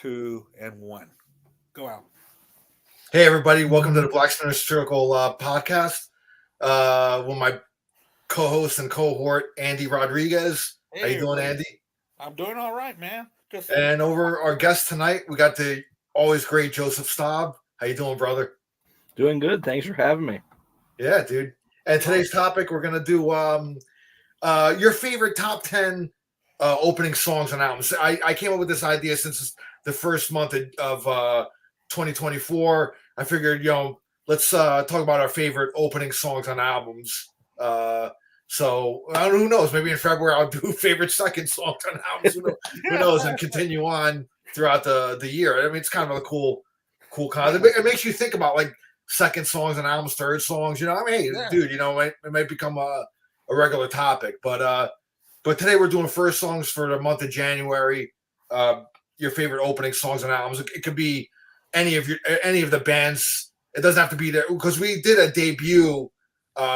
two, and one. Go out. Hey, everybody. Welcome to the Blacksmith Circle podcast with my co-host and cohort, Andy Rodriguez. How Hey, you doing, everybody. Andy? I'm doing all right, man. Just And over our guest tonight, we got the always great Joseph Staub. How you doing, brother? Doing good. Thanks for having me. Yeah, dude. And today's topic, we're going to do your favorite top 10 opening songs and albums. I came up with this idea since it's the first month of 2024. I figured, let's talk about our favorite opening songs on albums. So who knows? Maybe in February I'll do favorite second songs on albums. Who knows? And continue on throughout the year. I mean, it's kind of a cool concept. It makes you think about like second songs and albums, third songs. I mean, hey, dude, it might become a regular topic. But today we're doing first songs for the month of January. Your favorite opening songs and albums. It could be any of the bands. It doesn't have to be there because we did a debut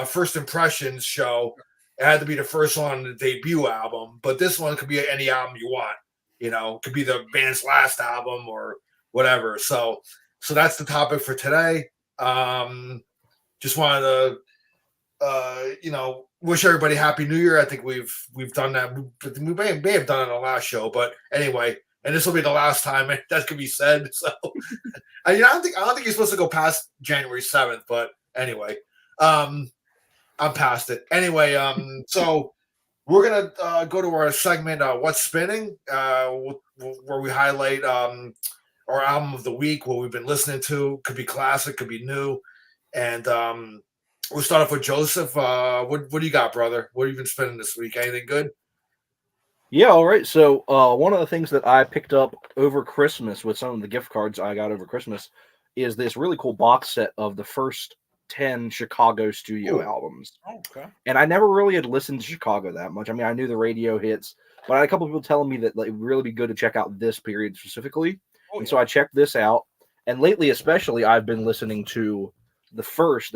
first impressions show. It had to be the first song on the debut album, but this one could be any album you want. It could be the band's last album or whatever. So that's the topic for today. Just wanted to wish everybody Happy New Year. I think we've done that. We may have done it on the last show, but anyway, and this will be the last time that could be said. So I don't think you're supposed to go past January 7th, but anyway, I'm past it. Anyway, so we're gonna go to our segment, What's Spinning, where we highlight our album of the week, what we've been listening to. Could be classic, could be new, and we'll start off with Joseph. What do you got, brother? What have you been spending this week? Anything good? Yeah, all right. So one of the things that I picked up over Christmas with some of the gift cards I got over Christmas is this really cool box set of the first 10 Chicago studio albums. Okay. And I never really had listened to Chicago that much. I mean, I knew the radio hits, but I had a couple of people telling me that it would really be good to check out this period specifically. So I checked this out. And lately, especially, I've been listening to the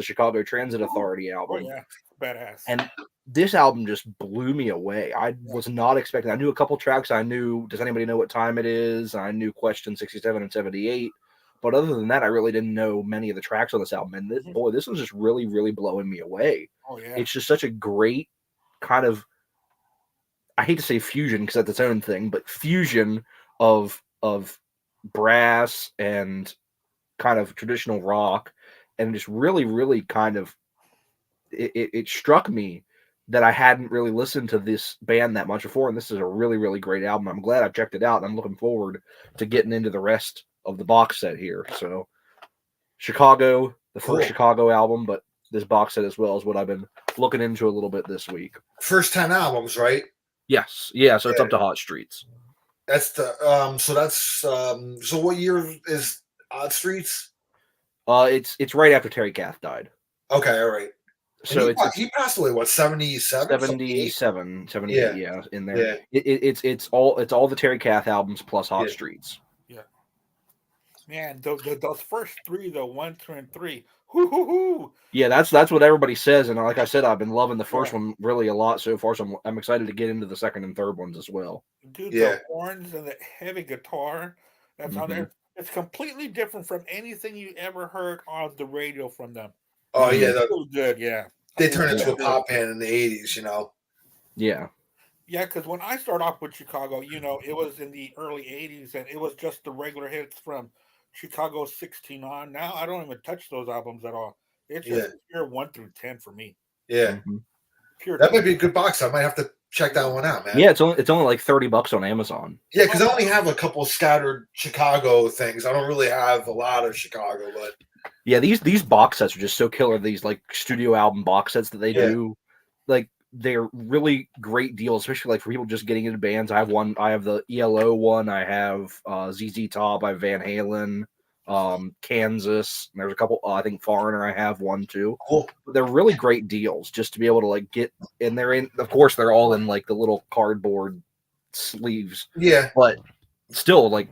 Chicago Transit Authority album. Oh, yeah. Badass. And this album just blew me away. I was not expecting. I knew a couple tracks. I knew, does anybody know what time it is? I knew Question 67 and 78. But other than that, I really didn't know many of the tracks on this album. And this was just really, really blowing me away. Oh, yeah. It's just such a great kind of, I hate to say fusion because that's its own thing, but fusion of brass and kind of traditional rock. And just really, really kind of, it struck me that I hadn't really listened to this band that much before. And this is a really, really great album. I'm glad I checked it out. And I'm looking forward to getting into the rest of the box set here. So Chicago, the first Chicago album, but this box set as well is what I've been looking into a little bit this week. First 10 albums, right? Yes. Yeah. So it's up to Hot Streets. That's the so what year is Odd Streets? It's right after Terry Kath died. Okay, all right. So he passed away, what, 77? 78, yeah, in there. Yeah. It's all the Terry Kath albums plus Hot Streets. Yeah. Man, those first three, though, 1, 2, and 3. Hoo-hoo-hoo. Yeah, that's what everybody says, and like I said, I've been loving the first one really a lot so far, so I'm excited to get into the second and third ones as well. Dude, the horns and the heavy guitar that's on there, it's completely different from anything you ever heard on the radio from them. Oh, yeah. So good, yeah. They turned into a pop band in the 80s, Yeah. Yeah, because when I started off with Chicago, it was in the early 80s, and it was just the regular hits from Chicago 16 on. Now I don't even touch those albums at all. It's just pure 1 through 10 for me. Yeah. Pure that 10. Might be a good box. I might have to check that one out, man. Yeah, it's only like $30 on Amazon. Yeah, because I only have a couple scattered Chicago things. I don't really have a lot of Chicago, but yeah, these box sets are just so killer. These like studio album box sets that they do, like they're really great deals, especially like for people just getting into bands. I have the ELO one. I have ZZ Top. I have Van Halen, Kansas. There's a couple. I think Foreigner. I have one too. Cool. But they're really great deals just to be able to like get. And they're in. Of course, they're all in like the little cardboard sleeves. Yeah. But still, like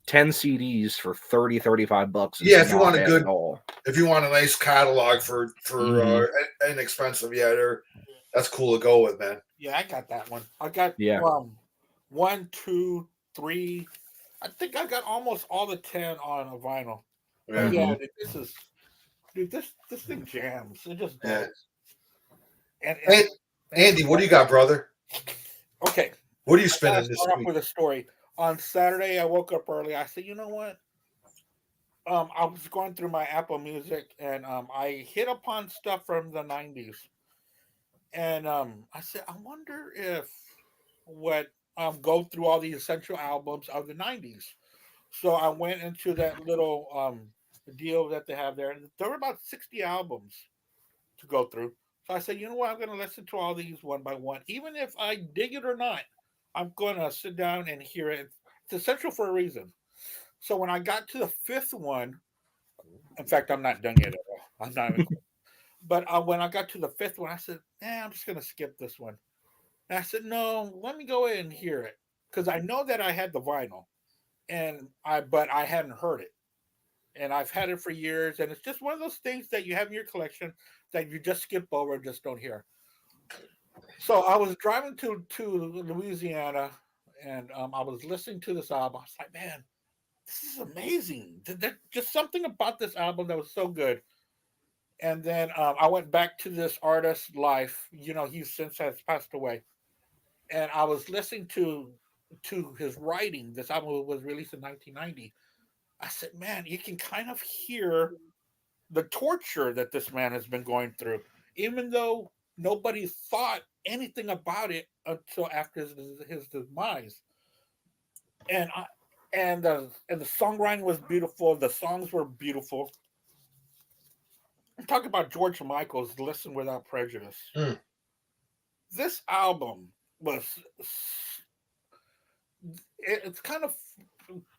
10 CDs for $35. Yeah, if you want if you want a nice catalog for inexpensive, that's cool to go with, man. Yeah, I got that one. I got 1, 2, 3, I think I got almost all the 10 on a vinyl. But Yeah, yeah, Mhm. this is dude. This thing jams. It just yeah. does. And And it's Andy, what do you got, brother? okay. What are you I gotta spinning this start off week? with a story. On Saturday, I woke up early. I said, you know what? I was going through my Apple Music and I hit upon stuff from the '90s, and I said, I wonder if what go through all the essential albums of the '90s. So I went into that little deal that they have there, and there were about 60 albums to go through. So I said, you know what? I'm going to listen to all these one by one, even if I dig it or not. I'm going to sit down and hear it. It's essential for a reason. So when I got to the fifth one, in fact, I'm not done yet at all. I'm not even. But when I got to the fifth one, I said, I'm just going to skip this one. And I said, no, let me go ahead and hear it because I know that I had the vinyl, but I hadn't heard it, and I've had it for years, and it's just one of those things that you have in your collection that you just skip over and just don't hear. So I was driving to Louisiana, and I was listening to this album. I was like, man, this is amazing. There's just something about this album that was so good. And then I went back to this artist's life. He since has passed away, and I was listening to his writing. This album was released in 1990. I said, man, you can kind of hear the torture that this man has been going through, even though nobody thought anything about it until after his demise. And I, and the songwriting was beautiful. The songs were beautiful. I'm talking about George Michael's "Listen Without Prejudice." Mm. This album was it's kind of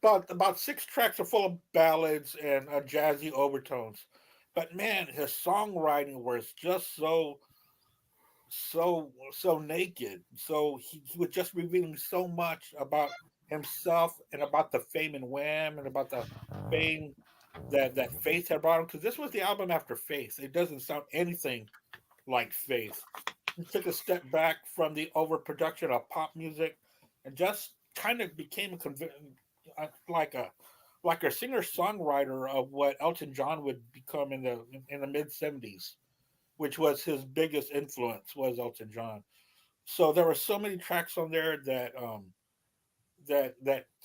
about six tracks are full of ballads and jazzy overtones, but man, his songwriting was just so naked. So he was just revealing so much about himself and about the fame and Wham and about the fame that Faith had brought him. Because this was the album after Faith. It doesn't sound anything like Faith. He took a step back from the overproduction of pop music and just kind of became like a singer songwriter of what Elton John would become in the mid '70s, which was his biggest influence was Elton John. So there were so many tracks on there that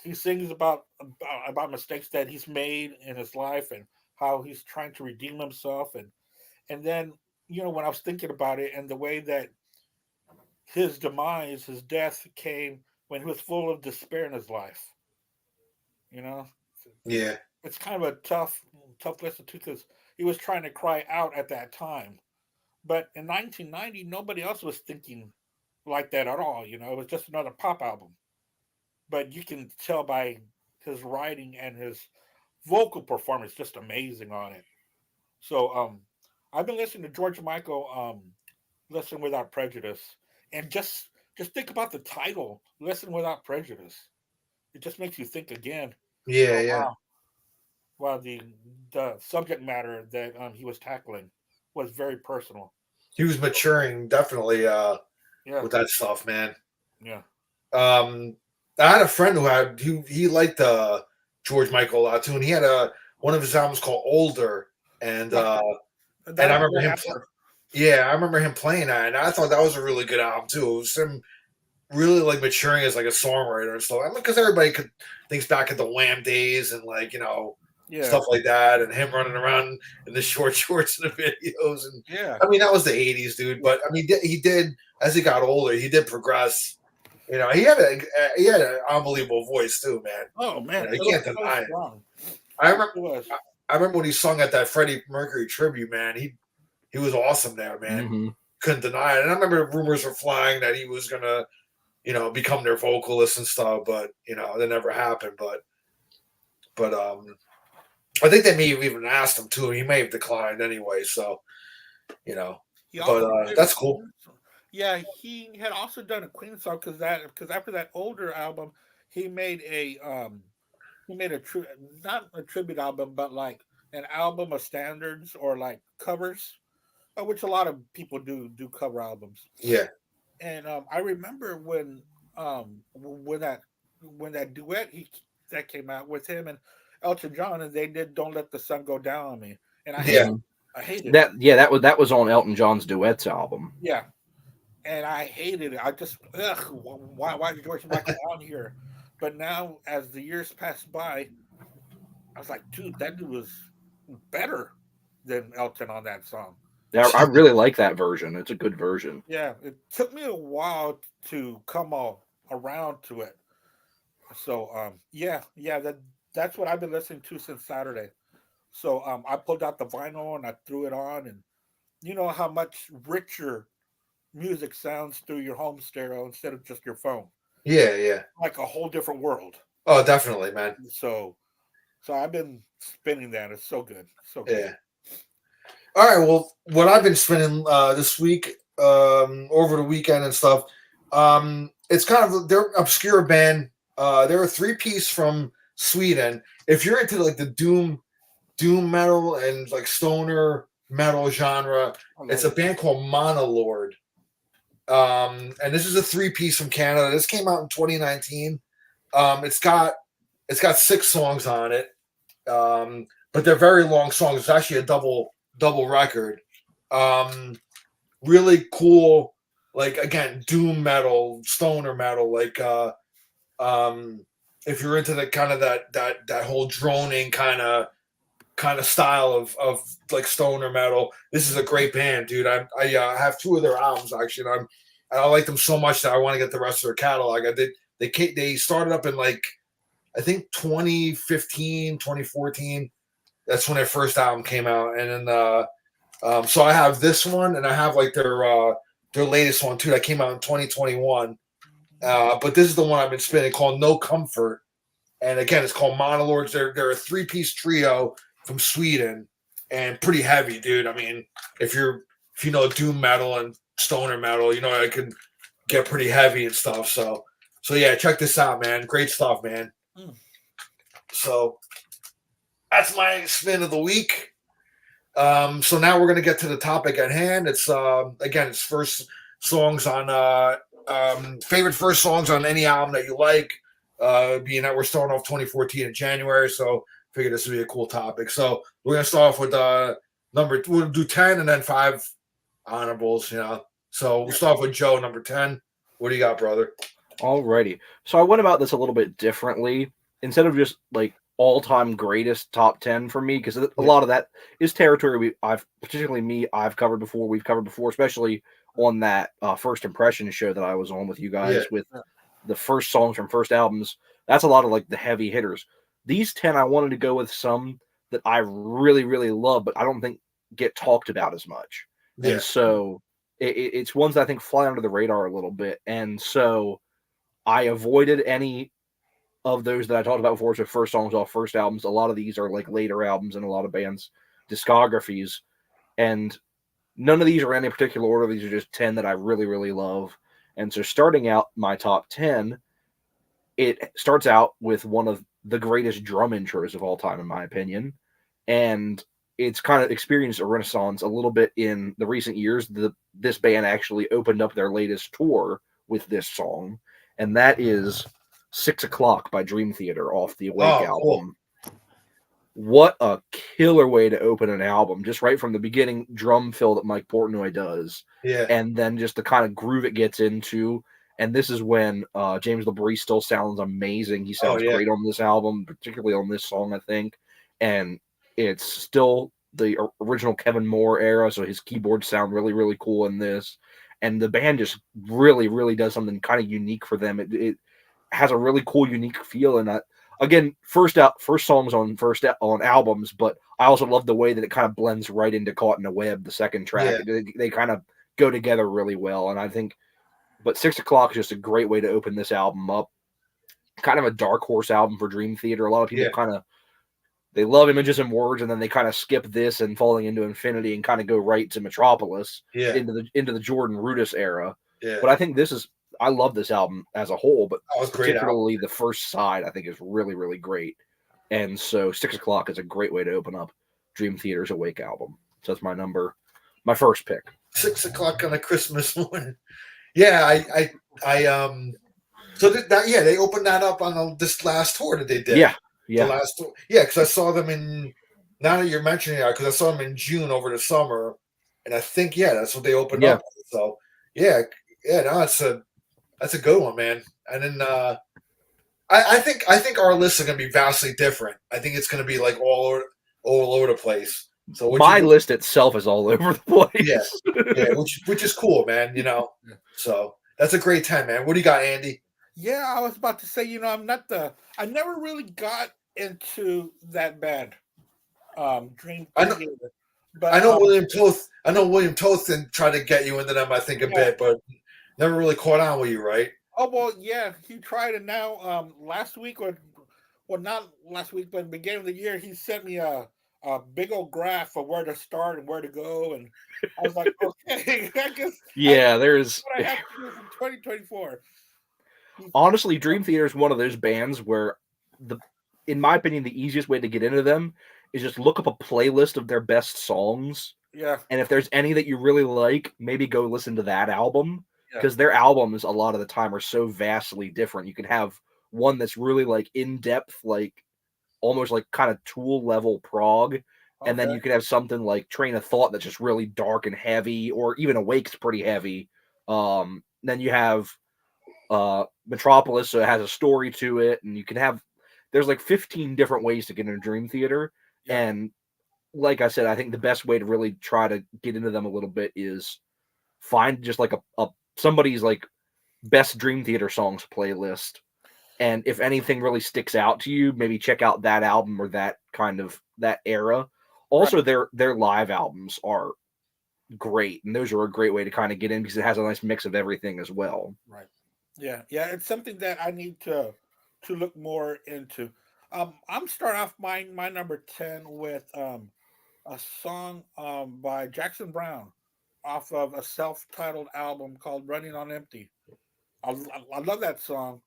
he sings about mistakes that he's made in his life and how he's trying to redeem himself, and then when I was thinking about it and the way that his demise, his death came when he was full of despair in his life. You know, Yeah, it's kind of a tough lesson too because he was trying to cry out at that time. But in 1990, nobody else was thinking like that at all. It was just another pop album. But you can tell by his writing and his vocal performance, just amazing on it. So I've been listening to George Michael, "Listen Without Prejudice," and just think about the title, "Listen Without Prejudice." It just makes you think again. yeah, Oh yeah. wow, the subject matter that he was tackling was very personal. He was maturing definitely Yeah, with that stuff, man. yeah. Um, I had a friend who he liked George Michael a lot too, and he had a one of his albums called Older, and Yeah, uh, and that I was remember right him. after. Yeah, I remember him playing that, and I thought that was a really good album too. It was him really like maturing as like a songwriter and stuff. I mean, because everybody could thinks back at the Wham days and like Yeah, stuff like that, and him running around in the short shorts in the videos. And yeah, I mean, that was the '80s, dude. yeah. But I mean, he did as he got older, he did progress. He had an unbelievable voice too, man. Oh man, You it was can't so deny it. strong. I It remember. was. I remember when he sung at that Freddie Mercury tribute, man. He was awesome there, man. Hmm. Couldn't deny it. And I remember rumors were flying that he was gonna, become their vocalist and stuff, but that never happened. But I think they may have even asked him to. He may have declined anyway. So you know, He but also did a that's cool. Queen song. Yeah, he had also done a Queen song because after that older album, he made a not a tribute album, but like an album of standards or like covers, which a lot of people do cover albums. Yeah, And I remember when that duet that came out with him and Elton John, and they did "Don't Let the Sun Go Down on Me," and I Yeah. hated it. I hated it. That was on Elton John's duets album. Yeah, and I hated it. I just why is George Michael on here? But now, as the years pass by, I was like, dude, that dude was better than Elton on that song. Yeah, I really like that version. It's a good version. Yeah, it took me a while to come all around to it. So yeah, that's what I've been listening to since Saturday. So I pulled out the vinyl and I threw it on, and you know how much richer music sounds through your home stereo instead of just your phone. Yeah, yeah. Like a whole different world. Oh, definitely, man. So I've been spinning that. It's so good. So good. Yeah. All right. Well, what I've been spending this week, over the weekend and stuff, it's kind of they're obscure band. They're a 3-piece from Sweden. If you're into like the doom metal and like stoner metal genre, it's a band called Monolord. And this is a 3-piece from Canada. This came out in 2019. It's got 6 songs on it, but they're very long songs. It's actually a double record. Really cool, like again, doom metal, stoner metal. Like if you're into the kind of that whole droning kind of style of like stoner metal, this is a great band, dude. I have 2 of their albums actually. And I like them so much that I want to get the rest of their catalog. They started up in like I think 2015, 2014. That's when their first album came out, and then so I have this one, and I have like their latest one too that came out in 2021. But this is the one I've been spinning called No Comfort, and again it's called Monolords. They're a 3-piece trio from Sweden, and pretty heavy, dude. I mean, if you know doom metal and stoner metal, you know it can get pretty heavy and stuff. So yeah, check this out, man. Great stuff, man. So that's my spin of the week. So now we're gonna get to the topic at hand. It's again, it's first songs on favorite first songs on any album that you like. Being that we're starting off 2014 in January, so I figured this would be a cool topic. So we're gonna start off with we'll do 10 and then 5 honorables. You know, so we'll start off with Joe, number 10. What do you got, brother? Alrighty. So I went about this a little bit differently. Instead of just like all-time greatest top 10 for me, because a lot of that is territory I've covered before, we've covered before, especially on that First Impression show that I was on with you guys with the first songs from first albums. That's a lot of like the heavy hitters. These 10, I wanted to go with some that I really, really love, but I don't think get talked about as much. Yeah. And so it's ones that I think fly under the radar a little bit. And so I avoided any of those that I talked about before, so first songs off first albums. A lot of these are like later albums in a lot of bands' discographies. And none of these are in any particular order. These are just 10 that I really, really love. And so starting out my top 10, it starts out with one of the greatest drum intros of all time, in my opinion. And it's kind of experienced a renaissance a little bit in the recent years. This band actually opened up their latest tour with this song, and that is 6 O'Clock by Dream Theater off the Awake album. Cool. What a killer way to open an album, just right from the beginning drum fill that Mike Portnoy does. Yeah. And then just the kind of groove it gets into. And this is when James LaBrie still sounds amazing. He sounds great on this album, particularly on this song, I think. And it's still the original Kevin Moore era, so his keyboards sound really, really cool in this. And the band just really, really does something kind of unique for them. It has a really cool, unique feel. And again, first songs on albums, but I also love the way that it kind of blends right into Caught in a Web, the second track. Yeah. They kind of go together really well. And I think, but 6 O'Clock is just a great way to open this album up. Kind of a dark horse album for Dream Theater. A lot of people they love Images and Words, and then they kind of skip this and Falling into Infinity and kind of go right to Metropolis into the Jordan Rudess era. Yeah. But I think I love this album as a whole, but particularly the first side I think is really, really great. And so 6 O'Clock is a great way to open up Dream Theater's Awake album. So that's my first pick. 6 o'clock on a Christmas morning. Yeah, So they opened that up on this last tour that they did. Yeah. The last tour. Yeah, because I saw them in. Now that you're mentioning it, because I saw them in June over the summer, and I think that's what they opened up. So no, that's a good one, man. And then I think our lists are going to be vastly different. I think it's going to be like all over the place. So my list itself is all over the place. Yeah, which is cool, man. So that's a great 10, man. What do you got, Andy? Yeah, I was about to say, I never really got into that band, Dream Theater. But I know William Toth. I know William Toth and tried to get you into them. I think a bit, but never really caught on with you, right? Oh well, yeah, he tried, and now last week not last week, but in the beginning of the year, he sent me a big old graph of where to start and where to go, and I was like, okay, I guess there's what I have to do from 2024. Honestly, Dream Theater is one of those bands where in my opinion, the easiest way to get into them is just look up a playlist of their best songs. Yeah. And if there's any that you really like, maybe go listen to that album. Because their albums a lot of the time are so vastly different. You can have one that's really like in-depth, like almost like kind of Tool level prog. And then you could have something like Train of Thought that's just really dark and heavy, or even Awake's pretty heavy. Then you have Metropolis, so it has a story to it, and you can have there's like 15 different ways to get into Dream Theater. And like I said, I think the best way to really try to get into them a little bit is find just like a somebody's like best Dream Theater songs playlist, and if anything really sticks out to you, maybe check out that album or that kind of that era. Also, their live albums are great, and those are a great way to kind of get in because it has a nice mix of everything as well. Right. Yeah, it's something that I need to look more into. I'm starting off my number 10 with a song by Jackson Brown off of a self-titled album called "Running on Empty." I love that song.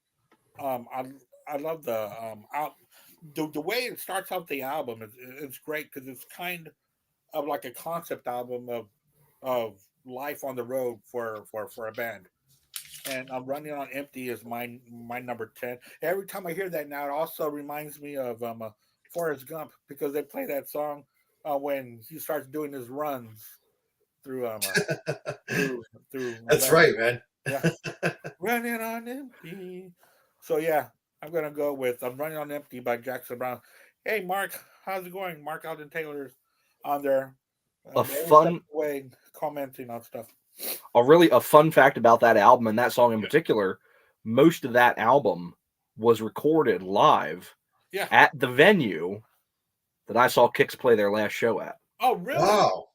I love the way it starts off the album. It's great because it's kind of like a concept album of life on the road for a band. And I'm Running on Empty is my number 10. Every time I hear that now, it also reminds me of Forrest Gump because they play that song when he starts doing his runs through through That's right, man. Yeah. Running on Empty. So yeah, I'm gonna go with I'm Running on Empty by Jackson Brown. Hey Mark, how's it going? Mark Alden Taylor's on there. A fun way commenting on stuff. A fun fact about that album and that song in particular, most of that album was recorded live at the venue that I saw Kix play their last show at. Oh, really? Wow.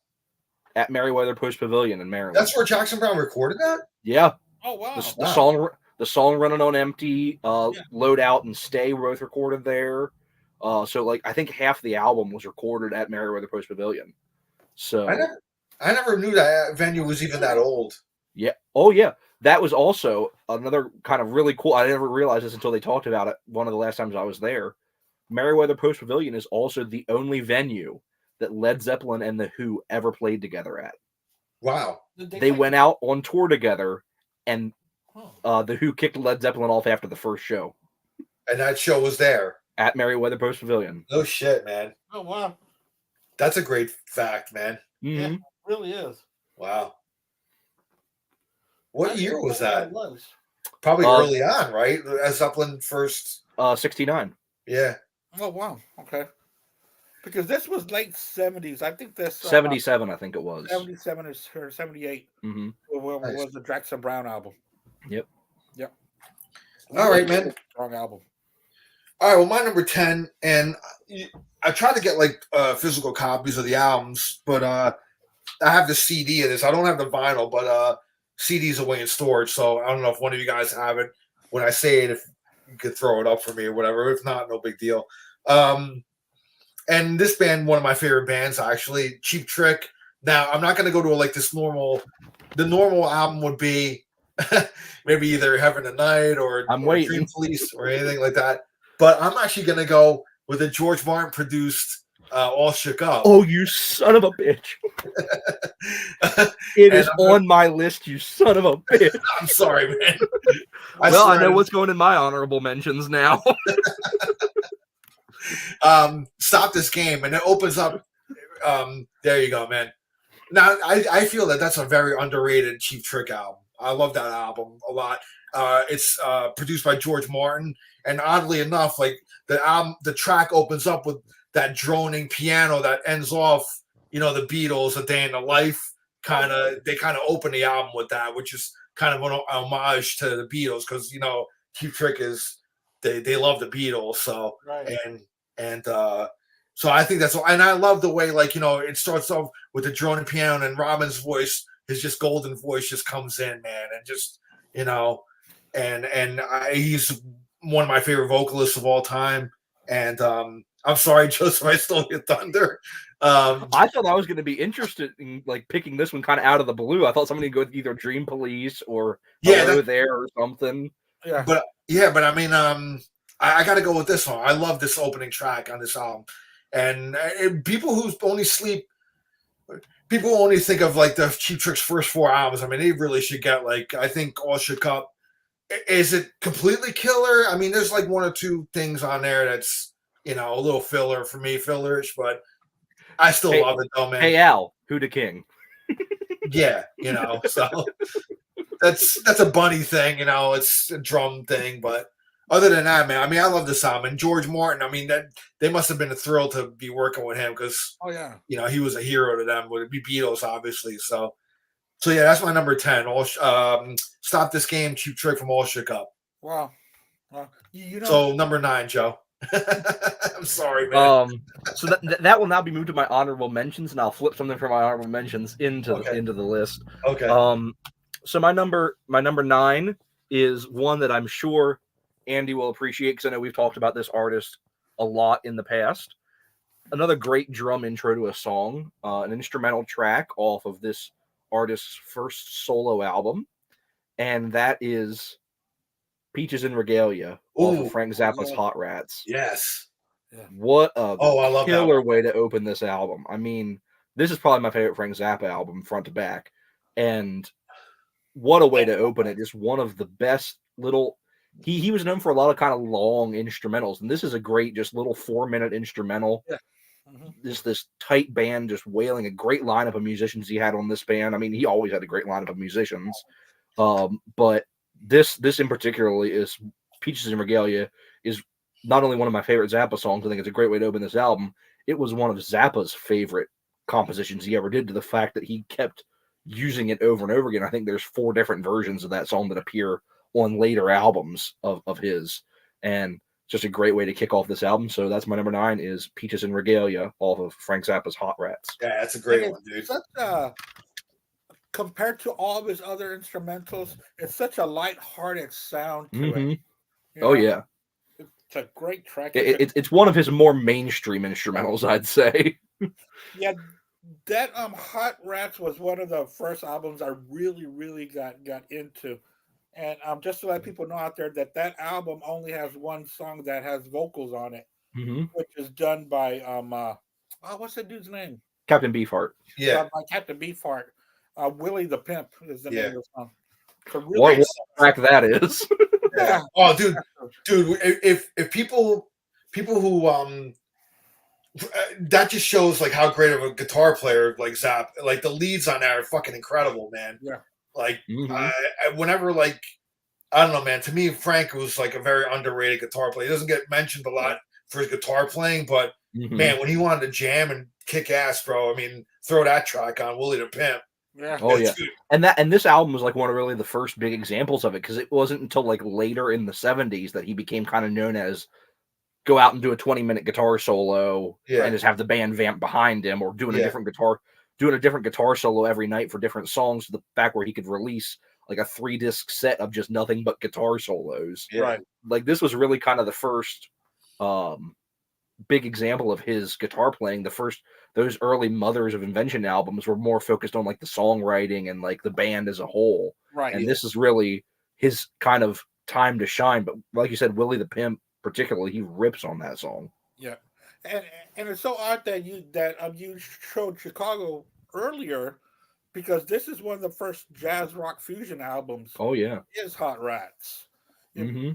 At Meriwether Post Pavilion in Maryland. That's where Jackson Brown recorded that? Yeah. Oh, wow. The song Running on Empty, Load Out and Stay were both recorded there. So like I think half the album was recorded at Meriwether Post Pavilion. So I never knew that venue was even that old. Yeah. Oh, yeah. That was also another kind of really cool. I never realized this until they talked about it one of the last times I was there. Meriwether Post Pavilion is also the only venue that Led Zeppelin and The Who ever played together at. Wow. They went out on tour together, and The Who kicked Led Zeppelin off after the first show. And that show was there? At Meriwether Post Pavilion. No shit, man. Oh, wow. That's a great fact, man. Mm-hmm. Yeah, it really is. Wow. What year was that? Probably early on, right? As Zeppelin first. 69. Yeah. Oh, wow. Okay. Because this was late 70s. I think this 77, I think it was. 77 or 78 was the Jackson Brown album. Yep. All right, man. Strong album. All right, well, my number 10, and I tried to get like physical copies of the albums, but I have the CD of this. I don't have the vinyl, but CD's away in storage, so I don't know if one of you guys have it. When I say it, if you could throw it up for me or whatever. If not, no big deal. And this band, one of my favorite bands, actually, Cheap Trick. Now, I'm not going to go to like this normal. The normal album would be maybe either Heaven and Night or Dream Police or anything like that. But I'm actually going to go with a George Martin produced All Shook Up. Oh, you son of a bitch! It is on my list. You son of a bitch! I'm sorry, man. I know what's going in my honorable mentions now. Stop This Game, and it opens up. There you go, man. Now I feel that that's a very underrated Cheap Trick album. I love that album a lot. It's produced by George Martin, and oddly enough, like the track opens up with that droning piano that ends off, the Beatles, A Day in the Life. They kind of open the album with that, which is kind of an homage to the Beatles, because Cheap Trick is they love the Beatles, so right. and so I think that's all. And I love the way, it starts off with the droning piano, and Robin's voice, his just golden voice, just comes in, man, and just he's one of my favorite vocalists of all time. And I'm sorry, Joseph, I stole your thunder. I thought I was going to be interested in picking this one kind of out of the blue. I thought somebody would go with either Dream Police or Hello There or something. Yeah, but I mean, I got to go with this one. I love this opening track on this album, and people who only think of the Cheap Trick's first 4 albums. I mean, they really should get I think All Shook Up. Is it completely killer? I mean, there's 1 or 2 things on there that's a little filler for me, fillerish, but I still love it though, man. Hey Al, who the king? Yeah, so that's a bunny thing, it's a drum thing, but other than that, man, I mean, I love this album. And George Martin, I mean, that they must have been a thrill to be working with him, because he was a hero to them. Would it be Beatles, obviously? So yeah, that's my number 10. Stop This Game, Cheap Trick from All Shook Up. Wow. So number 9, Joe. I'm sorry, man. So that will now be moved to my honorable mentions, and I'll flip something from my honorable mentions into the list. Okay. So my number 9 is one that I'm sure Andy will appreciate, because I know we've talked about this artist a lot in the past. Another great drum intro to a song, an instrumental track off of this artist's first solo album, and that is Peaches and Regalia off of Frank Zappa's Hot Rats. Yes. What a I love killer way to open this album. I mean, this is probably my favorite Frank Zappa album, front to back. And what a way to open it. Just one of the best little... He was known for a lot of kind of long instrumentals, and this is a great just little 4-minute instrumental. Yeah. Mm-hmm. This tight band just wailing, a great lineup of musicians he had on this band. I mean, he always had a great lineup of musicians. But this in particularly is Peaches and Regalia is not only one of my favorite Zappa songs. I think it's a great way to open this album. It was one of Zappa's favorite compositions he ever did, to the fact that he kept using it over and over again. I think there's 4 different versions of that song that appear on later albums of his, and just a great way to kick off this album. So that's my number 9 is Peaches and Regalia off of Frank Zappa's Hot Rats. Yeah, that's a great one, dude. Compared to all of his other instrumentals, it's such a light-hearted sound to it. Yeah. It's a great track. It's one of his more mainstream instrumentals, I'd say. Yeah, that Hot Rats was one of the first albums I really, really got into. And just to let people know out there that album only has 1 song that has vocals on it, which is done by what's that dude's name? Captain Beefheart. Yeah, by Captain Beefheart. Willie the Pimp is the name of the song. So really what track that is? Yeah. Oh, dude. If people who that just shows how great of a guitar player Zapp. The leads on that are fucking incredible, man. Yeah. Whenever I don't know, man. To me, Frank was a very underrated guitar player. He doesn't get mentioned a lot for his guitar playing, but man, when he wanted to jam and kick ass, bro. I mean, throw that track on, Willie the Pimp. Yeah. Oh yeah. And this album was one of really the first big examples of it, because it wasn't until later in the 70s that he became kind of known as go out and do a 20-minute guitar solo and just have the band vamp behind him, or doing a different guitar solo every night for different songs, to the fact where he could release a 3-disc set of just nothing but guitar solos. Yeah. Right. This was really kind of the first big example of his guitar playing. Those early Mothers of Invention albums were more focused on the songwriting and the band as a whole. Right. And this is really his kind of time to shine. But like you said, Willie the Pimp particularly, he rips on that song. Yeah. and it's so odd that you showed Chicago earlier because this is one of the first jazz rock fusion albums. Oh yeah. Is Hot Rats. Mm-hmm.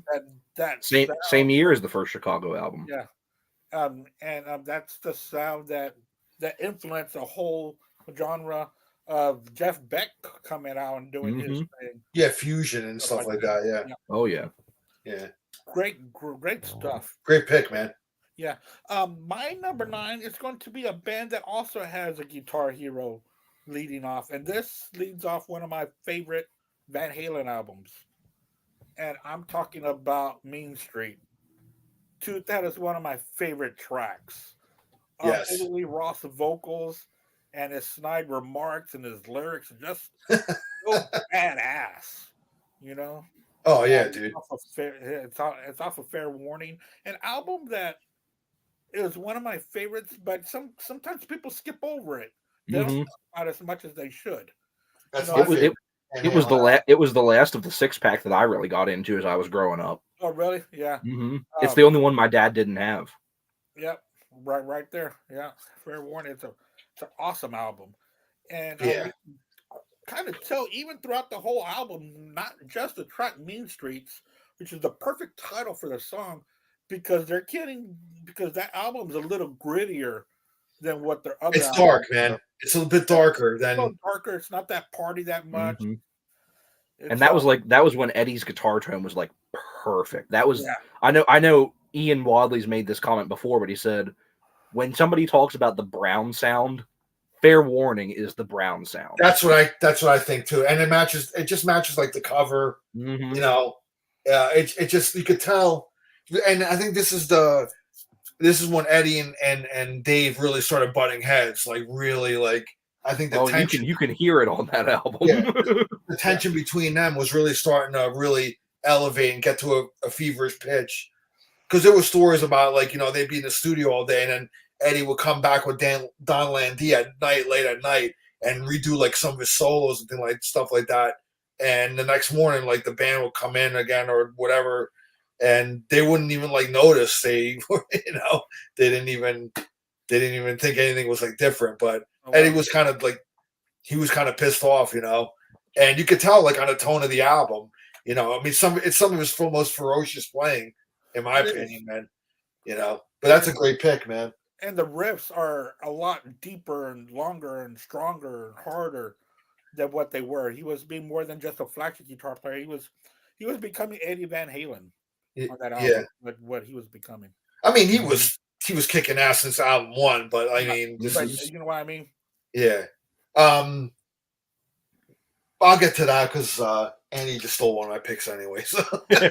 That Same year as the first Chicago album. yeah, and that's the sound that influenced a whole genre of Jeff Beck coming out and doing his thing. Yeah, fusion and stuff like that. Yeah. Oh yeah. Yeah. Great stuff. Great pick, man. Yeah. My number 9 is going to be a band that also has a guitar hero leading off, and this leads off one of my favorite Van Halen albums, and I'm talking about Mean Street. Dude, that is one of my favorite tracks. Yes. Eddie Ross vocals and his snide remarks and his lyrics are just so badass, you know. Oh yeah, dude. It's off of Fair Warning, an album that is one of my favorites, but sometimes people skip over it. They don't talk about it as much as they should. That's You know, it was the last of the 6-pack that I really got into as I was growing up. Oh really? Yeah. It's the only one my dad didn't have. Yep. Right there. Yeah. Fair Warning. It's an awesome album. And Yeah. kind of tell even throughout the whole album, not just the track Mean Streets, which is the perfect title for the song, because that album is a little grittier than what their other It's dark, man. It's a little bit darker than it's a little darker. It's not that party that much. And that was when Eddie's guitar tone was like perfect. That was I know Ian Wadley's made this comment before, but he said when somebody talks about the Brown sound, Fair Warning is the Brown sound. That's what I think too. And it just matches like the cover. You know. It just, you could tell, and I think this is when Eddie and Dave really started butting heads, like really, like I think the tension you can hear it on that album. Yeah, the tension between them was really starting to really elevate and get to a feverish pitch, because there were stories about, like, you know, they'd be in the studio all day and then Eddie would come back with Don Landee at night, late at night, and redo like some of his solos and stuff like that. And the next morning, like, the band would come in again or whatever, and they wouldn't even like notice. They, you know, they didn't even think anything was like different. But Eddie was kind of like, he was kind of pissed off, you know, and you could tell like on the tone of the album, you know. I mean, it's some of his most ferocious playing, in my opinion, man. You know, but that's a great pick, man. And the riffs are a lot deeper and longer and stronger and harder than what they were. He was being more than just a flashy guitar player. He was becoming Eddie Van Halen on that album. Like what he was becoming. I mean, he was kicking ass since album 1, but I mean, you know what I mean? Yeah. I'll get to that because Andy just stole one of my picks anyway. So, but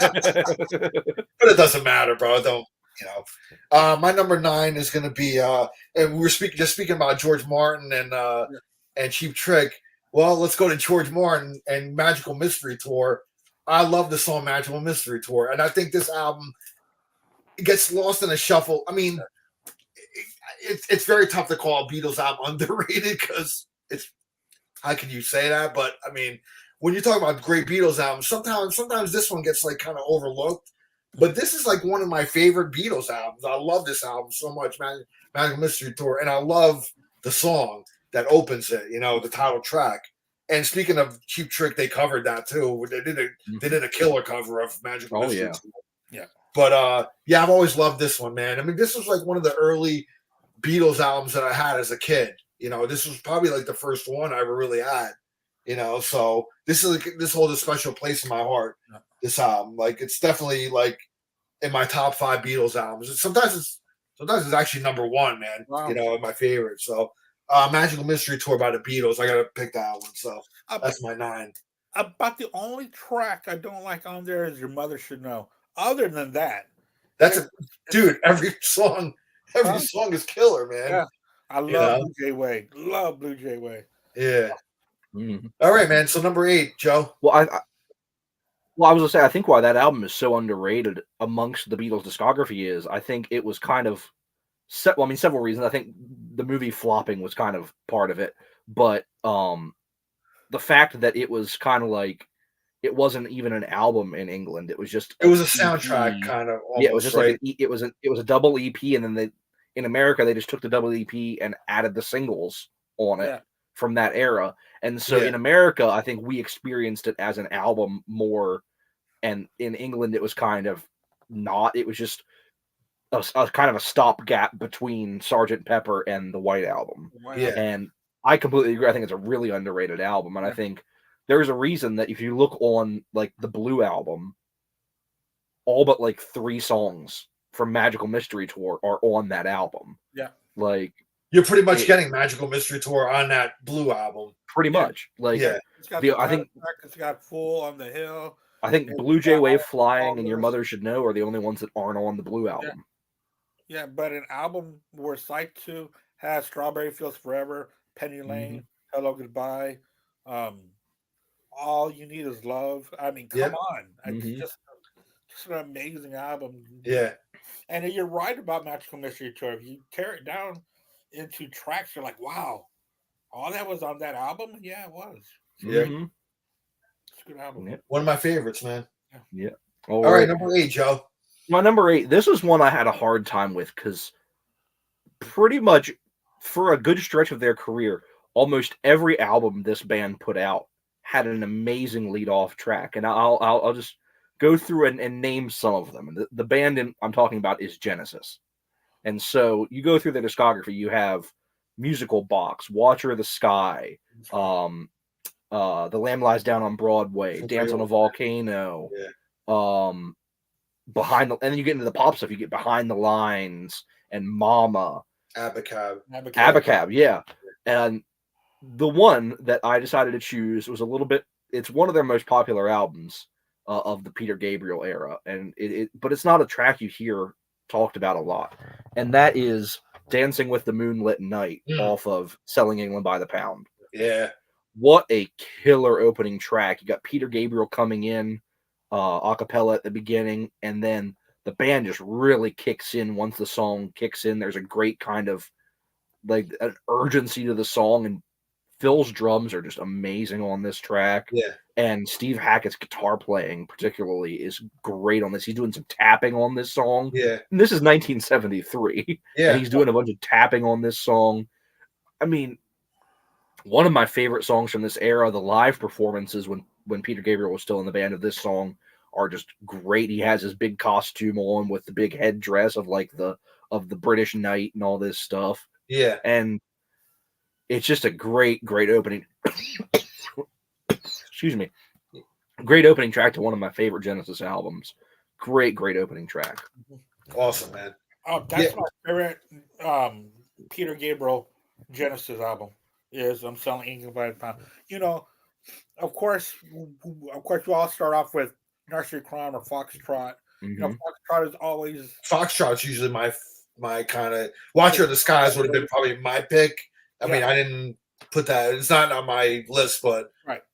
it doesn't matter, bro. Don't, you know. My number 9 is going to be, and we were speaking about George Martin and Cheap Trick. Well, let's go to George Martin and Magical Mystery Tour. I love the song Magical Mystery Tour, and I think this album gets lost in a shuffle. I mean, it's very tough to call a Beatles album underrated because it's, how can you say that? But I mean, when you talk about great Beatles albums, sometimes this one gets like kind of overlooked. But this is like one of my favorite Beatles albums. I love this album so much, Magical Mystery Tour, and I love the song that opens it, you know, the title track. And speaking of Cheap Trick, they covered that too. They did a killer cover of Magical Mystery Tour. Yeah. But I've always loved this one, man. I mean, this was like one of the early Beatles albums that I had as a kid. You know, this was probably like the first one I ever really had. You know, so this holds a special place in my heart. Yeah. This album, like, it's definitely like in my top 5 Beatles albums. Sometimes it's actually number 1, man. Wow. You know, my favorite. So Magical Mystery Tour by the Beatles, I gotta pick that one. So that's my 9. About the only track I don't like on there is Your Mother Should Know. Other than that, dude, every song is killer, man. Yeah. I love Blue Jay Way. Love Blue Jay Way. Yeah. Mm-hmm. All right, man. So number 8, Joe. Well, I was gonna say, I think why that album is so underrated amongst the Beatles' discography is I think it was kind of several reasons. I think the movie flopping was kind of part of it, but the fact that it was kind of like it wasn't even an album in England. It was a soundtrack kind of. Almost, yeah, it was just like it was a double EP, and then In America, they just took the double EP and added the singles on it from that era. And so in America, I think we experienced it as an album more, and in England, it was kind of not. It was just a kind of a stopgap between Sgt. Pepper and the White Album. And I completely agree. I think it's a really underrated album, and I think there's a reason that if you look on like the Blue Album, all but like 3 songs from Magical Mystery Tour are on that album. Yeah, like you're pretty much getting Magical Mystery Tour on that Blue Album. Pretty much, like it's got I think it's got Full on the Hill. I think Blue Jay Wave Flying and Your Mother Should Know are the only ones that aren't on the Blue Album. Yeah, but an album where Side 2 has Strawberry Fields Forever, Penny Lane, Hello Goodbye, All You Need Is Love. I mean, come on. It's just an amazing album. Yeah. And you're right about Magical Mystery Tour. If you tear it down into tracks, you're like, wow, all that was on that album? Yeah, it was. Yeah. It's a good album. Yeah. One of my favorites, man. Yeah. All right, number 8, Joe. My number 8, this is one I had a hard time with because pretty much for a good stretch of their career, almost every album this band put out had an amazing lead-off track. And I'll just go through and name some of them. The band I'm talking about is Genesis. And so you go through their discography, you have Musical Box, Watcher of the Sky, The Lamb Lies Down on Broadway, Dance on a Volcano, and then you get into the pop stuff. You get Behind the Lines and Mama, Abacab, yeah. And the one that I decided to choose was it's one of their most popular albums of the Peter Gabriel era, and but it's not a track you hear talked about a lot, and that is Dancing with the Moonlit Night off of Selling England by the Pound. Yeah. What a killer opening track. You got Peter Gabriel coming in a cappella at the beginning, and then the band just really kicks in once the song kicks in. There's a great kind of like an urgency to the song, and Phil's drums are just amazing on this track. Yeah. And Steve Hackett's guitar playing particularly is great on this. He's doing some tapping on this song. Yeah. And this is 1973. Yeah. And he's doing a bunch of tapping on this song. I mean, one of my favorite songs from this era, the live performances when Peter Gabriel was still in the band of this song, are just great. He has his big costume on with the big headdress of the British knight and all this stuff. Yeah. And it's just a great opening. Excuse me. Great opening track to one of my favorite Genesis albums. Great opening track. Awesome, man. That's my favorite Peter Gabriel Genesis album is I'm Selling England by the Pound. You know, of course, you all start off with Nursery Crime or Foxtrot. You know, Foxtrot is always Foxtrot's usually my kind of Watcher of the Skies would have been probably my pick. I mean, I didn't put that. It's not on my list, but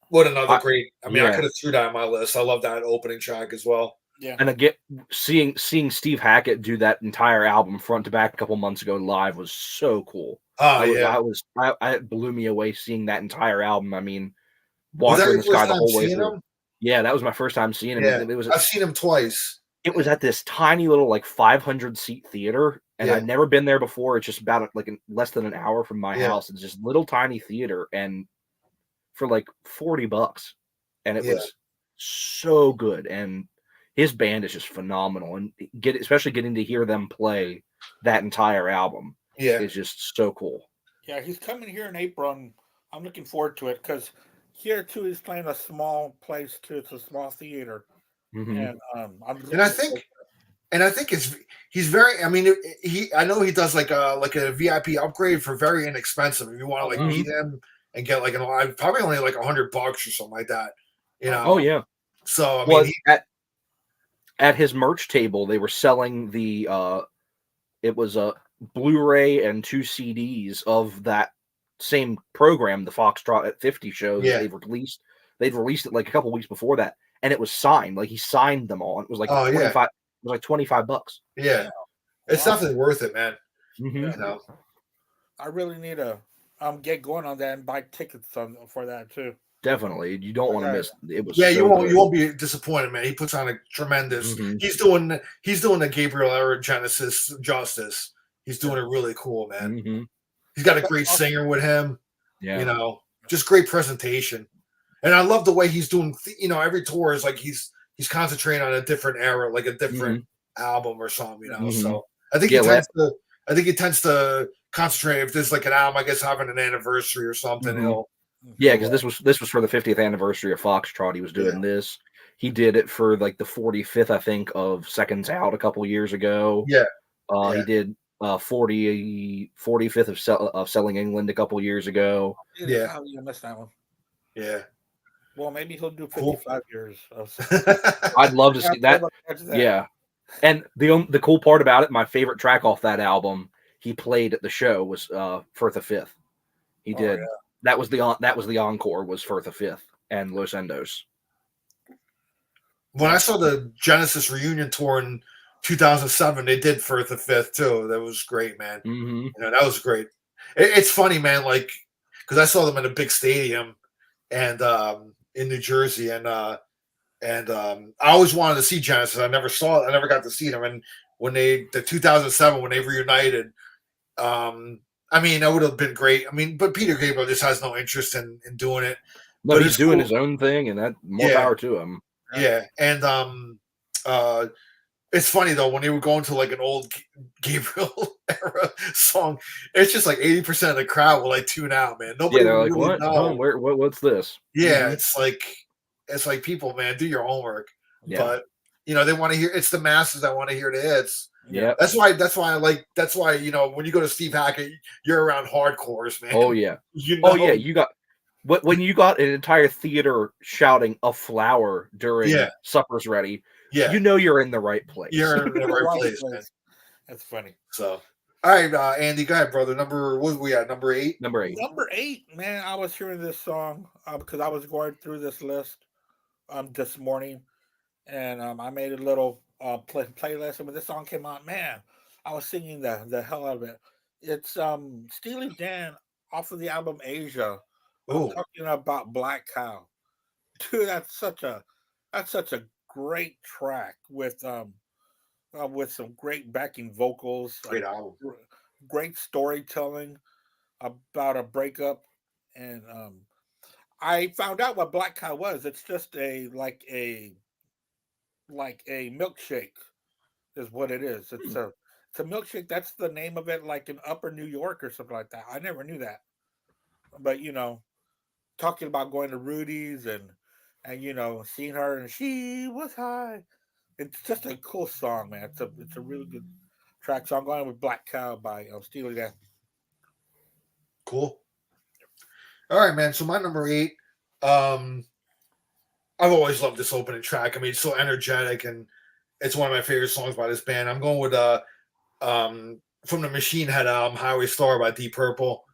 what another great. I mean, I could have threw that on my list. I love that opening track as well. Yeah. And again, seeing Steve Hackett do that entire album front to back a couple months ago live was so cool. It blew me away seeing that entire album. I mean, Watcher in the Sky the whole way through. Yeah, that was my first time seeing him. Yeah. I've seen him twice. It was at this tiny little 500 seat theater, and I'd never been there before. It's just about less than an hour from my house. It's just little tiny theater, and for $40, and it was so good. And his band is just phenomenal, and especially getting to hear them play that entire album is just so cool. Yeah, he's coming here in April, and I'm looking forward to it because here too he's playing a small place too. It's a small theater. And I think he's very. I mean, I know he does like a VIP upgrade for very inexpensive. If you want to meet him and get probably only $100 or something like that. You know? Oh yeah. So I mean, at his merch table, they were selling it was a Blu-ray and 2 CDs of that same program, the Foxtrot at 50 show that they've released. They'd released it a couple weeks before that. And it was signed. He signed them all. It was 25. It was $25. Yeah, it's definitely worth it, man. You know? I really need to get going on that and buy tickets for that too. Definitely, you don't want to miss. It was you won't be disappointed, man. He puts on a tremendous. He's doing the Gabriel era Genesis justice. He's doing it really cool, man. Mm-hmm. He's got a great singer with him. Yeah. You know, just great presentation. And I love the way he's doing. Every tour is like he's concentrating on a different era, like a different album or something. You know, Mm-hmm. so I think he tends to concentrate if there's like an album, I guess, having an anniversary or something. Yeah, because this was for the 50th anniversary of Foxtrot. He was doing this. He did it for like the 45th, I think, of Seconds Out a couple years ago. Yeah. He did 45th of Selling England a couple years ago. Yeah, I missed that one. Yeah. Well, maybe he'll do 55 years. I'd love to see that. Yeah. And the cool part about it, my favorite track off that album, he played at the show was Firth of Fifth. He did. That was the encore was Firth of Fifth and Los Endos. When I saw the Genesis reunion tour in 2007, they did Firth of Fifth too. That was great, man. Mm-hmm. That was great. It's funny, man. Like, because I saw them in a big stadium, and in New Jersey, and I always wanted to see Genesis. I never got to see them. And when the 2007 when they reunited, I mean, that would have been great. I mean, but Peter Gabriel just has no interest in doing it. No, but he's doing his own thing, and that more power to him. Yeah, and it's funny though when they were going to like an old Gabriel era song, it's just like 80% of the crowd will like tune out, man. Nobody they're like, really what? know. What's this? Yeah, it's like people, man, do your homework. Yeah. But they want to hear. It's the masses that want to hear the hits. Yeah, that's why when you go to Steve Hackett, you're around hardcores, man. Oh yeah, you got when you got an entire theater shouting "a flower" during "Supper's Ready." Yeah, you're in the right place. You're in the right place, man. That's funny. So, all right, Andy, go ahead, brother. What we at? Number 8. Number 8. Number 8, man. I was hearing this song because I was going through this list this morning, and I made a little playlist. And when this song came out, man, I was singing the hell out of it. It's Steely Dan off of the album Asia. I'm talking about Black Cow. Dude, that's such a great track with some great backing vocals, great album, great storytelling about a breakup, and I found out what Black Cow was. It's just like a milkshake, is what it is. It's a milkshake. That's the name of it, like in Upper New York or something like that. I never knew that, but talking about going to Rudy's and seeing her and she was high. It's just a cool song, man. It's a really good track. So I'm going with Black Cow by Steely Dan. Cool. All right, man. So my number 8, I've always loved this opening track. I mean, it's so energetic, and it's one of my favorite songs by this band. I'm going with from the Machine Head album, Highway Star by Deep Purple.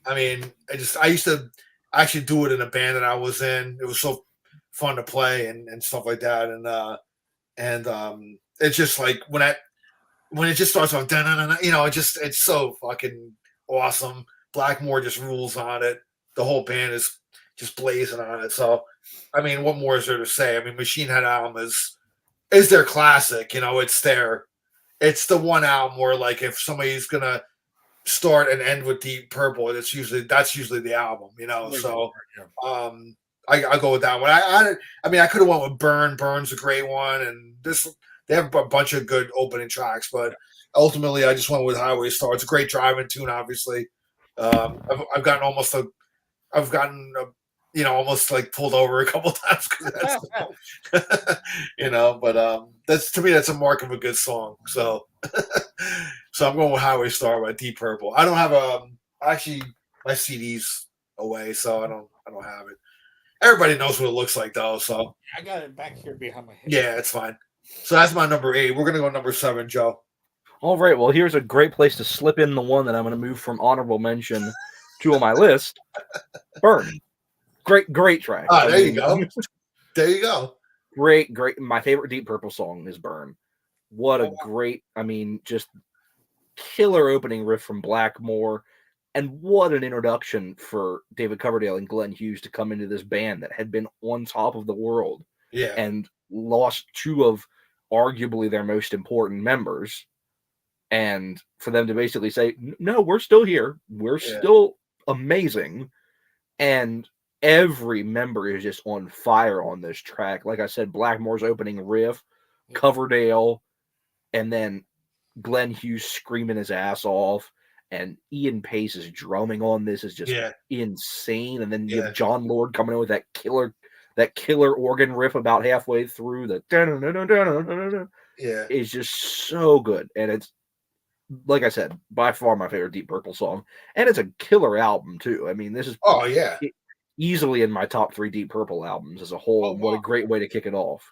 I mean, I used to actually do it in a band that I was in. It was so fun to play and stuff like that. And it's just like when it just starts off, it's so fucking awesome. Blackmore just rules on it. The whole band is just blazing on it. So, I mean, what more is there to say? I mean, Machine Head album is their classic. It's the one album where, like, if somebody's gonna start and end with Deep Purple, that's usually the album. So, I go with that one. I mean, I could have went with Burn. Burn's a great one, and they have a bunch of good opening tracks, but ultimately, I just went with Highway Star. It's a great driving tune, obviously. I've gotten almost like pulled over a couple times because but that's, to me, that's a mark of a good song. So, so I'm going with Highway Star by Deep Purple. I don't have actually my CD's away, so I don't have it. Everybody knows what it looks like though, so I got it back here behind my head. Yeah, it's fine. So that's my number 8. We're gonna go number 7, Joe. All right. Well, here's a great place to slip in the one that I'm going to move from honorable mention to on my list. Burn. Great track. There you go. There you go. Great. My favorite Deep Purple song is Burn. What a great, just killer opening riff from Blackmore. And what an introduction for David Coverdale and Glenn Hughes to come into this band that had been on top of the world. Yeah. And lost 2 of arguably their most important members. And for them to basically say, no, we're still here. We're still amazing. And every member is just on fire on this track. Like I said, Blackmore's opening riff, Coverdale, and then Glenn Hughes screaming his ass off. And Ian Pace's drumming on this is just insane. And then you have John Lord coming in with that killer organ riff about halfway through. The is just so good. And it's, like I said, by far my favorite Deep Purple song. And it's a killer album, too. I mean, this is easily in my top 3 Deep Purple albums as a whole. What a great way to kick it off.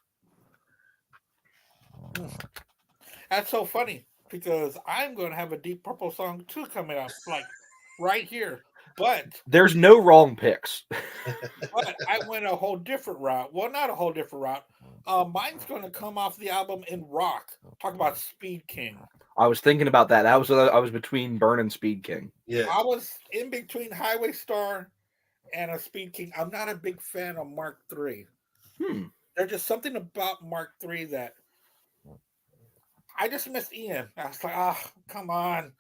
That's so funny, because I'm going to have a Deep Purple song, too, coming up, like, right here. But there's no wrong picks. But I went a whole different route. Well, not a whole different route. Mine's going to come off the album In Rock. Talk about Speed King. I was thinking about that. I was between Burn and Speed King. Yeah, I was in between Highway Star and a Speed King. I'm not a big fan of Mark III. There's just something about Mark III that I just missed Ian. I was like, come on.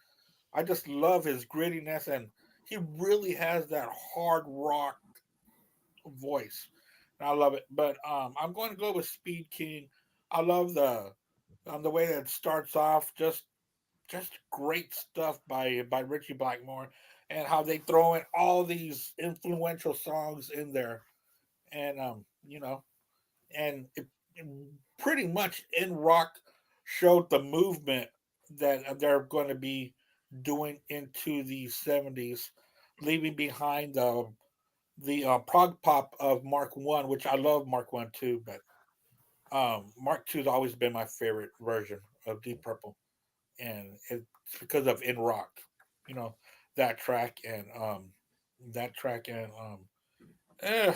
I just love his grittiness, and he really has that hard rock voice. And I love it. But I'm going to go with Speed King. I love the way that it starts off. Just great stuff by Richie Blackmore, and how they throw in all these influential songs in there, and and it pretty much In Rock showed the movement that they're going to be doing into the 70s, leaving behind the prog pop of Mark One, which I love Mark One too, but Mark Two has always been my favorite version of Deep Purple, and it's because of In Rock, that track and eh.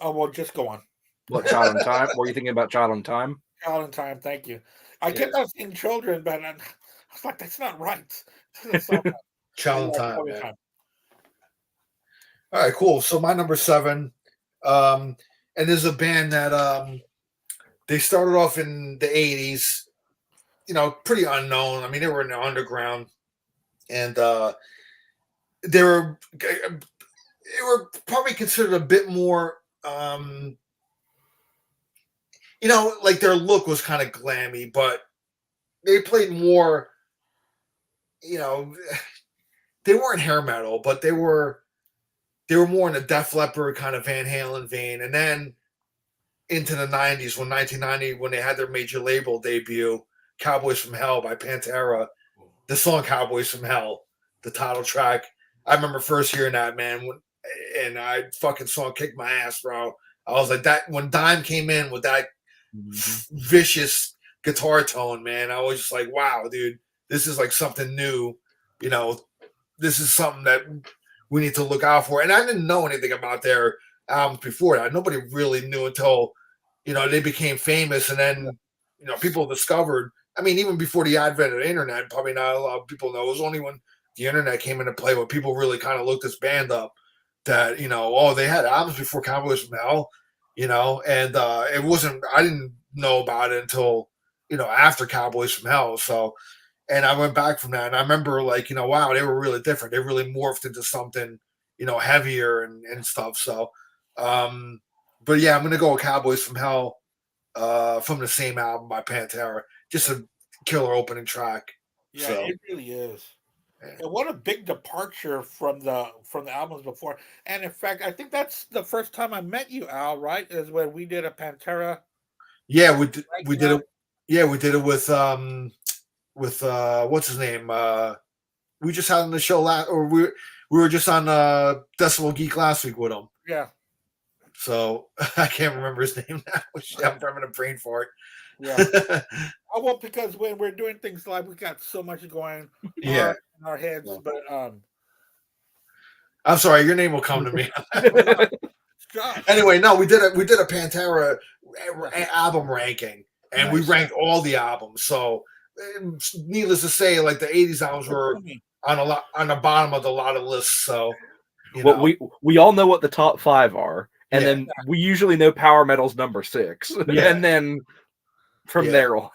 Oh well, just go on. What, Child in Time? Were you thinking about Child in Time? Child in Time, thank you. I kept on saying children, but I was like, that's not right. Child in Time. All right, cool. So my number 7, and there's a band that they started off in the 80s, pretty unknown. I mean, they were in the underground, and they were probably considered a bit more, like their look was kind of glammy, but they played more, they weren't hair metal, but they were more in the Def Leppard kind of Van Halen vein. And then into the 90s, 1990, when they had their major label debut, Cowboys from Hell by Pantera, the song Cowboys from Hell, the title track. I remember first hearing that, man, and I fucking song kicked my ass, bro. I was like, that when Dime came in with that vicious guitar tone, man, I was just like, wow, dude, this is like something new. This is something that we need to look out for. And I didn't know anything about their albums before that. Nobody really knew until, they became famous, and then, people discovered. I mean, even before the advent of the internet, probably not a lot of people know. It was only when the internet came into play when people really kind of looked this band up that, they had albums before Cowboys from Hell, and it wasn't, I didn't know about it until, after Cowboys from Hell. So, and I went back from that, and I remember wow, they were really different. They really morphed into something, heavier and stuff. So, but yeah, I'm going to go with Cowboys from Hell from the same album by Pantera. Just a killer opening track. Yeah, so. It really is. And what a big departure from the albums before. And in fact, I think that's the first time I met you, Al, right? Is when we did a Pantera. Yeah, we did it. Yeah, we did it with what's his name? We just had on the show we were just on Decibel Geek last week with him. Yeah. So I can't remember his name now. I'm having a brain fart. Yeah. Well, because when we're doing things live, we got so much going in our heads. Yeah. But I'm sorry, your name will come to me. Anyway, no, we did a Pantera album ranking, and we ranked all the albums. So, needless to say, like the '80s albums were on the bottom of a lot of lists. So, we all know what the top 5 are, and then we usually know power metal's number 6, and then from there on.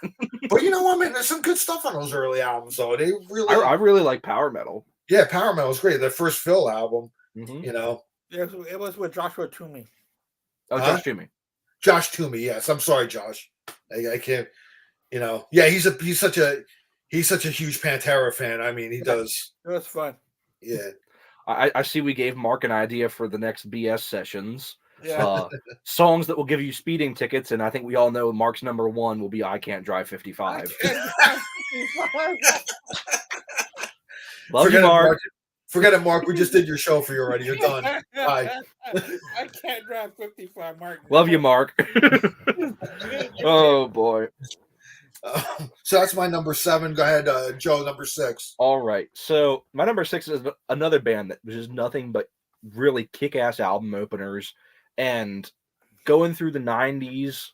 But you know what, man? There's some good stuff on those early albums, though. They really, I really like power metal. Yeah, power metal was great. Their first Phil album, Mm-hmm. you know. It was with Joshua Toomey. Oh, Josh Toomey. Josh Toomey, yes. I'm sorry, Josh. I can't, you know. Yeah, he's such a huge Pantera fan. I mean, he does. It was fun. Yeah. I see we gave Mark an idea for the next BS sessions. Yeah. Songs that will give you speeding tickets, and I think we all know Mark's number one will be I Can't Drive 55. Love you, Mark. Forget it, Mark. We just did your show for you already. You're done. Bye. I can't drive 55, Mark. Love you, Mark. Oh, boy. So that's my number 7. Go ahead, Joe, number 6. All right. So my number 6 is another band that was just nothing but really kick-ass album openers. And going through the 90s,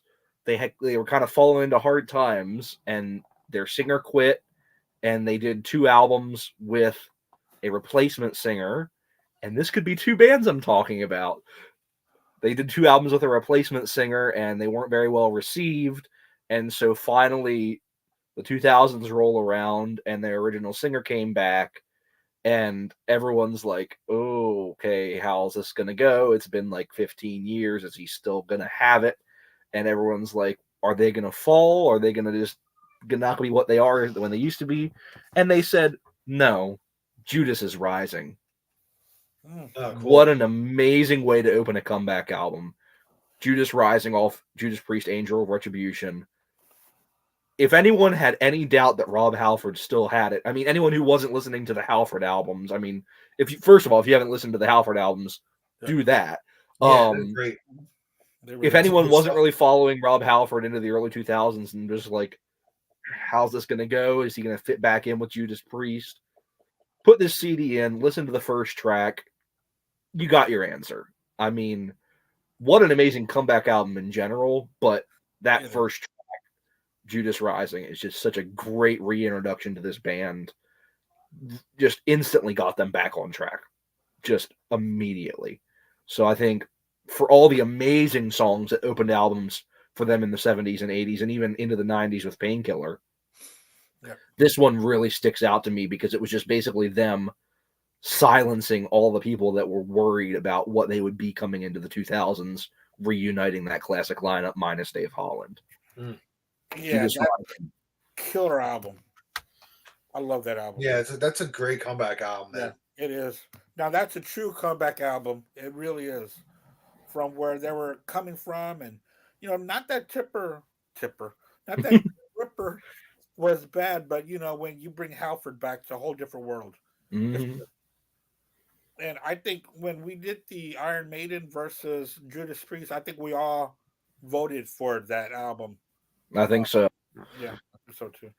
they were kind of falling into hard times, and their singer quit, and they did 2 albums with a replacement singer. And this could be 2 bands I'm talking about. They did 2 albums with a replacement singer, and they weren't very well received. And so finally, the 2000s roll around, and their original singer came back, and everyone's like, oh, okay, how's this going to go? It's been like 15 years. Is he still going to have it? And everyone's like, are they going to fall? Are they going to just not be what they are when they used to be? And they said, no, Judas is Rising. Oh, cool. What an amazing way to open a comeback album. Judas Rising off Judas Priest, Angel of Retribution. If anyone had any doubt that Rob Halford still had it, I mean, anyone who wasn't listening to the Halford albums, I mean, first of all, if you haven't listened to the Halford albums, do that. Yeah, they're great. If anyone wasn't really following Rob Halford into the early 2000s and just like, how's this going to go? Is he going to fit back in with Judas Priest? Put this CD in, listen to the first track. You got your answer. I mean, what an amazing comeback album in general, but that first track, Judas Rising, is just such a great reintroduction to this band. Just instantly got them back on track. Just immediately. So I think for all the amazing songs that opened albums for them in the 70s and 80s and even into the 90s with Painkiller, this one really sticks out to me because it was just basically them silencing all the people that were worried about what they would be coming into the 2000s, reuniting that classic lineup minus Dave Holland. Yeah, killer album. I love that album. Yeah, that's a great comeback album, man. Yeah, it is. Now that's a true comeback album. It really is. From where they were coming from, and not that Tipper, not that Ripper was bad, but when you bring Halford back, it's a whole different world. Mm-hmm. And I think when we did the Iron Maiden versus Judas Priest, I think we all voted for that album. I think so. Yeah, I think so too.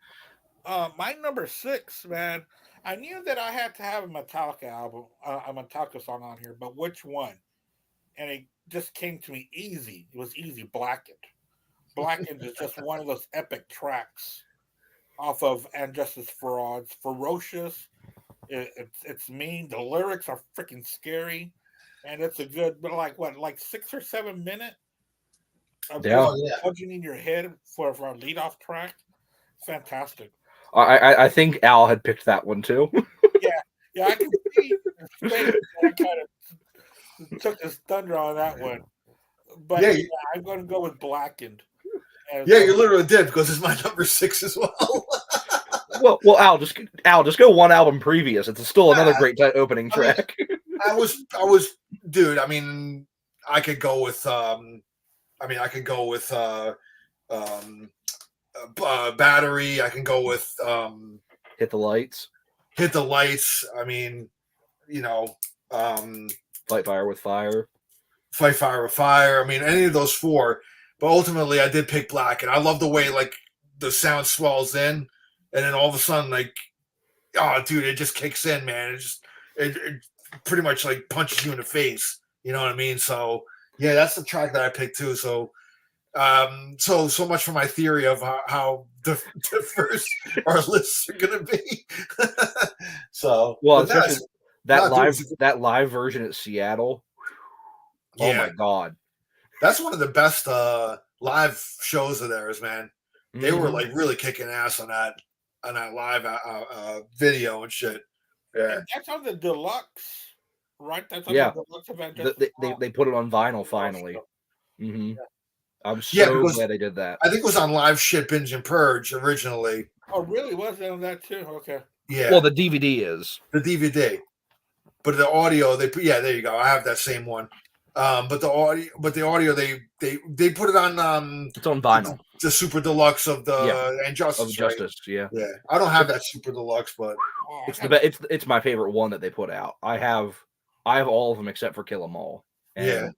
My number 6, man. I knew that I had to have a Metallica album, a Metallica song on here, but which one? And it just came to me easy. It was easy. Blackened. Blackened is just one of those epic tracks off of And Justice for All. It's ferocious. It's mean. The lyrics are freaking scary, and it's a good, but like 6 or 7 minutes of punching in your head for a leadoff track. Fantastic. I think Al had picked that one too. yeah, I can see his face. I kind of took his thunder on that one, but I'm going to go with Blackened. You literally did, because it's my number 6 as well. Well, Al, just go one album previous. It's still another great opening track. I was, dude. I mean, I could go with, Battery. I can go with, Hit the Lights. I mean, Fight Fire with Fire. Fight Fire with Fire. I mean, any of those 4. But ultimately, I did pick Black, and I love the way the sound swells in, and then all of a sudden, oh, dude, it just kicks in, man. It pretty much punches you in the face. You know what I mean? So yeah, that's the track that I picked too. So so much for my theory of how diverse our lists are gonna be. So especially that live version at Seattle. Oh my God. That's one of the best live shows of theirs, man. They were like really kicking ass on that live video and shit. Yeah, and that's on the deluxe, right? That's on Yeah. the deluxe event. They put it on vinyl finally. Yeah. I'm so because glad they did that. I think it was on Live Shit Binge and Purge originally. Oh, really? Was it on that too? Okay. Yeah. Well, the DVD is the DVD, but the audio they put. Yeah, there you go. I have that same one. But the audio they put it on. It's on vinyl. The super deluxe of the Injustice. Of Justice, right? yeah. Yeah. I don't have that super deluxe, but it's the best. It's my favorite one that they put out. I have all of them except for Kill 'Em All. And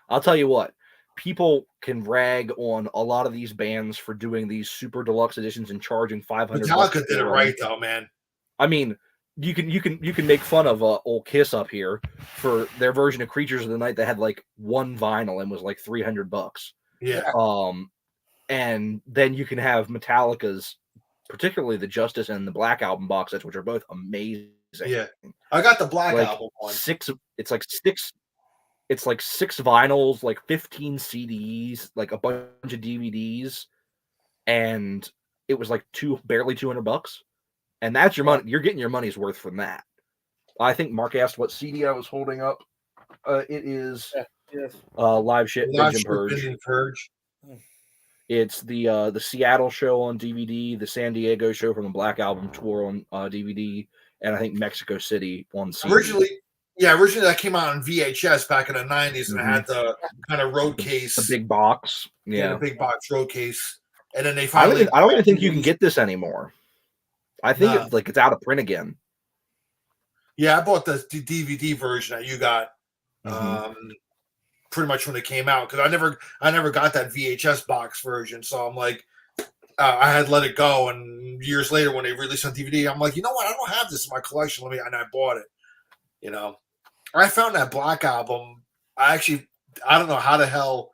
I'll tell you what, people can rag on a lot of these bands for doing these super deluxe editions and charging $500. Metallica did it right though, man. I mean, you can make fun of old Kiss up here for their version of Creatures of the Night that had like one vinyl and was like $300. Yeah. And then you can have Metallica's, particularly the Justice and the Black Album box sets, which are both amazing. Yeah, I got the Black like Album one. It's like six vinyls, like 15 CDs, like a bunch of DVDs, and it was like barely $200. And that's your money. You're getting your money's worth from that. I think Mark asked what CD I was holding up. It is Live Shit Binge and Purge. It's the Seattle show on DVD, the San Diego show from the Black Album tour on DVD, and I think Mexico City on CD. Originally that came out on VHS back in the 90s, and it had the kind of road case, the big box, the big box road case, and then they finally. I don't even think you can get this anymore. I think it's out of print again. Yeah, I bought the DVD version that you got. Pretty much when it came out, because I never got that VHS box version, so I'm like, I had let it go, and years later when they released on DVD, I'm like, you know what, I don't have this in my collection, and I bought it. You know, I found that Black Album. I don't know how the hell.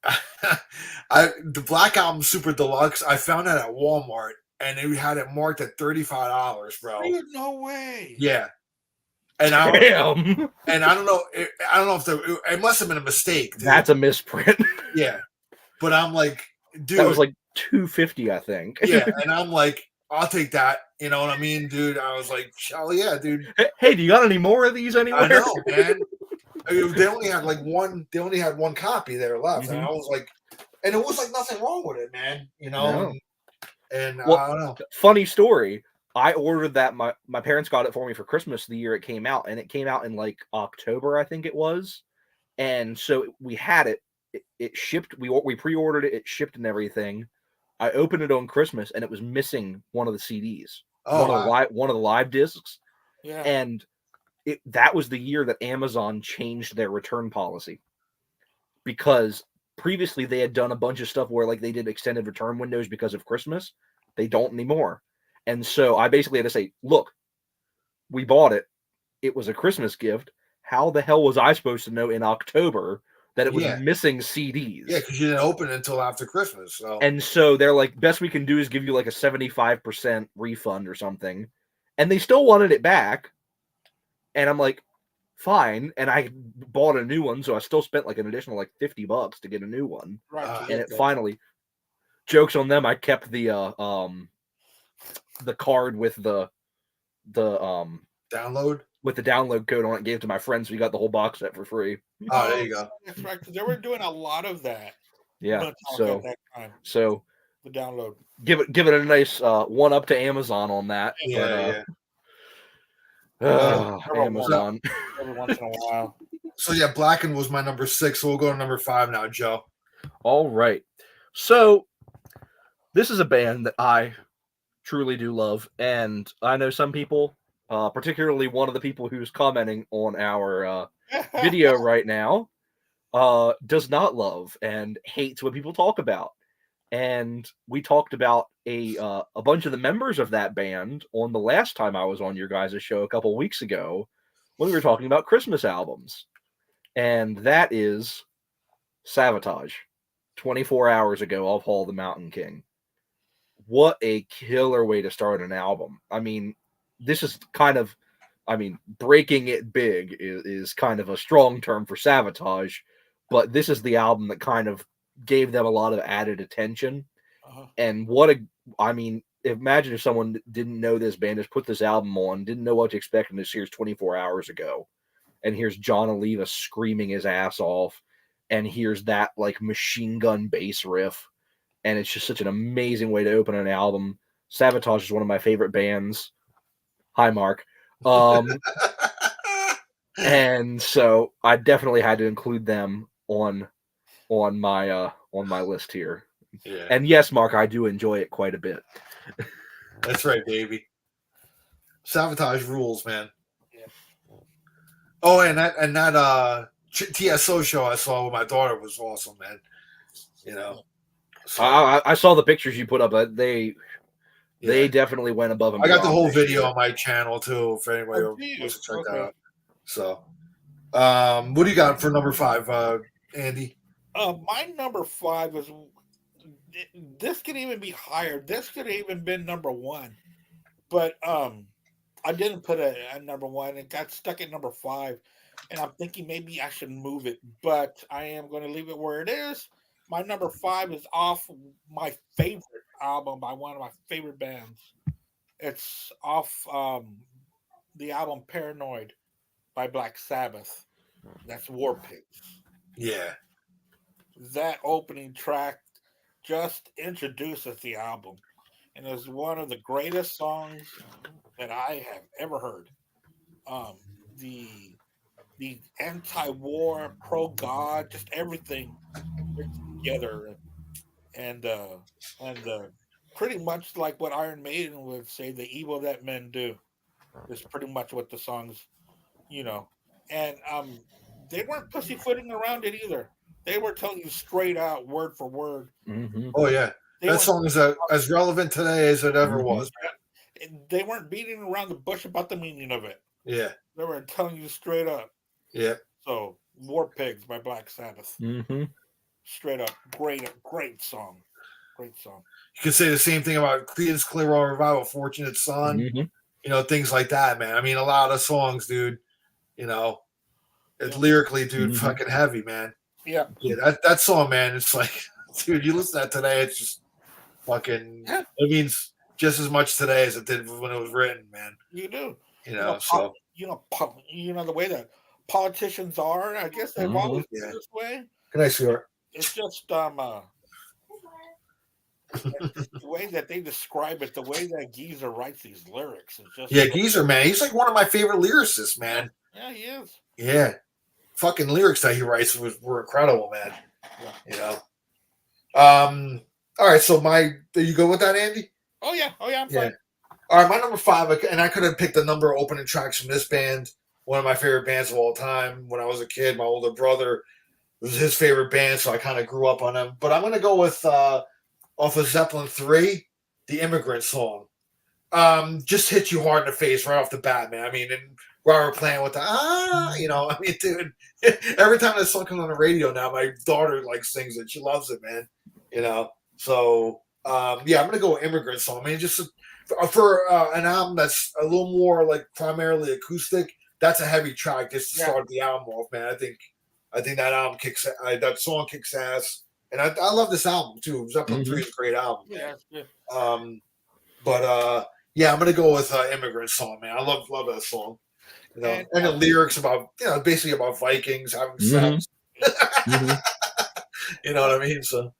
The Black Album Super Deluxe. I found that at Walmart, and they had it marked at $35, bro. No way. Yeah. And I don't know. I don't know if it must have been a mistake. Dude. That's a misprint. Yeah, but I'm like, dude, that was like $250, I think. Yeah, and I'm like, I'll take that. You know what I mean, dude? I was like, oh yeah, dude. Hey, do you got any more of these anywhere? I know, man. They only had like one. They only had one copy there left, and I was like, and it was like nothing wrong with it, man. You know, no. and I don't know. Funny story. I ordered that. My parents got it for me for Christmas the year it came out, and it came out in like October, I think it was. And so we had it. It shipped. We pre-ordered it. It shipped and everything. I opened it on Christmas, and it was missing one of the CDs, one of the live discs. Yeah. And that was the year that Amazon changed their return policy, because previously they had done a bunch of stuff where like they did extended return windows because of Christmas. They don't anymore. And so I basically had to say, look, we bought it. It was a Christmas gift. How the hell was I supposed to know in October that it was missing CDs? Yeah, because you didn't open it until after Christmas. So. And so they're like, best we can do is give you like a 75% refund or something. And they still wanted it back. And I'm like, fine. And I bought a new one. So I still spent like an additional like $50 to get a new one. Right. And it finally, jokes on them, I kept the card with the download with the download code on it, gave it to my friends, so we got the whole box set for free. Oh, there you go. That's right, because they were doing a lot of that. Yeah. So the download. Give it a nice one up to Amazon on that. Amazon. Every once in a while. So yeah, Blackened was my number 6. So we'll go to number 5 now, Joe. All right. So this is a band that I truly do love, and I know some people, particularly one of the people who's commenting on our video right now, does not love and hates what people talk about. And we talked about a bunch of the members of that band on the last time I was on your guys' show a couple weeks ago when we were talking about Christmas albums. And that is Savatage. 24 hours ago, I'll Haul the Mountain King. What a killer way to start an album. I mean, this is kind of, breaking it big is kind of a strong term for Savatage, but this is the album that kind of gave them a lot of added attention. Uh-huh. And imagine if someone didn't know this band, just put this album on, didn't know what to expect, and this here's 24 hours ago. And here's John Oliva screaming his ass off. And here's that like machine gun bass riff. And it's just such an amazing way to open an album. Sabotage is one of my favorite bands. Hi, Mark. And so I definitely had to include them on my list here. Yeah. And yes, Mark, I do enjoy it quite a bit. That's right, baby. Sabotage rules, man. Yeah. Oh, and that TSO show I saw with my daughter was awesome, man. You know. So, I saw the pictures you put up. They definitely went above and beyond. I got the whole video year. on my channel too, if anybody wants to check that out. So, what do you got for number 5, Andy? My number 5 is. This could even be higher. This could have even been number 1, but I didn't put it at number 1. It got stuck at number 5, and I'm thinking maybe I should move it, but I am going to leave it where it is. My number 5 is off my favorite album by one of my favorite bands. It's off the album Paranoid by Black Sabbath. That's War Pigs. Yeah. That opening track just introduces the album, and is one of the greatest songs that I have ever heard. The anti-war, pro-God, just everything together, and pretty much like what Iron Maiden would say, "The evil that men do," is pretty much what the songs, and they weren't pussyfooting around it either. They were telling you straight out, word for word. Mm-hmm. Oh yeah, that song is as relevant today as it ever was, man. They weren't beating around the bush about the meaning of it. Yeah, they were telling you straight up. Yeah. So, War Pigs by Black Sabbath. Mm-hmm. Straight up, great song. Great song. You could say the same thing about Creedence Clearwater Revival, Fortunate Son. Mm-hmm. Things like that, man. I mean, a lot of songs, dude. It's lyrically, dude, fucking heavy, man. Yeah. That song, man, it's like, dude, you listen to that today, it's just fucking, it means just as much today as it did when it was written, man. You do. So. The way that politicians are, I guess they've always been this way. Can I see her? It's just the way that they describe it, the way that Geezer writes these lyrics. It's just Geezer, man. He's like one of my favorite lyricists, man. Yeah, he is. Yeah. Fucking lyrics that he writes were incredible, man. Yeah. All right, so do you go with that, Andy? Oh yeah, I'm fine. All right, my number 5, and I could have picked a number of opening tracks from this band, one of my favorite bands of all time. When I was a kid, my older brother, it was his favorite band, so I kind of grew up on them. But I'm going to go with, off of Zeppelin 3, The Immigrant Song. Just hits you hard in the face right off the bat, man. I mean, and Robert playing with dude, every time that song comes on the radio now, my daughter sings it. She loves it, man. So I'm gonna go with Immigrant Song. I mean, just for an album that's a little more primarily acoustic, that's a heavy track just to start the album off, man. I think that album that song kicks ass, and I love this album too. Zeppelin 3 is a great album. Yeah. I'm gonna go with Immigrant Song, man. I love that song. And the lyrics about basically about Vikings having sex. You know what I mean? So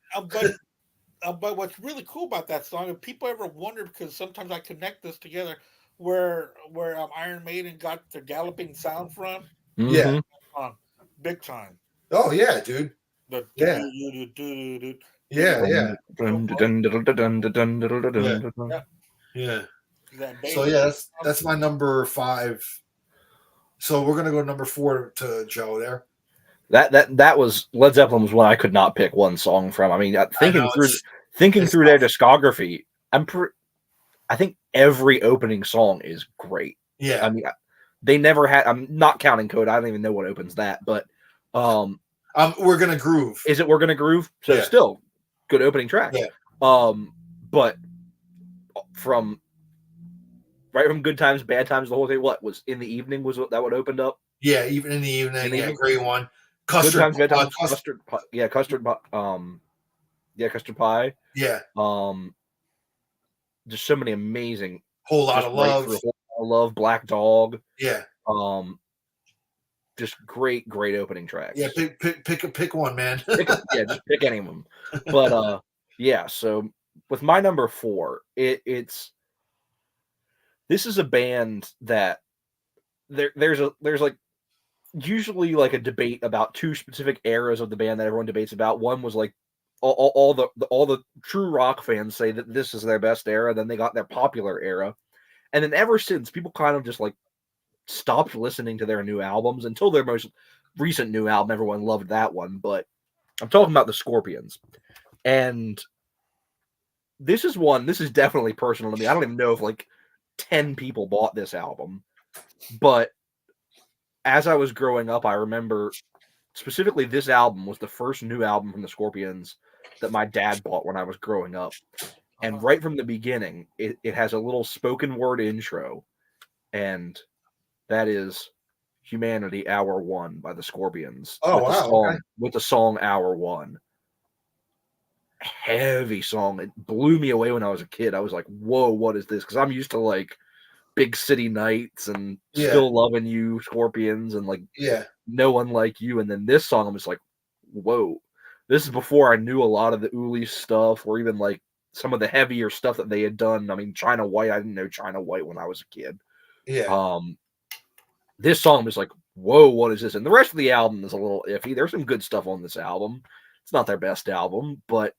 but what's really cool about that song, if people ever wonder, because sometimes I connect this together, where Iron Maiden got their galloping sound from. Yeah. Big time. Oh yeah, dude. Yeah. So that's my number 5. So we're gonna go number 4 to Joe there. That was Led Zeppelin was one I could not pick one song from. I mean, thinking through their discography, I think every opening song is great. Yeah. I mean, they never had. I'm not counting Code. I don't even know what opens that, but We're Gonna Groove. Is it We're Gonna Groove? So still good opening track. Yeah. But from Good Times, Bad Times, the whole thing. What was In the Evening? Was that what opened up? Yeah, even in the evening. Great one. Custard. Good Times, Bad Times, Custard. Yeah, Custard. Custard Pie. Yeah. Just so many amazing. Whole Lot just of right Love. through Whole Lot of Love, Black Dog. Yeah. Just great opening tracks. Yeah, pick one, man. Just pick any of them. But yeah, so with my number 4, this is a band that there's like usually like a debate about 2 specific eras of the band that everyone debates about. One was like all the true rock fans say that this is their best era, then they got their popular era. And then ever since, people kind of just like stopped listening to their new albums until their most recent new album. Everyone loved that one, but I'm talking about the Scorpions. And this is definitely personal to me. I don't even know if like 10 people bought this album, but as I was growing up, I remember specifically this album was the first new album from the Scorpions that my dad bought when I was growing up. And right from the beginning, it has a little spoken word intro, and that is Humanity Hour 1 by the Scorpions. Oh, wow. With the song Hour 1. Heavy song. It blew me away when I was a kid. I was like, whoa, what is this? Because I'm used to like Big City Nights and Still Loving You, Scorpions, and like No One Like You. And then this song, I'm just like, whoa. This is before I knew a lot of the Uli stuff, or even like some of the heavier stuff that they had done. I mean, China White, I didn't know China White when I was a kid. Yeah. This song was like, whoa, what is this? And the rest of the album is a little iffy. There's some good stuff on this album. It's not their best album, but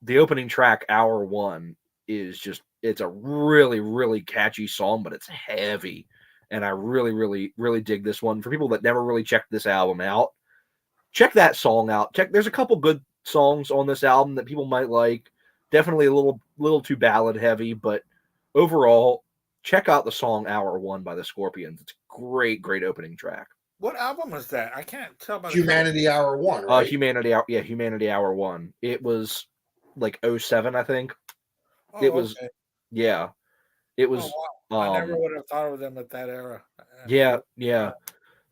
the opening track, Hour 1, is just, it's a really, really catchy song, but it's heavy. And I really, really, really dig this one. For people that never really checked this album out, check that song out. There's a couple good songs on this album that people might like. Definitely a little too ballad heavy, but overall, check out the song Hour 1 by the Scorpions. It's a great opening track. What album is that? I can't tell by Humanity Hour 1, right? Humanity Hour 1. It was like 07, I think. Oh, it was okay. Yeah. It was I never would have thought of them at that era. Yeah.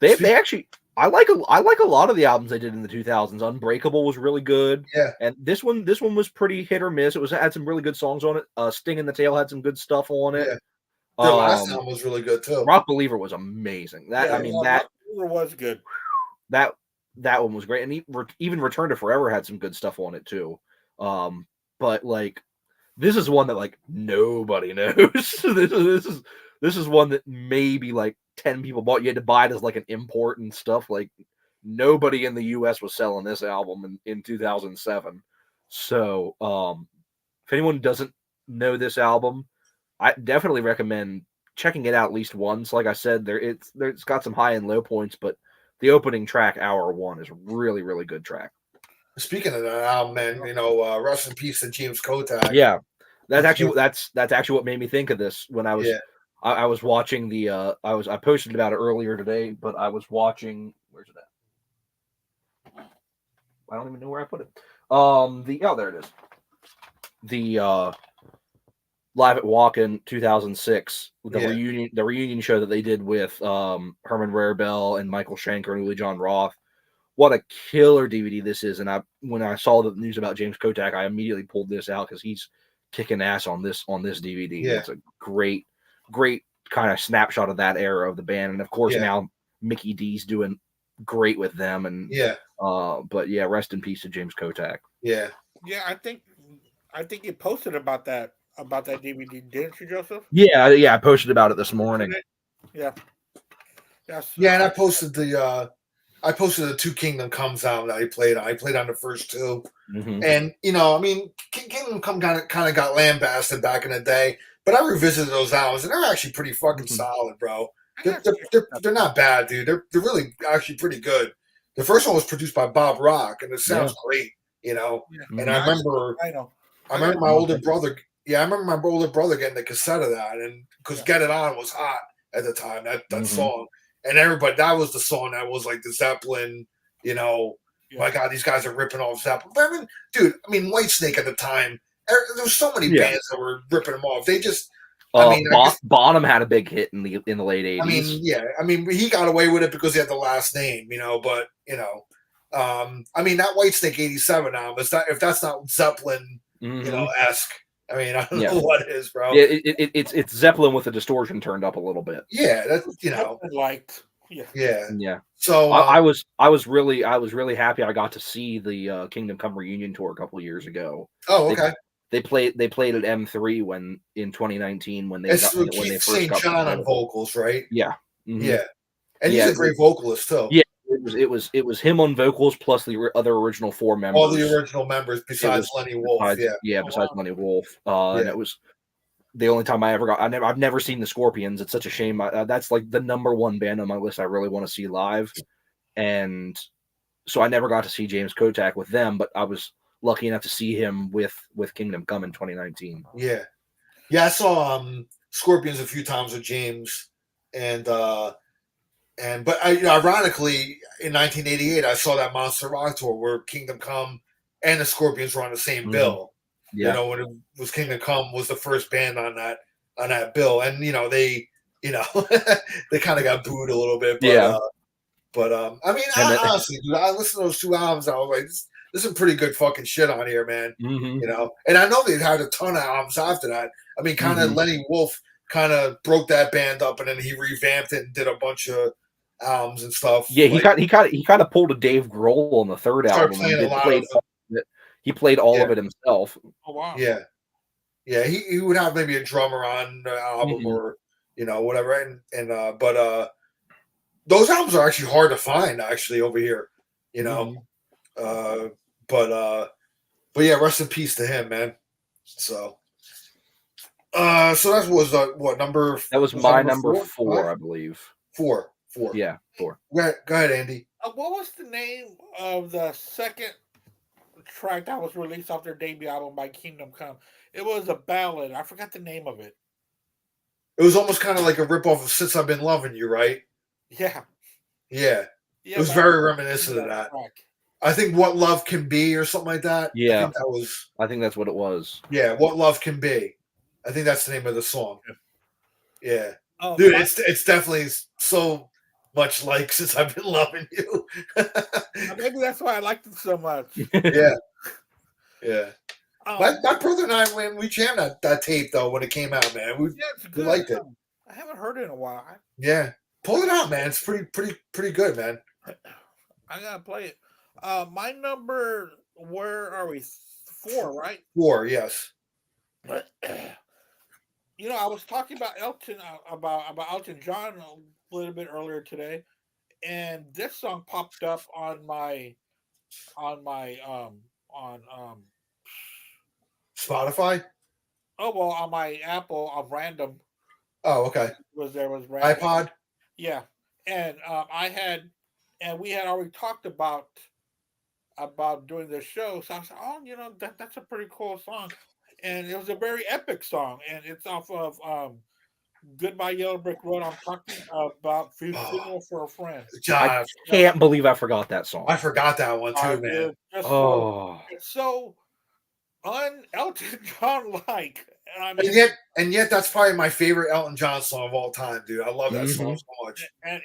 They actually I like a lot of the albums they did in the 2000s. Unbreakable was really good. Yeah. And this one was pretty hit or miss. It had some really good songs on it. Sting in the Tail had some good stuff on it. Yeah. Their last album was really good too. Rock Believer was amazing. Rock Believer was good. That one was great, and even Return to Forever had some good stuff on it too. But like, this is one that like nobody knows. This is one that maybe like 10 people bought. You had to buy it as like an import and stuff. Like nobody in the U.S. was selling this album in 2007. So if anyone doesn't know this album, I definitely recommend checking it out at least once. Like I said, it's got some high and low points, but the opening track, Hour 1, is a really, really good track. Speaking of that album, man, rest in peace to James Kotak. Yeah, that's actually what made me think of this when I was I was watching the I posted about it earlier today, but I was watching, where's it at? I don't even know where I put it. There it is. The Live at Wacken 2006, the reunion show that they did with Herman Rarebell and Michael Schenker and Uli John Roth. What a killer DVD this is! And when I saw the news about James Kotak, I immediately pulled this out because he's kicking ass on this DVD. Yeah. It's a great kind of snapshot of that era of the band, and of course now Mickey D's doing great with them. And but yeah, rest in peace to James Kotak. Yeah. I think you posted about that DVD, didn't you, Joseph? Yeah, I posted about it this morning. Yeah. Yes. Yeah, and I posted the Two Kingdom Comes album that I played. I played on the first two. Mm-hmm. And Kingdom Come kind of got lambasted back in the day, but I revisited those albums and they're actually pretty fucking solid, bro. They're not bad, dude. They're really actually pretty good. The first one was produced by Bob Rock, and it sounds great, And I remember my older brother. Yeah, I remember my older brother getting the cassette of that, and because Get It On was hot at the time, that song. And everybody, that was the song that was like the Zeppelin, my God, these guys are ripping off Zeppelin. But Whitesnake at the time, there was so many bands that were ripping them off. They just, Bonham had a big hit in the late 80s. He got away with it because he had the last name, but, I mean, that Whitesnake '87 album, if that's not Zeppelin, esque. I mean, I don't know what is, bro. Yeah, it's Zeppelin with the distortion turned up a little bit. Yeah, that's liked. Yeah. So I was really happy I got to see the Kingdom Come reunion tour a couple of years ago. Oh, okay. They played at M3 in 2019 when they it's got when they first St. got John on vocals, right? Yeah. Yeah. And he's a great vocalist too. Yeah, it was him on vocals plus the other original 4 members. All the original members besides Lenny Wolf. Besides Lenny Wolf. And it was the only time I ever got. I've never seen the Scorpions. It's such a shame. That's like the number 1 band on my list I really want to see live, and so I never got to see James Kotak with them. But I was lucky enough to see him with Kingdom Come in 2019. Yeah. I saw Scorpions a few times with James, but ironically, in 1988, I saw that Monster Rock tour where Kingdom Come and the Scorpions were on the same bill. Yeah. When it was Kingdom Come was the first band on that bill, and they they kind of got booed a little bit, but I mean, honestly, dude, I listened to those 2 albums. I was like, there's some pretty good fucking shit on here, man. And I know they had a ton of albums after that. I mean, kind of Lenny Wolf kind of broke that band up, and then he revamped it and did a bunch of albums and stuff. Yeah, he kind of pulled a Dave Grohl on the 3rd album. He played all of it himself. Oh wow! Yeah. He would have maybe a drummer on the album or whatever, but those albums are actually hard to find actually over here. But yeah, rest in peace to him, man. So that was what number? That was my number 4, I believe. 4. Yeah, 4. Go ahead, Andy. What was the name of the second track that was released off their debut album by Kingdom Come? It was a ballad. I forgot the name of it. It was almost kind of like a ripoff of "Since I've Been Loving You," right? Yeah. It was very reminiscent of that. Track. I think "What Love Can Be" or something like that. Yeah, I think that's what it was. Yeah, "What Love Can Be." I think that's the name of the song. Yeah, dude, it's definitely so much like "Since I've Been Loving You." Maybe that's why I liked it so much. Yeah. My brother and I, we jammed that tape though when it came out, man. We liked it. I haven't heard it in a while. Yeah, pull it out, man. It's pretty good, man. I gotta play it. My number. Where are we? 4, right? 4, yes. I was talking about Elton about Elton John a little bit earlier today, and this song popped up on my Spotify. Oh well, on my Apple on random. Oh, okay. Was random. iPod? Yeah, and we had already talked about doing this show, so I was like, that's a pretty cool song, and it was a very epic song, and it's off of Goodbye Yellow Brick Road. I'm talking about Funeral for a Friend. I can't believe I forgot that song. I forgot that one too, man. It's so un-Elton John like. I mean, and yet that's probably my favorite Elton John song of all time, dude. I love that song so much. And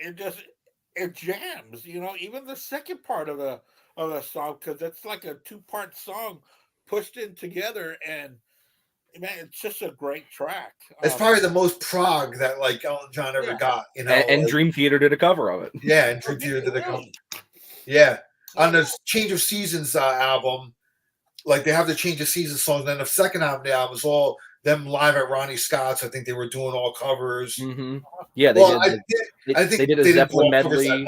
it jams, even the second part of the song, because it's like a 2-part song pushed in together, and man, it's just a great track. It's probably the most prog that like Elton John ever got, And Dream Theater did a cover of it. Yeah, and Dream Theater did a cover. Yeah, on the Change of Seasons album, like they have the Change of Seasons songs. And then the second half of the album is all them live at Ronnie Scott's. I think they were doing all covers. Mm-hmm. Yeah, I think they did a Zeppelin medley.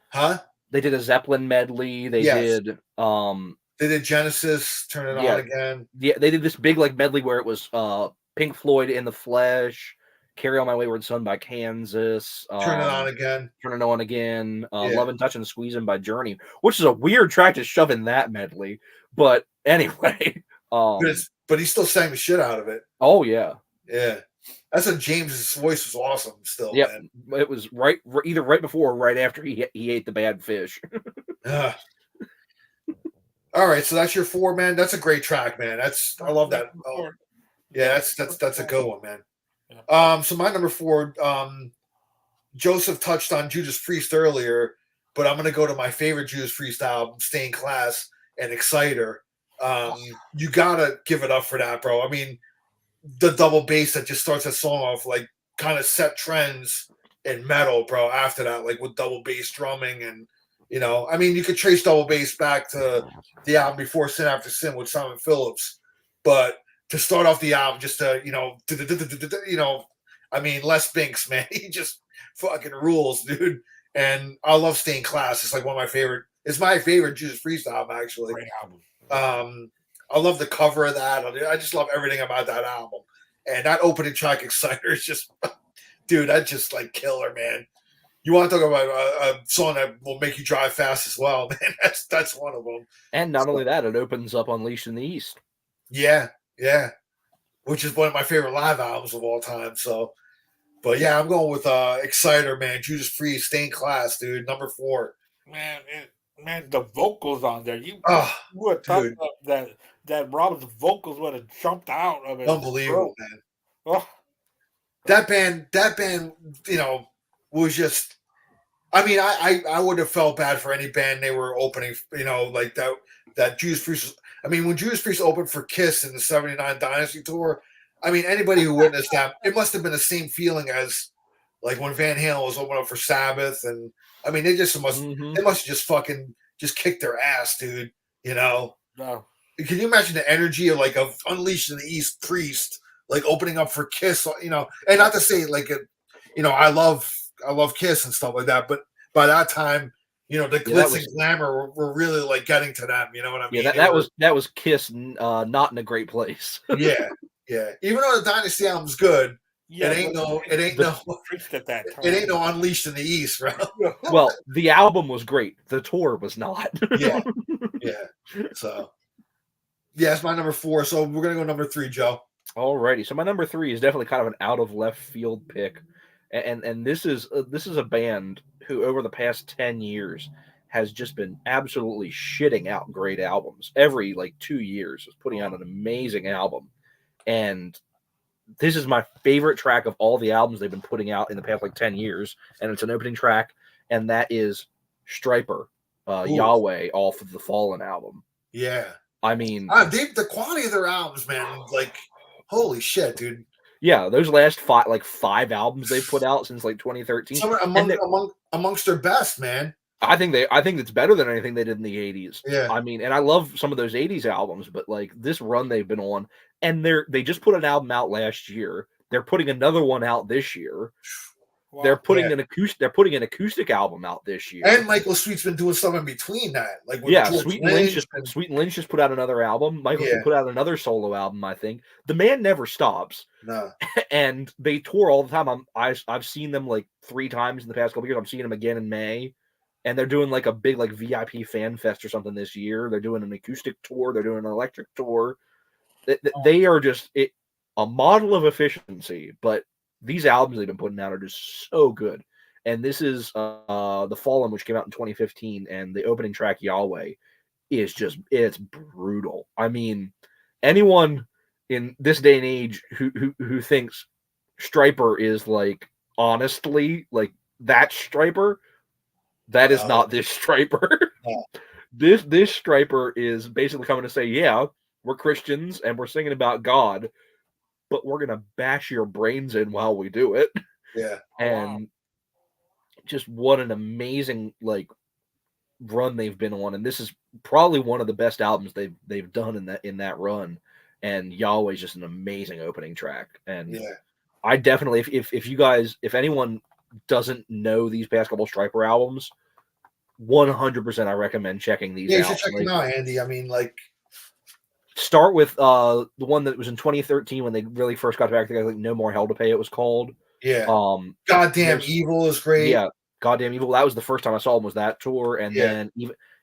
Huh? They did a Zeppelin medley. They did. They did Genesis, Turn It On Again. Yeah, they did this big medley where it was Pink Floyd, In the Flesh, Carry On My Wayward Son by Kansas, Turn It On Again, Turn It On Again, Love and Touch and Squeezing by Journey, which is a weird track to shove in that medley. But anyway, but he still sang the shit out of it. Oh yeah, that's when James's voice was awesome. Still, man. It was either right before or right after he ate the bad fish. All right, so that's your 4, man. That's a great track, man. I love that. Oh, yeah, that's a good one, man. So my number 4, Joseph touched on Judas Priest earlier, but I'm gonna go to my favorite Judas Priest album, Stay in Class and Exciter. You gotta give it up for that, bro. I mean, the double bass that just starts that song off, like, kind of set trends in metal, bro. After that, like with double bass drumming, and I mean, you could trace double bass back to the album before Sin After Sin with Simon Phillips, but to start off the album, just to I mean, Les Binks, man, he just fucking rules, dude. And I love Stay in Class. It's like one of my favorite. It's my favorite Judas Priest album, actually. Great album. I love the cover of that. I just love everything about that album. And that opening track, Exciter, is just, dude, that's just like killer, man. You want to talk about a song that will make you drive fast as well, man? That's one of them. And not only that, it opens up Unleashed in the East. Yeah, which is one of my favorite live albums of all time. So, but yeah, I'm going with Exciter, man. Judas Priest, Stay in Class, dude. Number 4. Man, the vocals on there. You would thought that Rob's vocals would have jumped out of it. Unbelievable, man. Oh. That band, was just. I mean, I would have felt bad for any band they were opening, like that Judas Priest. I mean, when Judas Priest opened for Kiss in the '79 Dynasty tour, I mean, anybody who witnessed that, it must have been the same feeling as like when Van Halen was opening up for Sabbath, and I mean, they must have just fucking just kicked their ass, dude. No. Can you imagine the energy of Unleashed in the East Priest, like opening up for Kiss, and not to say I love Kiss and stuff like that, but by that time, the glitz and glamour were really like getting to them. You know what I mean? Yeah, that was Kiss, not in a great place. yeah. Even though the Dynasty album's good, it ain't no Unleashed in the East, right? Well, the album was great. The tour was not. yeah. So, yeah, it's my number 4. So we're gonna go number 3, Joe. Alrighty. So my number 3 is definitely kind of an out of left field pick, and this is a band who over the past 10 years has just been absolutely shitting out great albums. Every 2 years is putting out an amazing album, and this is my favorite track of all the albums they've been putting out in the past 10 years, and it's an opening track, and that is Stryper, Yahweh, off of the Fallen album. Yeah. I mean, the quality of their albums, man, holy shit, dude. Yeah, those last 5 albums they've put out since 2013. Some amongst their best, man. I think it's better than anything they did in the 80s. Yeah. I mean, and I love some of those 80s albums, but this run they've been on, and they just put an album out last year. They're putting another one out this year. Wow. They're putting an acoustic album out this year. And Michael Sweet's been doing something in between that. Sweet and Lynch just put out another album. Michael put out another solo album, I think. The man never stops. No. And they tour all the time. I've seen them 3 times in the past couple years. I'm seeing them again in May. And they're doing a big VIP fan fest or something this year. They're doing an acoustic tour. They're doing an electric tour. They are just a model of efficiency, but these albums they've been putting out are just so good. And this is The Fallen, which came out in 2015, and the opening track, Yahweh, is it's brutal. I mean, anyone in this day and age who thinks Stryper is honestly that Stryper, that is not this Stryper. No. This Stryper is basically coming to say, yeah, we're Christians and we're singing about God, but we're gonna bash your brains in while we do it. Yeah. And just what an amazing run they've been on. And this is probably one of the best albums they've done in that run. And Yahweh is just an amazing opening track. And I definitely, if anyone doesn't know these past couple Stryper albums, 100% I recommend checking these out. You should check them out, Andy. I mean, start with the one that was in 2013 when they really first got back together, No More Hell to Pay, it was called. Yeah. Goddamn Evil is great. Yeah, Goddamn Evil. That was the first time I saw them, was that tour, and then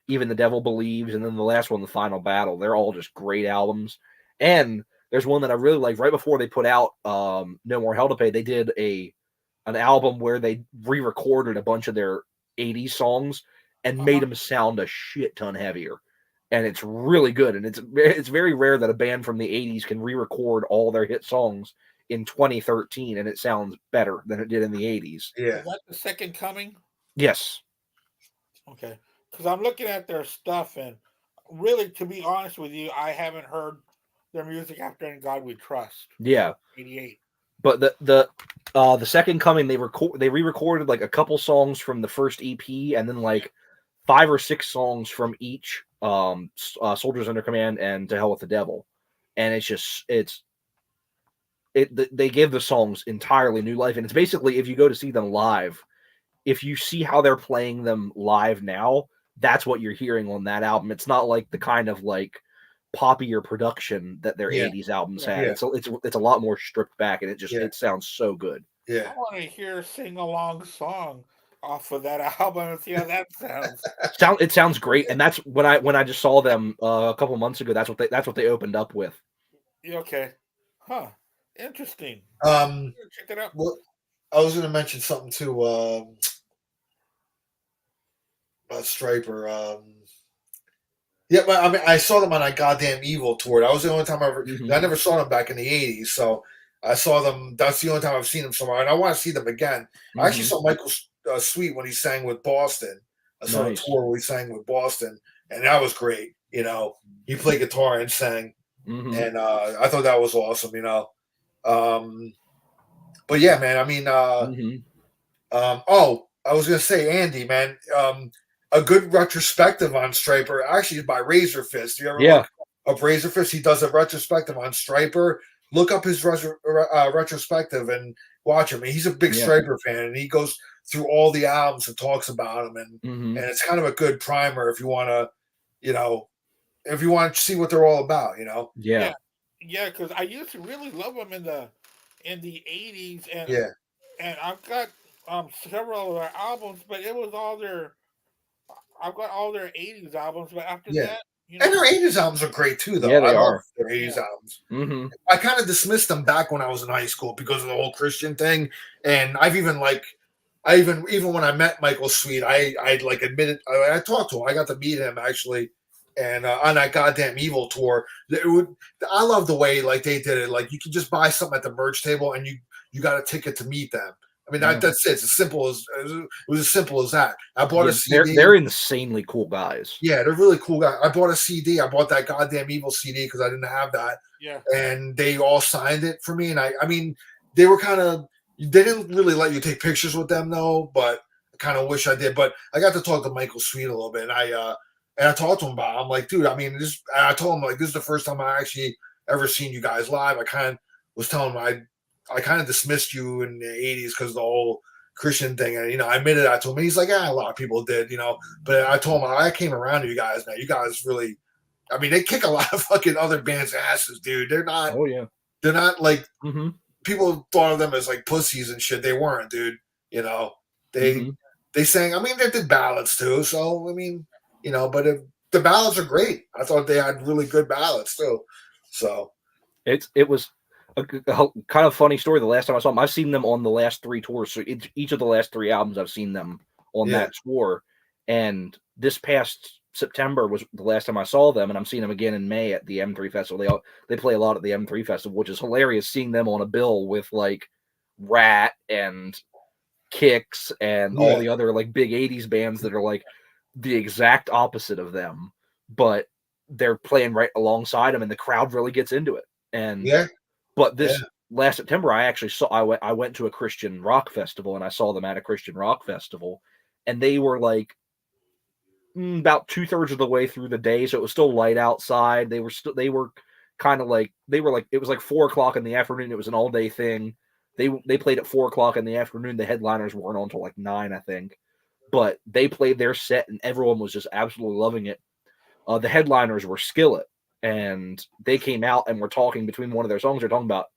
even The Devil Believes, and then the last one, The Final Battle. They're all just great albums. And there's one that I really like. Right before they put out No More Hell to Pay, they did an album where they re-recorded a bunch of their 80s songs and made them sound a shit ton heavier. And it's really good. And it's very rare that a band from the 80s can re-record all their hit songs in 2013 and it sounds better than it did in the 80s. Yeah. Is that The Second Coming? Yes. Okay, because I'm looking at their stuff, and really, to be honest with you, I haven't heard their music after "In God We Trust" Yeah, from '88. but the Second Coming, they re-recorded like a couple songs from the first EP, and then like 5 or 6 songs from each Soldiers Under Command and To Hell with the Devil, and they give the songs entirely new life, and it's basically, if you go to see them live, if you see how they're playing them live now, that's what you're hearing on that album. It's not like the kind of like poppier production that their Yeah. 80s albums Yeah. had. Yeah. It's a lot more stripped back, and Yeah. it sounds so good. Yeah. I want to hear a sing-along song off of that album and see how that sounds. It sounds great, and that's when I just saw them a couple months ago. That's what they opened up with. Okay, huh? Interesting. Check it out. Well, I was going to mention something too about Striper. Yeah, but I mean, I saw them on a goddamn Evil tour. That was the only time I ever. Mhm. I never saw them back in the '80s, so I saw them. That's the only time I've seen them somewhere, and I want to see them again. I actually Mhm. saw Michael Sweet when he sang with Boston. I saw Nice. a tour where he sang with Boston, and that was great. You know, he played guitar and sang, Mhm. and I thought that was awesome. You know, but yeah, man. I mean, Mhm. oh, I was gonna say, Andy, man, a good retrospective on Striper actually is by Razor Fist. You ever Yeah. look up Razor Fist? He does a retrospective on Striper. Look up his retrospective and watch him. He's a big Yeah. Striper fan, and he goes through all the albums and talks about them, and Mhm. it's kind of a good primer if you want to, you know, if you want to see what they're all about. You know, Yeah. Yeah, because I used to really love them in the '80s, yeah, and I've got several of their albums, but it was all their I've got all their '80s albums, but after yeah. that, you And know, their '80s albums are great too, though. Yeah, I they love are. their yeah, '80s albums. Mhm. I kind of dismissed them back when I was in high school because of the whole Christian thing, and I've even like, even when I met Michael Sweet, I like admitted I talked to him. I got to meet him actually, and on that goddamn Evil tour, I love the way like they did it. Like you could just buy something at the merch table, and you got a ticket to meet them. I mean Yeah. that's it. It's as simple as it was as simple as that. I bought Yeah, a CD. they're insanely cool guys. Yeah, they're really cool guys. I bought a CD. I bought that goddamn Evil CD because I didn't have that, yeah, and they all signed it for me. And I mean, they were kind of, they didn't really let you take pictures with them though, but I kind of wish I did. But I got to talk to Michael Sweet a little bit, and I talked to him about it. I'm like, dude, I mean, I told him like this is the first time I actually ever seen you guys live. I kind of was telling him I kind of dismissed you in the '80s because of the whole Christian thing, and I admitted that to him. And he's like, yeah, a lot of people did, but I told him I came around to you guys, man. You guys really, I mean, they kick a lot of fucking other bands' asses, dude. Oh yeah. They're not like Mhm. people thought of them as like pussies and shit. They weren't, dude. You know, they Mhm. they sang. I mean, they did ballads too. So I mean, but the ballads are great. I thought they had really good ballads too. So It was a kind of funny story. The last time I saw them, I've seen them on the last 3 tours. So each of the last 3 albums, I've seen them on yeah, that tour. And this past September was the last time I saw them, and I'm seeing them again in May at the M3 Festival. They play a lot at the M3 Festival, which is hilarious. Seeing them on a bill with like Rat and Kicks and all yeah, the other like big '80s bands that are like the exact opposite of them, but they're playing right alongside them, and the crowd really gets into it. And yeah, but yeah, this last September, I actually saw. I went to a Christian rock festival, and I saw them at a Christian rock festival, and they were like about 2/3 of the way through the day, so it was still light outside. They were kind of like it was like 4 o'clock in the afternoon. It was an all day thing. They played at 4 o'clock in the afternoon. The headliners weren't on until like 9, I think. But they played their set, and everyone was just absolutely loving it. The headliners were Skillet, and they came out and were talking between one of their songs. They're talking about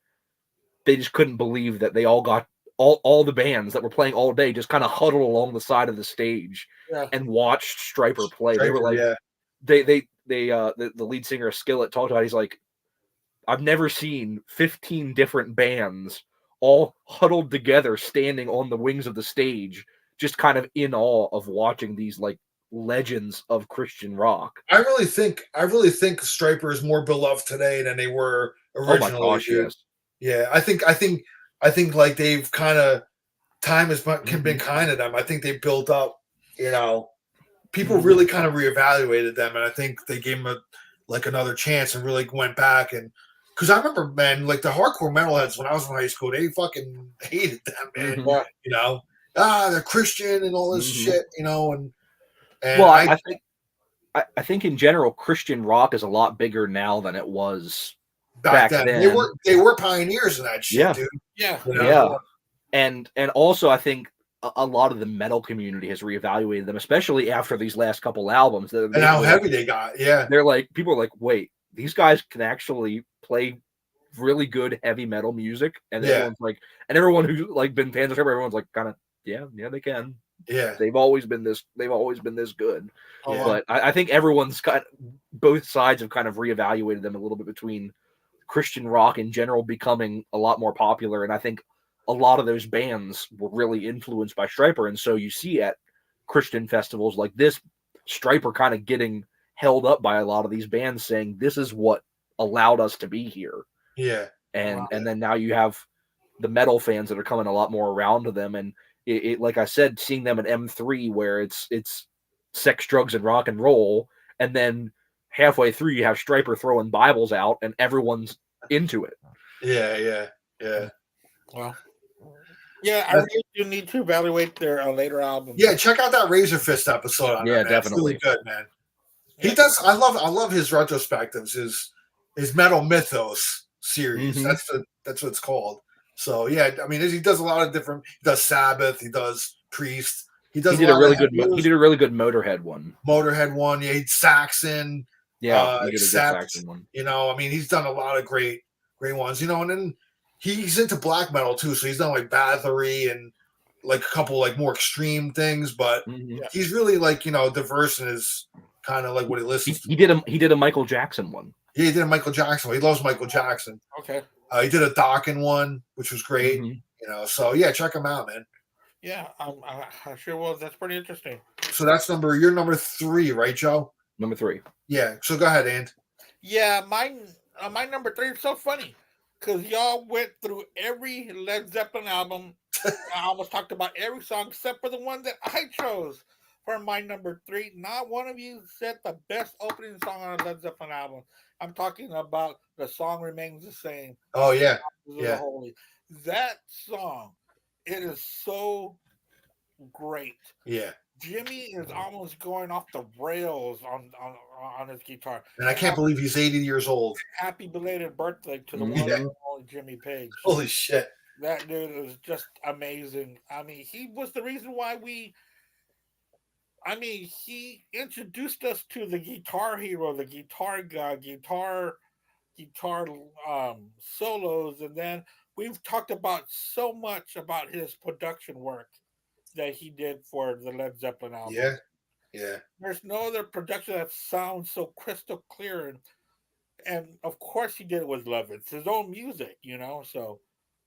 they just couldn't believe that they all got all the bands that were playing all day just kind of huddled along the side of the stage yeah, and watched Striper play. They were Draper, like yeah, the lead singer of Skillet talked about. He's like, I've never seen 15 different bands all huddled together, standing on the wings of the stage, just kind of in awe of watching these like legends of Christian rock. I really think Striper is more beloved today than they were Oh my originally, gosh, dude. yes. Yeah, I think like they've kind of time has been Mhm. kind to them. I think they built up, you know, people really kind of reevaluated them, and I think they gave them another chance and really went back. And because I remember, man, like the hardcore metalheads when I was in high school, they fucking hated them, man. You know, they're Christian and all this shit, you know. And well, I think in general, Christian rock is a lot bigger now than it was back then. They were pioneers in that shit, dude. Yeah, you know? And also, I think a lot of the metal community has reevaluated them, especially after these last couple albums. And how heavy they got. Yeah, they're like, people are like, wait, these guys can actually play really good heavy metal music, and everyone's like, and everyone who's like been fans of Trevor, everyone's like, kind of, yeah, they can. Yeah, they've always been this good. But I think everyone's both sides have kind of reevaluated them a little bit between Christian rock in general becoming a lot more popular, and I think a lot of those bands were really influenced by Stryper, and so you see at Christian festivals like this, Stryper kind of getting held up by a lot of these bands saying this is what allowed us to be here. Yeah. And then now you have the metal fans that are coming a lot more around to them, and it like I said, seeing them at M3 where it's sex, drugs, and rock and roll, and then halfway through you have Stryper throwing Bibles out and everyone's into it. Yeah. Well, yeah, I really do need to evaluate their later albums. Yeah, check out that Razor Fist episode on that, man. Definitely. It's really good, man. He does. I love his retrospectives. His Metal Mythos series. That's what it's called. So yeah, I mean, he does a lot of different. He does Sabbath. He does Priest. He did a really good Motorhead one. Yeah, he Saxon. Yeah, he did a good Saxon one. You know, I mean, he's done a lot of great ones. You know, and then he's into black metal too. So he's done like Bathory and like a couple like more extreme things. But he's really like, you know, diverse in his kind of like what he listens to. He did a Michael Jackson one. Yeah, he did a Michael Jackson one. He loves Michael Jackson. Okay. He did a Dokken one, which was great. You know, so yeah, check him out, man. Yeah, I sure will. That's pretty interesting. So you're number 3, right, Joe? Number 3. Yeah. So go ahead, And. Yeah, my number 3 is so funny because y'all went through every Led Zeppelin album. I almost talked about every song except for the one that I chose for my number 3. Not one of you said the best opening song on a Led Zeppelin album. I'm talking about The Song Remains the Same. Oh, yeah. Holy. That song, it is so great. Yeah. Jimmy is almost going off the rails on his guitar. And I can't believe he's 80 years old. Happy belated birthday to the one and only Jimmy Page. Holy shit. That dude is just amazing. I mean, he was the reason why he introduced us to the Guitar Hero, the Guitar God, guitar solos, and then we've talked about so much about his production work that he did for the Led Zeppelin album. Yeah. There's no other production that sounds so crystal clear, and of course he did it with love. It's his own music, you know. So,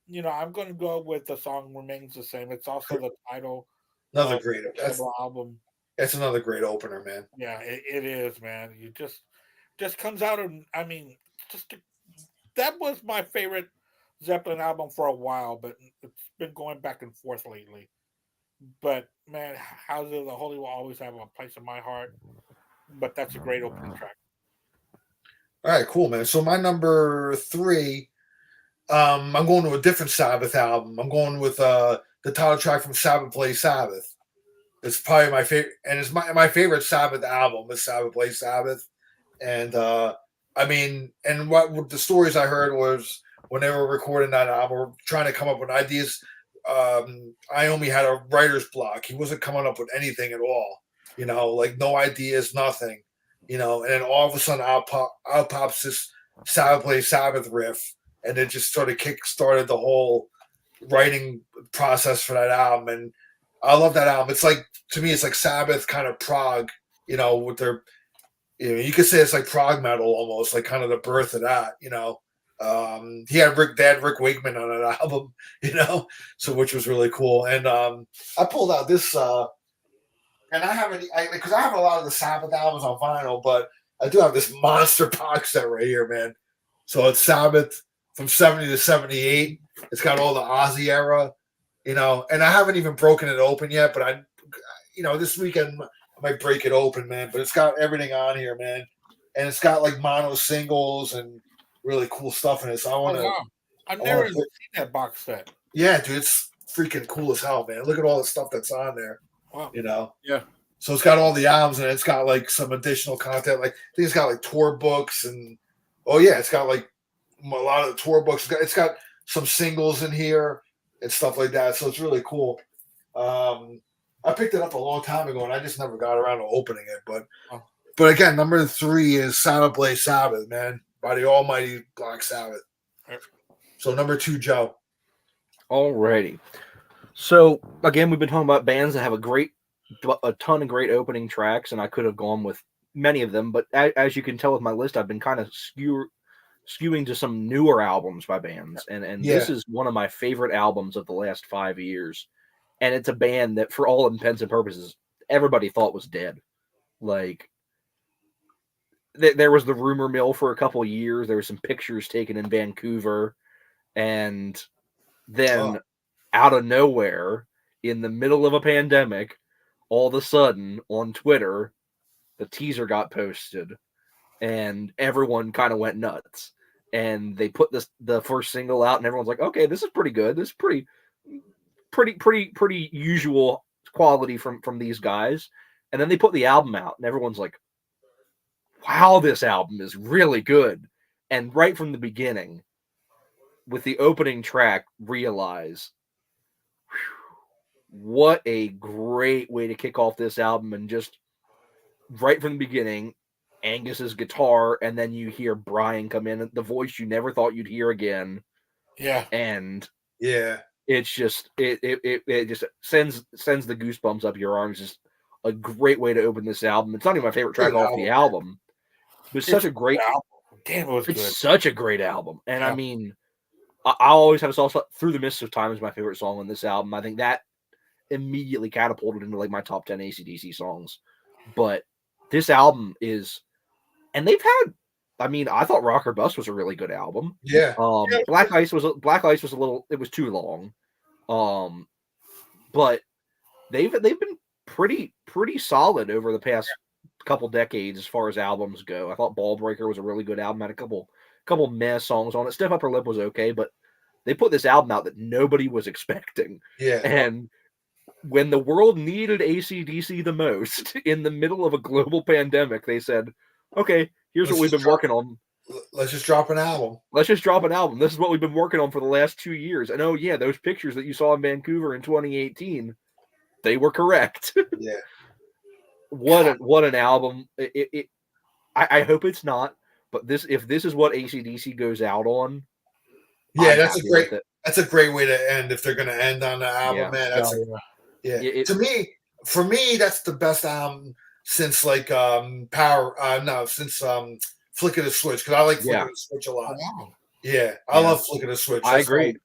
you know, I'm going to go with The Song Remains the Same. It's also the title. Another great album. That's another great opener, man. Yeah, it is, man. You just comes out, and I mean, that was my favorite Zeppelin album for a while, but it's been going back and forth lately. But man, Houses of the Holy will always have a place in my heart. But that's a great opening track. All right, cool, man. So my number 3, I'm going to a different Sabbath album. I'm going with the title track from Sabbath Play Sabbath. It's probably my favorite, and it's my favorite Sabbath album is Sabbath Play Sabbath. And I mean, and what the stories I heard was when they were recording that album, were trying to come up with ideas. Iommi had a writer's block. He wasn't coming up with anything at all, you know, like no ideas, nothing, you know. And then all of a sudden, out pops this Sabbath Play Sabbath riff, and it just sort of kick-started the whole writing process for that album. And I love that album. It's like, to me, it's like Sabbath kind of prog, you know, with their, you know, you could say it's like prog metal almost, like kind of the birth of that, you know. They had Rick Wakeman on an album, you know, so which was really cool. And I pulled out this, and I haven't, because I have a lot of the Sabbath albums on vinyl, but I do have this monster box set right here, man. So it's Sabbath from 70 to 78. It's got all the Ozzy era, you know, and I haven't even broken it open yet, but you know, this weekend might break it open, man. But it's got everything on here, man, and it's got like mono singles and really cool stuff in it. So I want to. Wow. I've never even seen that box set. Yeah, dude, it's freaking cool as hell, man. Look at all the stuff that's on there. Wow. You know. Yeah. So it's got all the albums and it's got like some additional content. Like I think it's got like tour books and it's got like a lot of the tour books. It's got some singles in here and stuff like that. So it's really cool. I picked it up a long time ago and I just never got around to opening it. But again, number 3 is Sound of Blaze Sabbath, man, by the almighty Black Sabbath. So number 2, Joe. Alrighty. So again, we've been talking about bands that have a ton of great opening tracks, and I could have gone with many of them, but as you can tell with my list, I've been kind of skewing to some newer albums by bands, and this is one of my favorite albums of the last 5 years, and it's a band that, for all intents and purposes, everybody thought was dead. Like, there was the rumor mill for a couple of years. There were some pictures taken in Vancouver, and then out of nowhere, in the middle of a pandemic, all of a sudden on Twitter, the teaser got posted and everyone kind of went nuts. And they put the first single out and everyone's like, okay, this is pretty good. This is pretty usual quality from these guys. And then they put the album out and everyone's like, wow, this album is really good. And right from the beginning, with the opening track, realize, what a great way to kick off this album. And just right from the beginning, Angus's guitar, and then you hear Brian come in, the voice you never thought you'd hear again. Yeah. And it's just it just sends the goosebumps up your arms. Just a great way to open this album. It's not even my favorite track off the album. But it's such a great album. Damn, it was good. It's such a great album. And I mean, I always have a soft spot. Through the Mist of Time is my favorite song on this album. I think that immediately catapulted into like my top 10 AC/DC songs. But this album is, and they've had, I mean, I thought Rock or Bust was a really good album. Yeah. Black Ice was a little, it was too long. But they've been pretty solid over the past couple decades as far as albums go. I thought Ball Breaker was a really good album. Had a couple meh songs on it. Stiff Upper Lip was okay, but they put this album out that nobody was expecting. Yeah. And when the world needed AC/DC the most, in the middle of a global pandemic, they said, okay, here's what we've been working on. Let's just drop an album. This is what we've been working on for the last 2 years. And oh yeah, those pictures that you saw in Vancouver in 2018, they were correct. Yeah. What an album. I hope it's not, but if this is what AC/DC goes out on, yeah, that's a great way to end. If they're going to end on the album, man, that's for me, that's the best album since like Flick of the Switch, because I like Flick of the Switch a lot. Yeah, I love Flick of the Switch. I agree.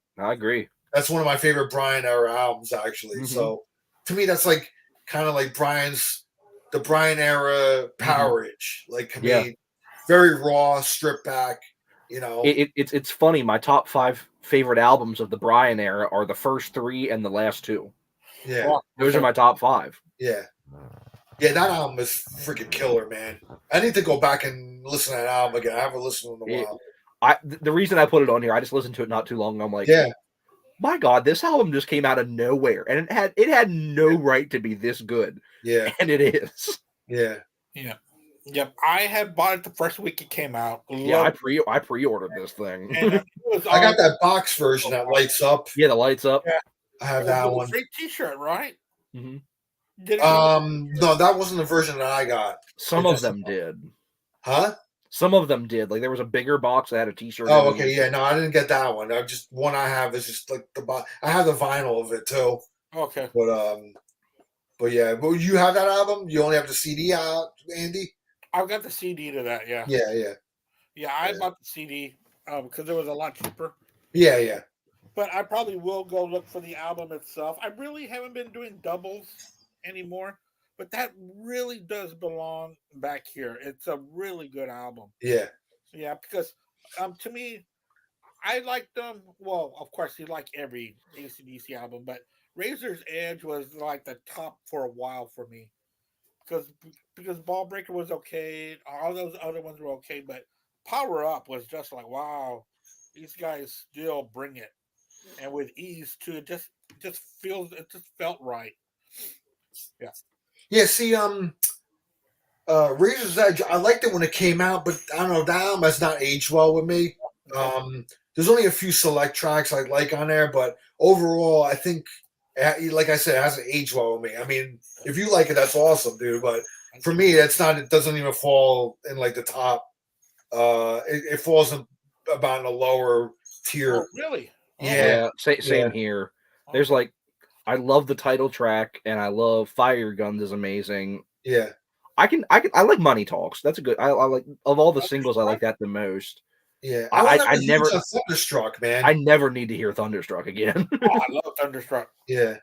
That's one of my favorite Brian era albums, actually. Mm-hmm. So to me, that's like kind of like the Brian era Powerage. Like, I mean, very raw, stripped back. You know, it's funny. My top 5 favorite albums of the Brian era are the first 3 and the last 2. Yeah, those are my top 5. Yeah, that album is freaking killer, man. I need to go back and listen to that album again. I haven't listened in a while. The reason I put it on here, I just listened to it not too long ago. I'm like, my God, this album just came out of nowhere, and it had no right to be this good. Yeah, and it is. Yeah. Yep, I had bought it the first week it came out. I pre-ordered this thing. I got that box version that lights up. Yeah, the lights up. Yeah. I have that one. Free T-shirt, right? Mm-hmm. No, that wasn't the version that I got. Some of them did. Huh? Some of them did. Like, there was a bigger box that had a T-shirt. Oh, okay, yeah. No, I didn't get that one. One I have is just like the box. I have the vinyl of it too. Okay. But yeah, but you have that album? You only have the CD out, Andy? I've got the CD to that, yeah. Yeah, I bought the CD because it was a lot cheaper. Yeah. But I probably will go look for the album itself. I really haven't been doing doubles anymore, but that really does belong back here. It's a really good album. Yeah, because to me, I liked them. Well, of course, you like every AC/DC album, but Razor's Edge was like the top for a while for me. because Ball Breaker was okay, all those other ones were okay, but Power Up was just like wow, these guys still bring it, and with ease too. It just felt right. Yeah. Yeah, see, Razor's Edge, I liked it when it came out, but I don't know, that album has not aged well with me. Okay. There's only a few select tracks I like on there, but overall, I think, like I said, it hasn't aged well with me. I mean, if you like it, that's awesome, dude. But for me, that's not. It doesn't even fall in like the top. It falls about in a lower tier. Oh, really? Yeah, Same here. There's like, I love the title track, and I love Fire Guns is amazing. Yeah. I like Money Talks. That's a good. I like of all the singles, I like that the most. Yeah, I never Thunderstruck, man. I never need to hear Thunderstruck again. I love Thunderstruck. Yeah,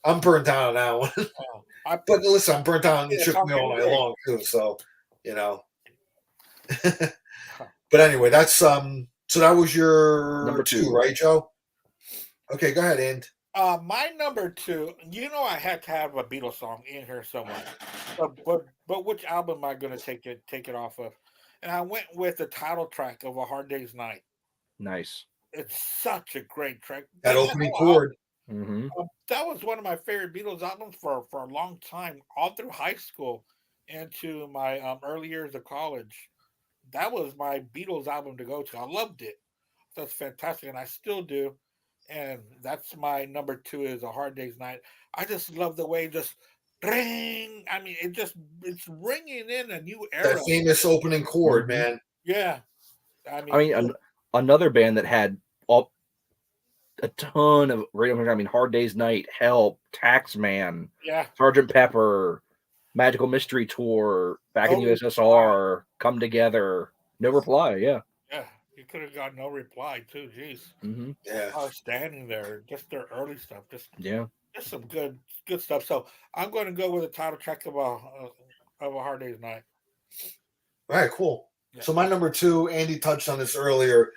I'm burnt out on that one. But listen, I'm burnt out on Shook Me All Night Long too. So, you know. But anyway, that's So that was your number two, right, Joe? Okay, go ahead, and. My number two, I had to have a Beatles song in here somewhere, but which album am I going to take it off of? And I went with the title track of A Hard Day's Night. Nice. It's such a great track. That opening chord. Mm-hmm. That was one of my favorite Beatles albums for a long time, all through high school and to my early years of college. That was my Beatles album to go to. I loved it. That's fantastic, and I still do. And that's my number two is A Hard Day's Night. I just love the way it just ring. I mean, it's ringing in a new era. That famous opening chord, man. Yeah. I mean another band that had a ton of radio. I mean, Hard Day's Night, Help, Taxman, yeah, Sgt. Pepper, Magical Mystery Tour, Back in USSR, Come Together, No Reply. Yeah. Yeah. You could have got No Reply too. Jeez. Mm-hmm. Yeah. I was standing there. Just their early stuff. Just some good stuff. So I'm going to go with the title track of A Hard Day's Night. All right, cool. Yeah. So my number two, Andy touched on this earlier,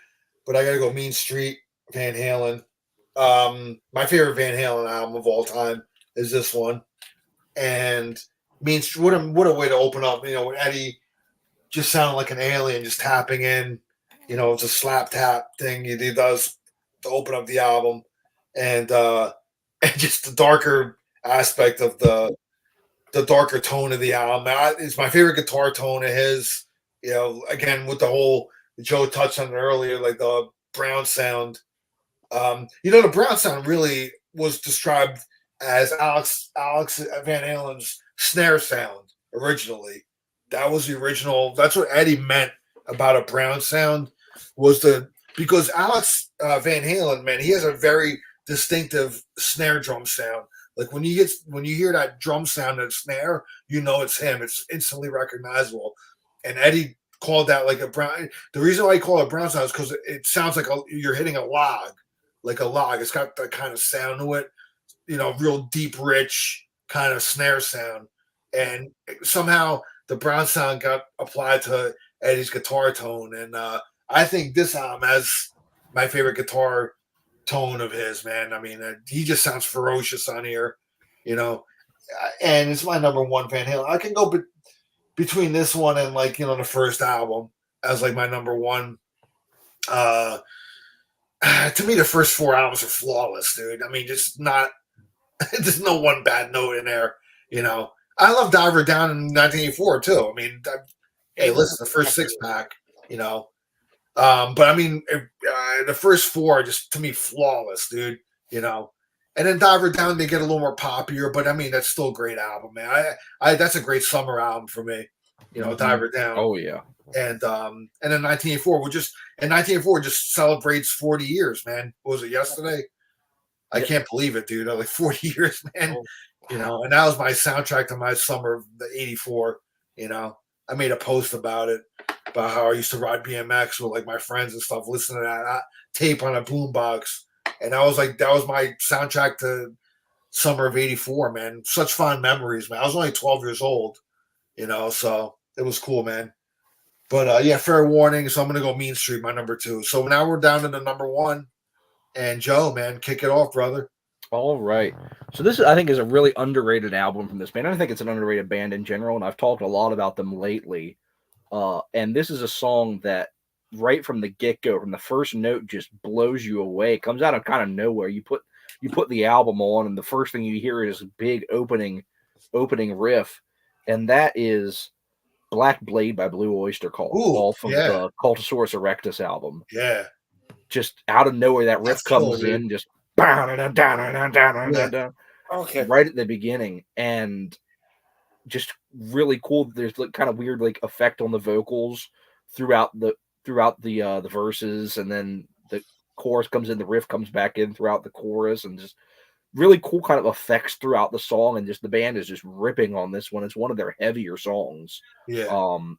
but I got to go Mean Street, Van Halen. My favorite Van Halen album of all time is this one, and Mean Street. What a way to open up. When Eddie just sounded like an alien, just tapping in. It's a slap tap thing he does to open up the album, and just the darker aspect of the darker tone of the album. It's my favorite guitar tone of his. Again with the whole Joe touched on it earlier, like the Brown sound. The Brown sound really was described as Alex Van Halen's snare sound originally. That was the original. That's what Eddie meant about a Brown sound. Because Alex Van Halen, man, he has a very distinctive snare drum sound. Like when you hear that drum sound and snare, it's him. It's instantly recognizable. And Eddie called that like a brown. The reason why he called it brown sound is because it sounds like you're hitting a log, like a log. It's got that kind of sound to it, real deep, rich kind of snare sound. And somehow the brown sound got applied to Eddie's guitar tone, and I think this album has my favorite guitar tone of his, man. I mean, he just sounds ferocious on here, and it's my number one Van Halen. I can go between this one and the first album as like my number one. To me, the first four albums are flawless, dude. I mean, just not, there's no one bad note in there, I love Diver Down in 1984 too. I mean, hey, listen, the first six pack, but I mean, the first four are just to me flawless, dude. And then Diver Down, they get a little more poppier, but I mean, that's still a great album, man. I that's a great summer album for me. Diver Down. Oh yeah. And then 1984 just celebrates 40 years, man. What was it yesterday? I can't believe it, dude. Like 40 years, man. And that was my soundtrack to my summer of the '84. I made a post about it, about how I used to ride BMX with like my friends and stuff, listening to that tape on a boombox. And that was my soundtrack to summer of '84, man. Such fond memories, man. I was only 12 years old, so it was cool, man. But fair warning. So I'm gonna go Mean Street, my number two. So now we're down to the number one. And Joe, man, kick it off, brother. All right. So this, I think, is a really underrated album from this band. I think it's an underrated band in general, and I've talked a lot about them lately. And this is a song that, right from the get go, from the first note, just blows you away. It comes out of kind of nowhere. You put the album on, and the first thing you hear is a big opening riff, and that is Black Blade by Blue Oyster Cult, Ooh, off of yeah, the Cultosaurus Erectus album. yeah. Just out of nowhere, that riff That's cool, comes dude. in, just Yeah, Okay. right at the beginning, and just really cool. There's like kind of weird like effect on the vocals throughout the verses, and then the chorus comes in, the riff comes back in throughout the chorus, and just really cool kind of effects throughout the song. And just the band is just ripping on this one. It's one of their heavier songs. yeah, Um,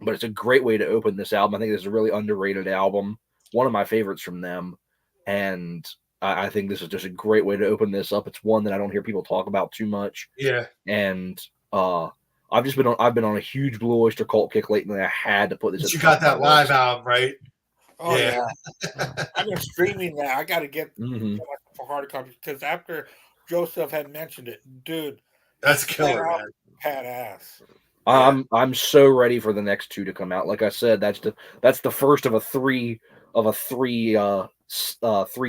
but it's a great way to open this album. I think this is a really underrated album, one of my favorites from them, and I think this is just a great way to open this up. It's one that I don't hear people talk about too much, yeah. and I've been on a huge Blue Oyster Cult kick lately. I had to put this at But the you top got of my that live list. album, right? Oh Yeah. yeah. I've been streaming that. I got to get Mhm. for hard copy because after Joseph had mentioned it, dude, That's that killer, man. album badass. Yeah. I'm so ready for the next two to come out. Like I said, that's the first of a three three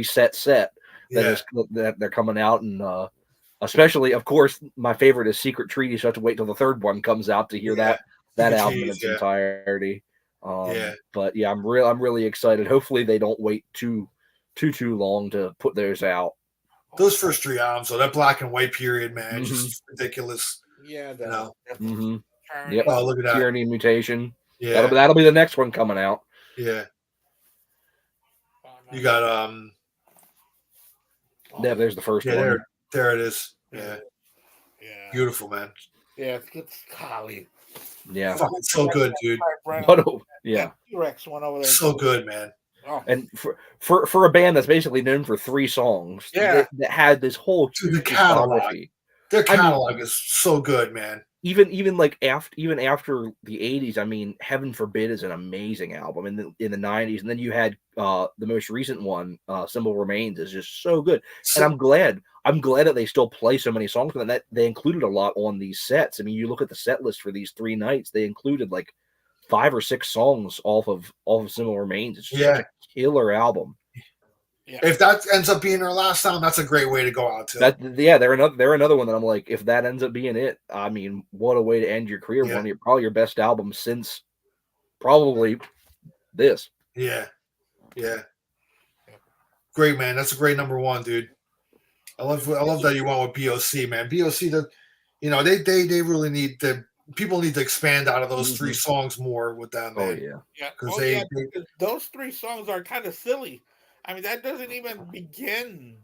set Yeah. that they're coming out, and especially, of course, my favorite is Secret Treaty. So I have to wait till the third one comes out to hear Yeah. that Secret album in Treaties, its yeah. entirety. Yeah. But yeah, I'm really excited. Hopefully, they don't wait too long to put those out. Those first three albums, so that black and white period, man, Mhm. just ridiculous. Yeah, You know? Mm-hmm. Turning. Yep. Oh, look at that. Tyranny and Mutation. Yeah. That'll be the next one coming out. Yeah. You got Yeah, there's the first yeah, one. there it is. Yeah. Yeah. Beautiful, man. Yeah, it's golly. Yeah. Fucking so good, dude. Yeah. T-Rex one over there. So good, man. Oh, And for a band that's basically known for 3 songs, Yeah. that had this whole Dude, the huge catalog. discography. Their catalog is so good, man. Even like after the 80s, I mean, Heaven Forbid is an amazing album in the 90s, and then you had the most recent one, Symbol Remains, is just so good. So, And I'm glad that they still play so many songs, and that they included a lot on these sets. I mean, you look at the set list for these 3 nights, they included like 5 or 6 songs off of Symbol Remains. It's just such a killer album. yeah. if that ends up being our last time, that's a great way to go out too. They're another one that I'm like, if that ends up being it, I mean, what a way to end your career. Yeah. One of probably your best albums since probably this. Yeah. Yeah. Great, man. That's a great number one, dude. I love that you went with BOC, man. BOC, they really need to. People need to expand out of those 3 songs more with them, man. Oh yeah. Yeah. Because because those 3 songs are kind of silly. I mean, that doesn't even begin.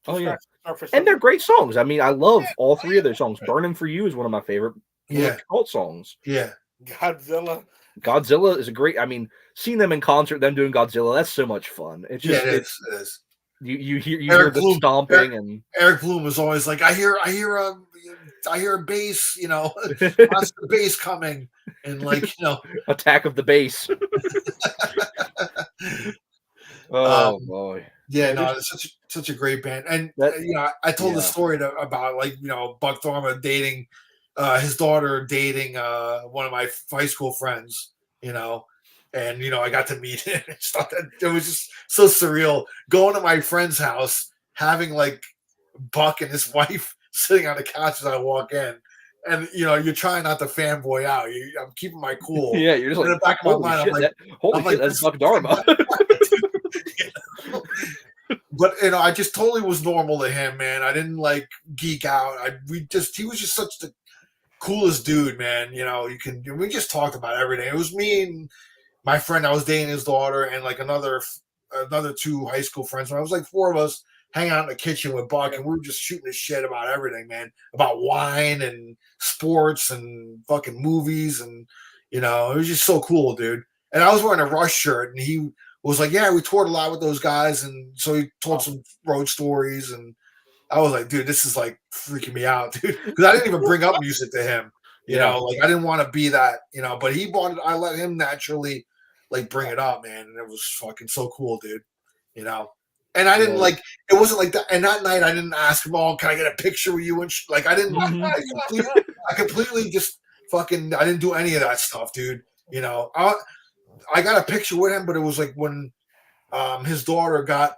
Start for And they're something. great songs. I mean, I love all 3 of their songs. Burning for You is one of my favorite cult songs. Yeah. Godzilla is a great. I mean, seeing them in concert, them doing Godzilla, that's so much fun. It's just it is. You hear the stomping, and Eric Bloom was always like, I hear a bass, watch the bass coming, and Attack of the Bass. Oh boy. Yeah, no, it's such a great band, and I told the story about Buck Thorma dating his daughter, dating one of my high school friends, and I got to meet him and stuff. It was just so surreal going to my friend's house, having like Buck and his wife sitting on the couch as I walk in. And you're trying not to fanboy out. I'm keeping my cool. Yeah, you're just like, in the back of my mind, holy shit, that's Buck Dharma. But I just totally was normal to him, man. I didn't like geek out. He was just such the coolest dude, man. We just talked about everything. It was me and my friend I was dating, his daughter, and like another 2 high school friends. I was like 4 of us hanging out in the kitchen with Buck, and we were just shooting the shit about everything, man. About wine and sports and fucking movies, and it was just so cool, dude. And I was wearing a Rush shirt, and he was like, "Yeah, we toured a lot with those guys," and so he told some road stories, and I was like, "Dude, this is like freaking me out, dude," because I didn't even bring up music to him. Like I didn't want to be that, but he brought it. I let him naturally like bring it up, man, and it was fucking so cool, dude. And I didn't like it wasn't like that. And that night I didn't ask him, "Oh, can I get a picture with you?" And like I didn't. I completely just fucking. I didn't do any of that stuff, dude. You know, I got a picture with him, but it was like when his daughter got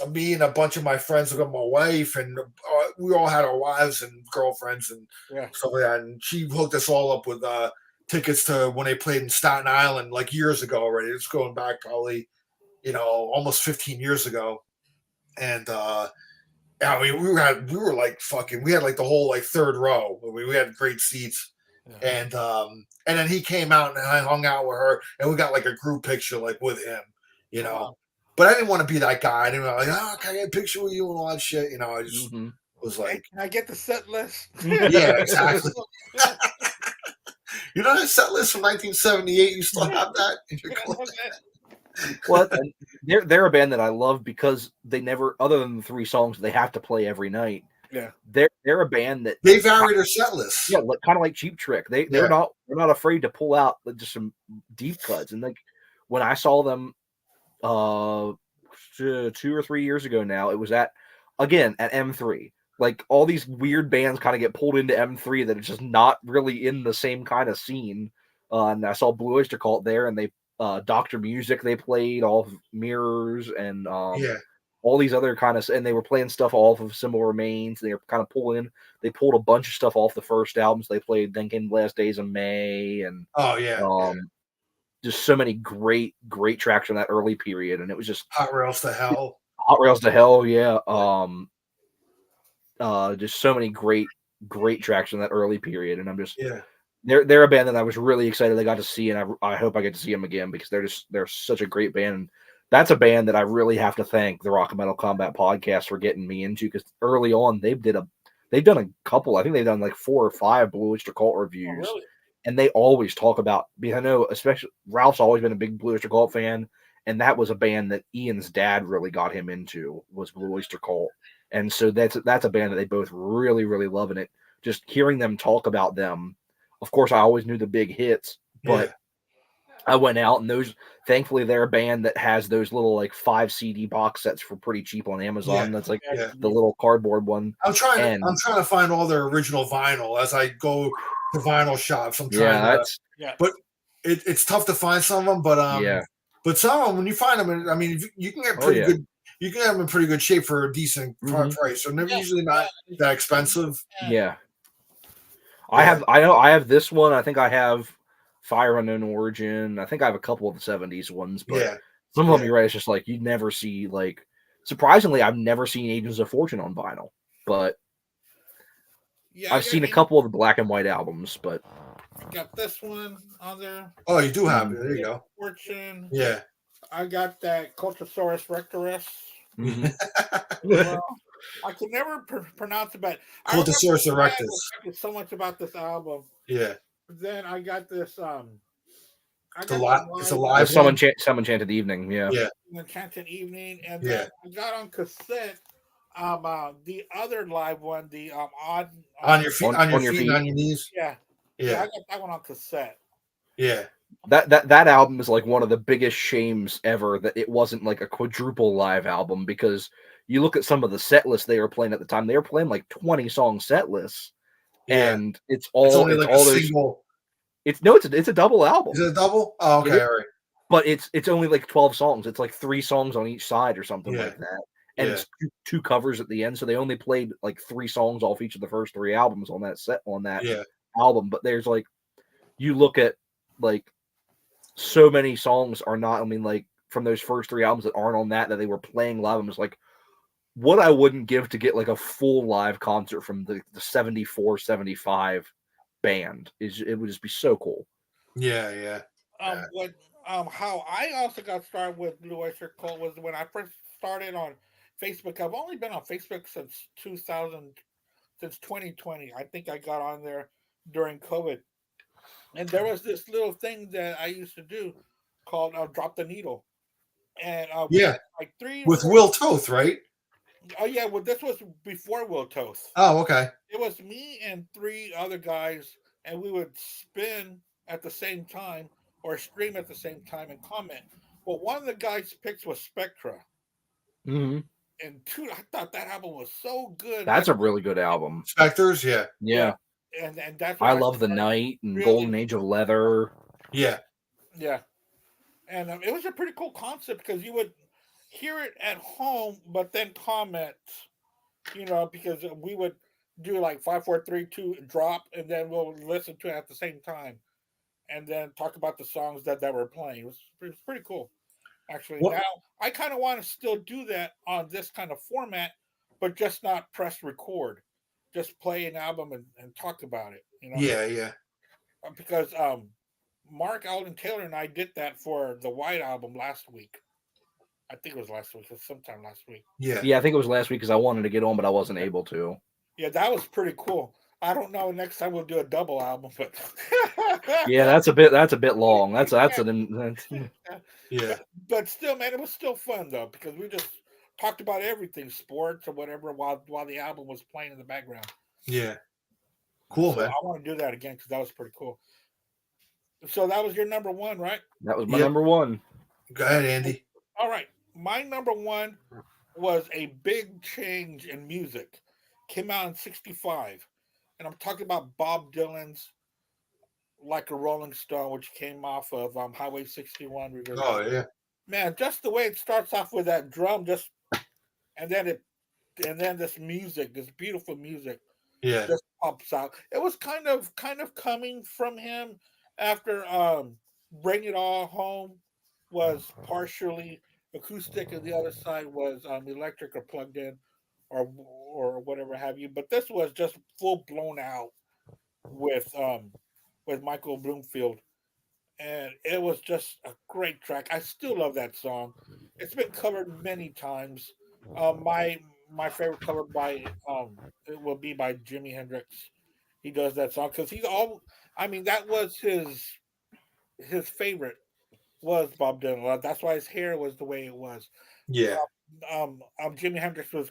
me and a bunch of my friends, got my wife, and we all had our wives and girlfriends and stuff like that. And she hooked us all up with tickets to when they played in Staten Island like years ago already. It's going back probably, almost 15 years ago. And I mean, we were like fucking. We had like the whole like third row. We had great seats. And then he came out and I hung out with her and we got like a group picture like with him, Wow. But I didn't want to be that guy. I didn't want to like, oh, can I get a picture with you and all that shit? I just was Hey, like, can I get the set list? yeah, exactly. That set list from 1978. You still have that in your collection? Well, they're a band that I love because they never, other than the 3 songs they have to play every night. Yeah, they're a band that they vary their set lists. Yeah, kind of like Cheap Trick. They're not afraid to pull out just some deep cuts. And like when I saw them 2 or 3 years ago now, it was at M3. Like all these weird bands kind of get pulled into M3 that are just not really in the same kind of scene. And I saw Blue Oyster Cult there, and they Dr. Music they played, all of Mirrors, and all these other kind of, and they were playing stuff off of Symbol Remains. They were kind of they pulled a bunch of stuff off the first albums they played. Then came Last Days of May, and just so many great tracks from that early period. And it was just Hot Rails to Hell. Hot Rails to Hell, yeah. Just so many great tracks from that early period. And I'm just they're a band that I was really excited I got to see, and I hope I get to see them again because they're such a great band. And that's a band that I really have to thank the Rock and Metal Combat podcast for getting me into, because early on they've done a couple. I think they've done like 4 or 5 Blue Oyster Cult reviews, and they always talk about. Because I know, especially Ralph's always been a big Blue Oyster Cult fan, and that was a band that Ian's dad really got him into, was Blue Oyster Cult, and so that's a band that they both really love. And it just hearing them talk about them. Of course, I always knew the big hits, but I went out, and thankfully they're a band that has those little like 5 CD box sets for pretty cheap on Amazon. That's like the little cardboard one. I'm trying to find all their original vinyl as I go to vinyl shops. But it's tough to find some of them. But some of them, when you find them, I mean, you can get pretty good. You can have them in pretty good shape for a decent price. So they're usually not that expensive. Yeah. I have this one. I think I have Fire Unknown Origin. I think I have a couple of the 70s ones, but some of them, you're right, it's just like you'd never see, like, surprisingly, I've never seen Agents of Fortune on vinyl, but I've seen a couple of the black and white albums. But I got this one on there. Oh, you do have it. There you go. Fortune. Yeah. I got that Cultosaurus Rectorus. I could never pronounce it, but Cultosaurus Erectus. So much about this album. Yeah. Then I got this. It's a live. Some Enchanted Evening. Yeah. Enchanted Evening, and then I got on cassette. The other live one, the on your feet, on your knees. Yeah. I got that one on cassette. Yeah. That album is like one of the biggest shames ever that it wasn't like a quadruple live album, because you look at some of the set lists they were playing at the time, they were playing like 20 song set lists. And it's only like all those single. It's a double album. Is it a double? Oh, okay, all right. But it's only like 12 songs. It's like 3 songs on each side or something like that. And it's two covers at the end, so they only played like 3 songs off each of the first 3 albums on that album. But there's like, you look at like so many songs are not, I mean, like from those first 3 albums that aren't on that they were playing live. I'm just like, what I wouldn't give to get like a full live concert from the 74, 75 band it would just be so cool. Yeah. How I also got started with Blue Oyster Cult was when I first started on Facebook. I've only been on Facebook since 2020. I think I got on there during COVID, and there was this little thing that I used to do called Drop the Needle, and like 3 with Will Toth, right? Oh yeah, well this was before Will Toth. Oh, okay. It was me and 3 other guys, and we would spin at the same time or stream at the same time and comment. Well, one of the guys' picks was Spectra, Mm-hmm. And dude, I thought that album was so good. That's a really good album. Spectres, yeah. Yeah. And that's I when Love the started Night and really Golden Age of Leather. Yeah. Yeah. And it was a pretty cool concept because you would hear it at home, but then comment, because we would do like 5, 4, 3, 2 drop, and then we'll listen to it at the same time, and then talk about the songs that were playing. It was pretty cool, actually. What? Now I kind of want to still do that on this kind of format, but just not press record, just play an album and talk about it. Yeah, yeah. Because Mark Alden Taylor and I did that for the White Album last week. I think it was last week, sometime last week. Yeah. Yeah, I think it was last week because I wanted to get on, but I wasn't able to. Yeah, that was pretty cool. I don't know. Next time we'll do a double album, but Yeah, that's a bit long. That's Yeah. But still, man, it was still fun though because we just talked about everything, sports or whatever, while the album was playing in the background. Yeah. Cool, So man. I want to do that again because that was pretty cool. So that was your number one, right? That was my Yep. number one. Go ahead, Andy. All right. My number one was a big change in music. Came out in 65. And I'm talking about Bob Dylan's Like a Rolling Stone, which came off of Highway 61. Oh, yeah. Man, just the way it starts off with that drum, and then this music, this beautiful music, Yeah. just pops out. It was kind of coming from him after Bring It All Home was partially acoustic, and the other side was electric or plugged in, or whatever have you. But this was just full blown out with Michael Bloomfield, and it was just a great track. I still love that song. It's been covered many times. My favorite cover by it will be by Jimi Hendrix. He does that song because he's all. I mean, that was his favorite was Bob Dylan. That's why his hair was the way it was. Yeah. Jimi Hendrix was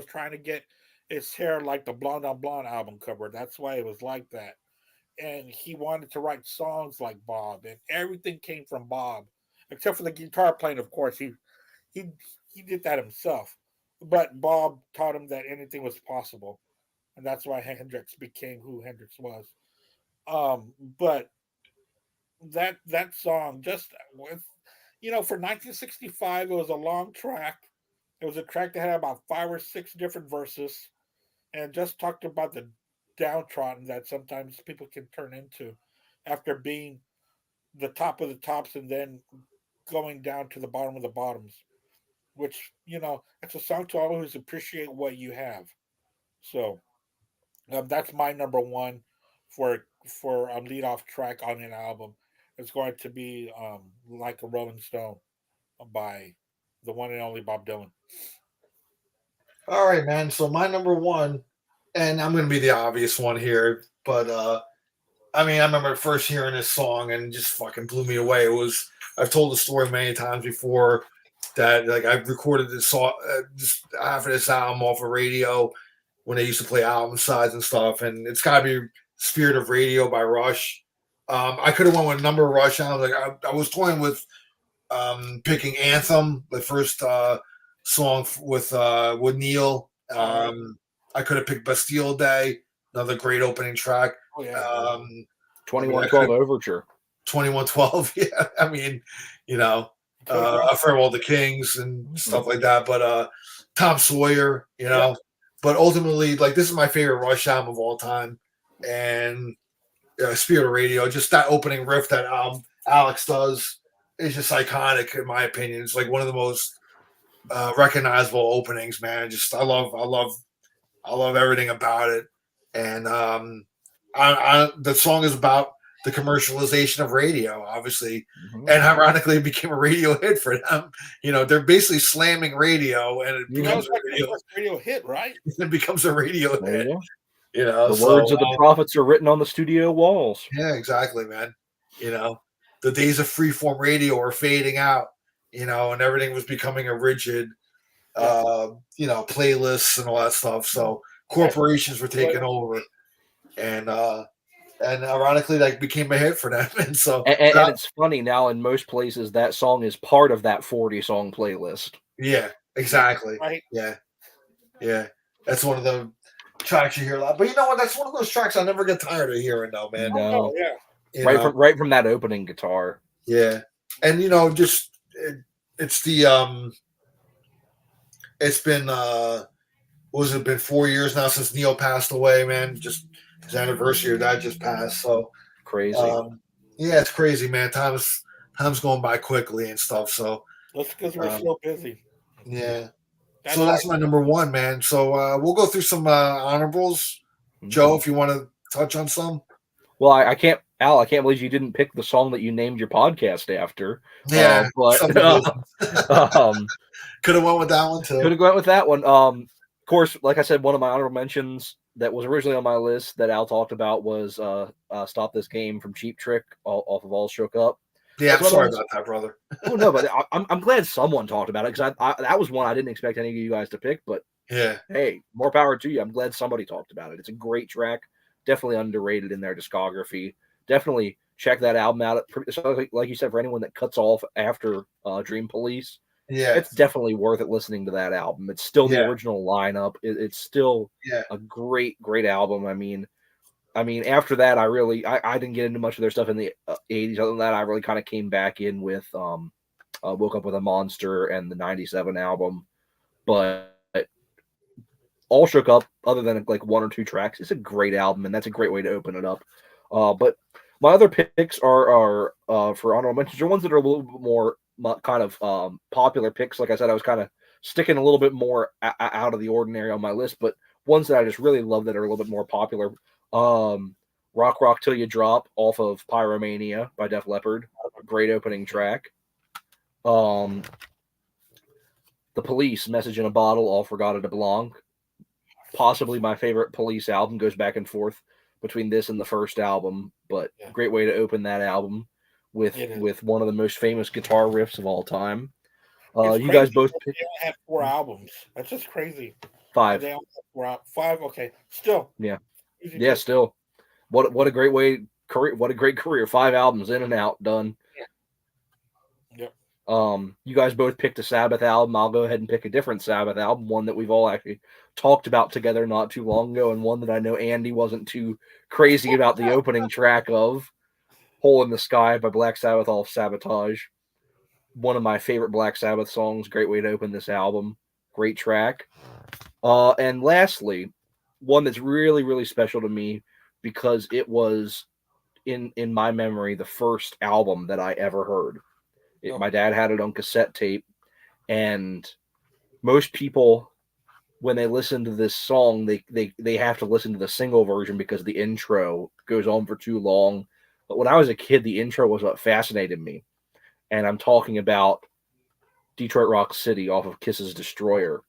trying to get his hair like the Blonde on Blonde album cover. That's why it was like that. And he wanted to write songs like Bob, and everything came from Bob, except for the guitar playing. Of course, he he did that himself, but Bob taught him that anything was possible, and that's why Hendrix became who Hendrix was. But that song just was, for 1965, it was a long track. It was a track that had about 5 or 6 different verses, and just talked about the downtrodden that sometimes people can turn into after being the top of the tops and then going down to the bottom of the bottoms. Which it's a song to always appreciate what you have. So that's my number one for a lead off track on an album. It's going to be Like a Rolling Stone by the one and only Bob Dylan. All right, man. So my number one, and I'm going to be the obvious one here, but I mean, I remember first hearing this song and it just fucking blew me away. I've told the story many times before that like I've recorded this song, just half of this album off of radio when they used to play album sides and stuff, and it's got to be "Spirit of Radio" by Rush. I could have went with a number of Rush albums. Like I was toying with picking "Anthem," the first song with Neil. I could have picked "Bastille Day," another great opening track. Oh yeah, 2112 Overture. 2112. Yeah, I mean, A Farewell to Kings and stuff like that. But Tom Sawyer, But ultimately, like this is my favorite Rush album of all time, and Spirit of Radio, just that opening riff that Alex does is just iconic in my opinion. It's like one of the most recognizable openings, man. Just I love everything about it, and the song is about the commercialization of radio, obviously, and ironically, it became a radio hit for them. They're basically slamming radio, and it becomes a radio hit, right? It becomes a radio hit. The words of the prophets are written on the studio walls. Yeah, exactly, man. The days of freeform radio are fading out. And everything was becoming a rigid, playlists and all that stuff. So corporations were taking over, and ironically, that became a hit for them. And so, and it's funny now in most places that song is part of that 40 song playlist. Yeah, Exactly. Right? Yeah. Yeah. That's one of the tracks you hear a lot. But you know what? That's one of those tracks I never get tired of hearing, though, man. No. Yeah. You Right know? from that opening guitar. Yeah. And just it's the it's been what was it been 4 years now since Neil passed away, man. Just his anniversary of that just passed. So Crazy. yeah, it's crazy, man. Time's going by quickly and stuff. So that's because we're so busy. Yeah. So that's my number one, man. So we'll go through some honorables. Joe, if you want to touch on some. Well, I can't, Al. I can't believe you didn't pick the song that you named your podcast after. Yeah, but could have went with that one too. Could have gone with that one. Of course, like I said, one of my honorable mentions that was originally on my list that Al talked about was "Stop This Game" from Cheap Trick, off of All Shook Up. Yeah, I'm sorry about that, brother. Oh no, but I'm glad someone talked about it, because that was one I didn't expect any of you guys to pick. But yeah, hey, more power to you. I'm glad somebody talked about it. It's a great track, definitely underrated in their discography. Definitely check that album out. Like you said, for anyone that cuts off after Dream Police, yeah, it's definitely worth it listening to that album. It's still the original lineup. It's still a great album. I mean, after that, I didn't get into much of their stuff in the 80s. Other than that, I really kind of came back in with Woke Up With a Monster and the 97 album. But All Shook Up, other than like one or two tracks, it's a great album, and that's a great way to open it up. But my other picks are for honorable mentions are ones that are a little bit more kind of popular picks. Like I said, I was kind of sticking a little bit more out of the ordinary on my list, but ones that I just really love that are a little bit more popular. Rock Rock Till You Drop off of Pyromania by Def Leppard, great opening track. The Police, Message in a Bottle, All Forgot It Belong, possibly my favorite Police album. Goes back and forth between this and the first album, but great way to open that album with one of the most famous guitar riffs of all time. You guys both have 4 albums. That's just crazy. 5. They only have 5. Okay, still. Yeah, still. What a great career! What a great career! 5 albums in and out, done. Yep. You guys both picked a Sabbath album. I'll go ahead and pick a different Sabbath album, one that we've all actually talked about together not too long ago, and one that I know Andy wasn't too crazy about the opening track of, "Hole in the Sky" by Black Sabbath off Sabotage. One of my favorite Black Sabbath songs. Great way to open this album. Great track. And lastly, one that's really, really special to me because it was, in my memory, the first album that I ever heard. My dad had it on cassette tape, and most people, when they listen to this song, they have to listen to the single version because the intro goes on for too long. But when I was a kid, the intro was what fascinated me. And I'm talking about Detroit Rock City off of Kiss's Destroyer.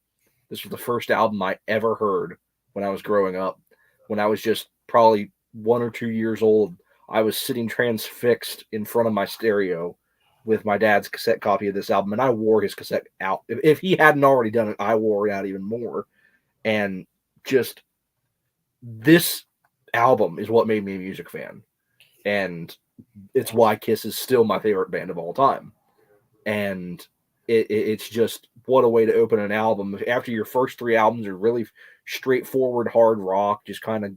This was the first album I ever heard when I was growing up. When I was just probably 1 or 2 years old, I was sitting transfixed in front of my stereo with my dad's cassette copy of this album, and I wore his cassette out. If he hadn't already done it, I wore it out even more. And just this album is what made me a music fan. And it's why Kiss is still my favorite band of all time. And it's just, what a way to open an album. After your first 3 albums are really straightforward hard rock, just kind of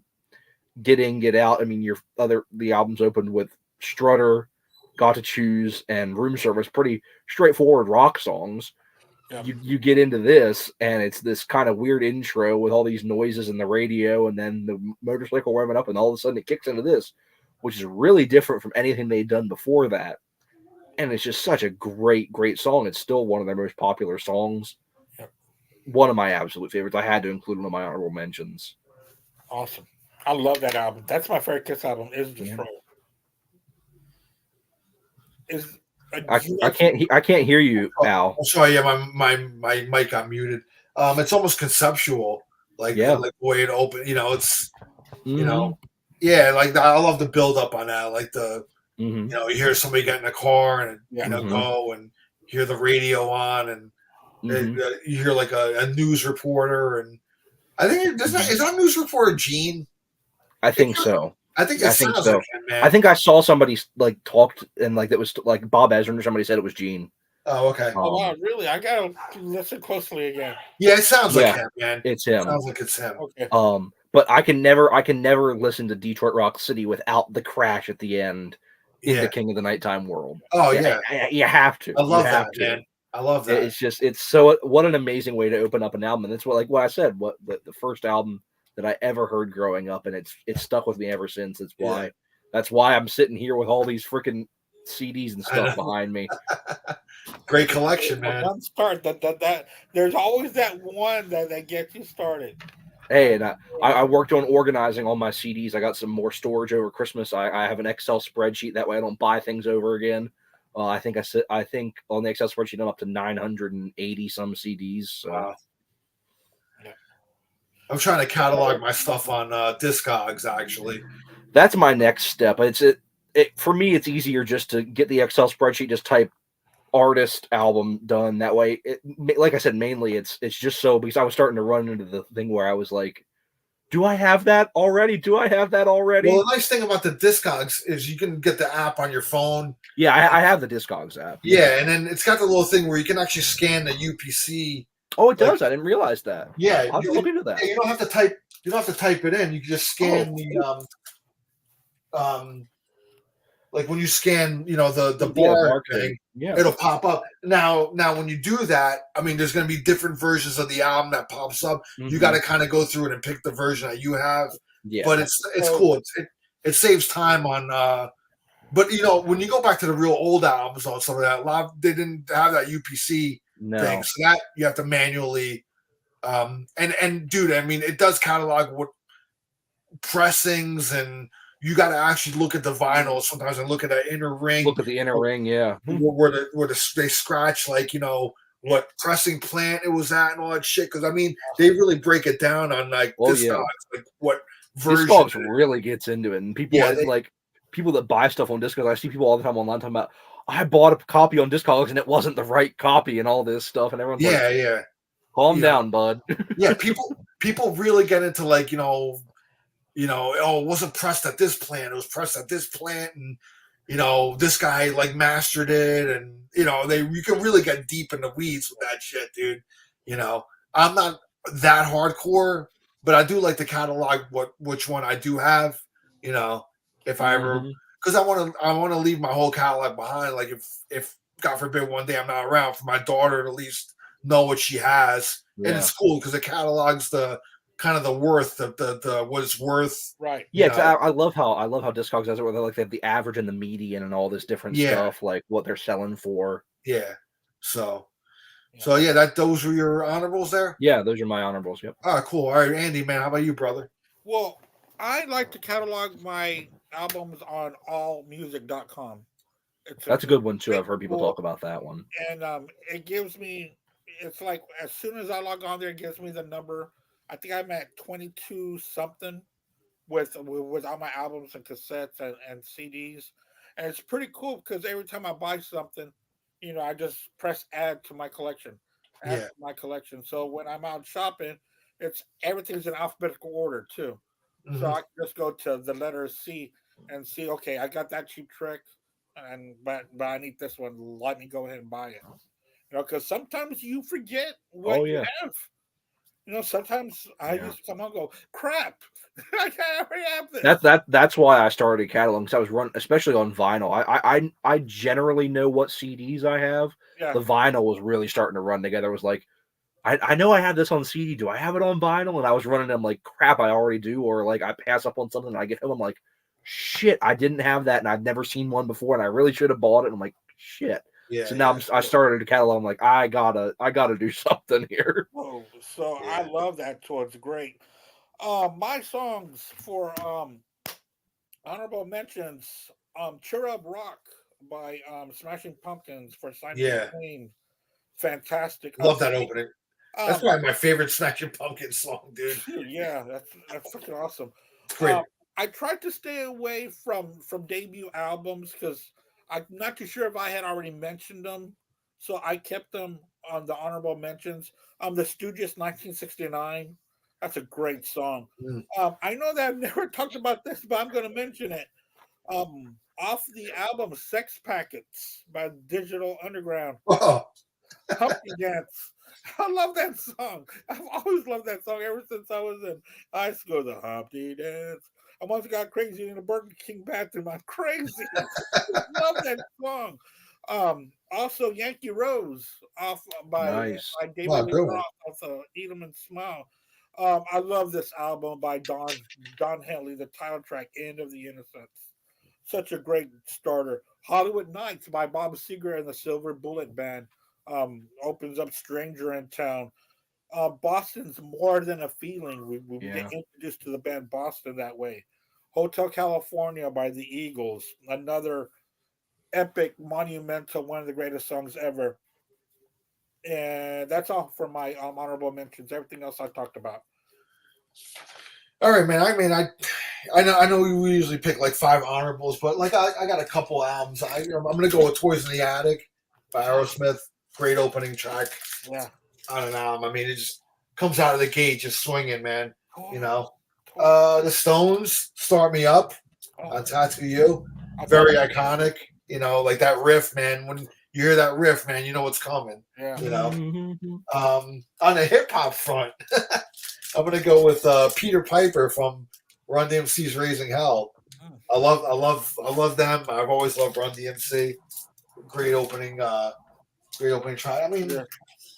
get in, get out. I mean, the albums opened with Strutter, Got to Choose, and Room Service, pretty straightforward rock songs. Yeah. You get into this, and it's this kind of weird intro with all these noises in the radio, and then the motorcycle warming up, and all of a sudden it kicks into this, which is really different from anything they'd done before that. And it's just such a great, great song. It's still one of their most popular songs. Yep. One of my absolute favorites. I had to include one of my honorable mentions. Awesome. I love that album. That's my favorite Kiss album, is Destroyer. I can't hear you, Al. Oh, sorry, yeah, my mic got muted. It's almost conceptual, like the way it opened. It's like I love the build up on that, like the you hear somebody get in a car and go and hear the radio on, and you hear like a news reporter, and I think is that news reporter Gene? I think so. I think so. Like him, man. I think I saw somebody like talked, and like that was like Bob Ezrin or somebody said it was Gene. Oh, okay. Oh wow, really? I gotta listen closely again. Yeah, it sounds like Yeah, him, man. it's him. Sounds like it's him. Okay. But I can never listen to Detroit Rock City without the crash at the end in the Yeah. King of the Nighttime World. Oh yeah. You have to. I You love have that, to. man. I love that. It's so what an amazing way to open up an album. And that's what I said, what the first album that I ever heard growing up, and it's stuck with me ever since. That's why I'm sitting here with all these freaking CDs and stuff behind me. Great collection, man. One start that there's always that one that gets you started. Hey, and I worked on organizing all my CDs. I got some more storage over Christmas. I have an Excel spreadsheet, that way I don't buy things over again. I think on the Excel spreadsheet I'm up to 980 some CDs. So. Wow. I'm trying to catalog my stuff on Discogs. Actually, that's my next step. For me, it's easier just to get the Excel spreadsheet, just type artist album done. That way, like I said, mainly it's just so, because I was starting to run into the thing where I was like, do I have that already? Well, the nice thing about the Discogs is you can get the app on your phone. Yeah, I have the Discogs app. Yeah, and then it's got the little thing where you can actually scan the UPC. Oh, it does. I didn't realize that. Yeah, I'll look into that. Yeah, you don't have to type. You don't have to type it in. You can just scan like when you scan, the bar thing, it'll pop up. Now, when you do that, I mean, there's going to be different versions of the album that pops up. Mm-hmm. You got to kind of go through it and pick the version that you have. Yeah, but it's cool. It saves time on. But when you go back to the real old albums on some of that, they didn't have that UPC thing, so that you have to manually. And dude, I mean, it does catalog what pressings, and you got to actually look at the vinyl sometimes and look at that inner ring. Look at the inner ring, yeah. Where they scratch, like, what pressing plant it was at and all that shit. Because I mean, they really break it down on like Discogs, like what version. Discogs really gets into it, and people people that buy stuff on Discogs. I see people all the time online talking about, I bought a copy on Discogs and it wasn't the right copy and all this stuff, and everyone's like, calm down, bud. Yeah, people really get into like, oh, it wasn't pressed at this plant, it was pressed at this plant, and this guy like mastered it, and you can really get deep in the weeds with that shit, dude. I'm not that hardcore, but I do like to catalog which one I do have, if I ever, because I want to leave my whole catalog behind, like if God forbid one day I'm not around, for my daughter to at least know what she has. And it's cool because it catalogs the kind of the worth, the what it's worth. Right. Yeah, I love how Discogs does it, where they have the average and the median and all this different stuff, like what they're selling for. Yeah. So those were your honorables there? Yeah, those are my honorables. Yep. Oh, cool. All right, Andy, man, how about you, brother? Well, I like to catalog my albums on allmusic.com. That's a good one too. I've heard people talk about that one. And it gives me, it's like as soon as I log on there, it gives me the number. I think I'm at 22 something with all my albums and cassettes and CDs. And it's pretty cool because every time I buy something, I just press add to my collection. So when I'm out shopping, everything's in alphabetical order too. Mm-hmm. So I can just go to the letter C and see, okay, I got that Cheap Trick, but I need this one. Let me go ahead and buy it. Because sometimes you forget what you have. Sometimes I just come on and go, crap, I already have this. That's why I started cataloging, because I was running, especially on vinyl. I generally know what CDs I have. Yeah. The vinyl was really starting to run together. It was like, I know I have this on CD. Do I have it on vinyl? And I was running them like, crap, I already do. Or like I pass up on something and I get home, I'm like, shit, I didn't have that, and I've never seen one before, and I really should have bought it. And I'm like, shit. Yeah, so now I started a catalog. I'm like, I gotta do something here. Oh, so I love that. So it's great. My songs for honorable mentions: "Cheer Up Rock" by Smashing Pumpkins for Simon Queen. Fantastic. Love that opening. That's probably my favorite Smashing Pumpkins song, dude. Yeah, that's freaking awesome. It's great. I tried to stay away from debut albums because I'm not too sure if I had already mentioned them, so I kept them on the honorable mentions. The Stooges 1969, that's a great song. I know that I've never talked about this, but I'm going to mention it. off the album Sex Packets by Digital Underground. Oh, Humpty Dance. I love that song. I've always loved that song ever since I was in high school. The Humpty Dance. I once got crazy in the Burger King bathroom. I'm crazy. Love that song. Also, Yankee Rose off Nice. by David wow, Lee good one. Roth, also Eat 'em and Smile. I love this album by Don Henley, the title track, End of the Innocence. Such a great starter. Hollywood Nights by Bob Seger and the Silver Bullet Band opens up Stranger in Town. Boston's More Than a Feeling. We get Yeah. introduced to the band Boston that way. Hotel California by the Eagles. Another epic, monumental, one of the greatest songs ever. And that's all for my honorable mentions. Everything else I talked about. All right, man. I mean, I know we usually pick like 5 honorables, but like I got a couple albums. I'm gonna go with Toys in the Attic by Aerosmith. Great opening track Yeah. on an album. I mean, it just comes out of the gate just swinging, man. You Totally. know, Totally. the Stones, Start Me Up Oh, on Tattoo You. I thought, Very iconic. You know, like that riff, man. When you hear that riff, man, you know what's coming. yeah. You know, Mhm. on the hip hop front, I'm gonna go with Peter Piper from Run DMC's Raising Hell. Mm. I love them. I've always loved Run DMC. Great opening, great opening track. I mean, Yeah.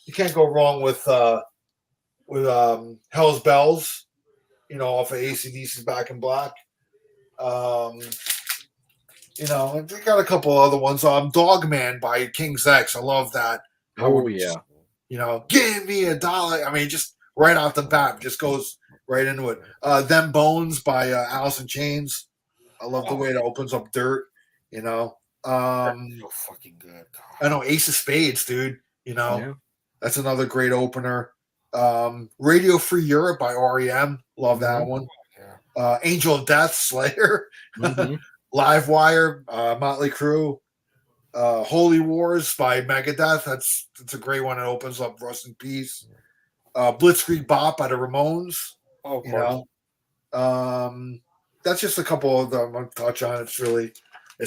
you can't go wrong with Hell's Bells. You know, off of AC/DC's Back in Black. Um, you know, we got a couple other ones. Dogman by King's X. I love that. Oh yeah. You know, give me $1. I mean, just right off the bat, just goes right into it. Them Bones by Alice in Chains. I love the Oh, way it opens up Dirt. You know, that's so fucking good. I know Ace of Spades, dude. You know, Yeah. that's another great opener. Radio Free Europe by REM. Love that Mhm. one. Yeah. Angel of Death, Slayer. Mhm. Live Wire, Motley Crue. Holy Wars by Megadeth. That's a great one. It opens up Rust in Peace. Blitzkrieg Bop by the Ramones. Oh, of You course. know, that's just a couple of them I'll touch on. It's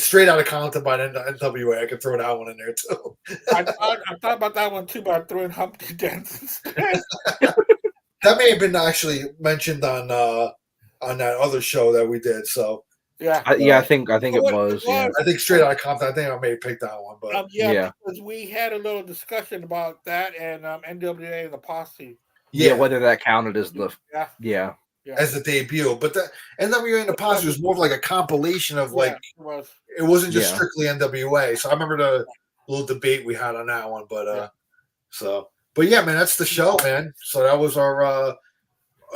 straight out of Compton by NWA. I could throw that one in there too. I thought about that one too, but I threw in Humpty Dance instead. That may have been actually mentioned on that other show that we did. So Yeah. Yeah, I think it was. Yeah. I think straight out of Compton. I think I may have picked that one, but Yeah, Yeah. because we had a little discussion about that and NWA and the Posse. Yeah. Whether that counted as the. Yeah. Yeah. Yeah. as the debut. But the NWA and the Posse was more of like a compilation of like Yeah, it was. it wasn't just Yeah. strictly NWA. So I remember the little debate we had on that one. But but yeah, man, that's the show, man. So that was our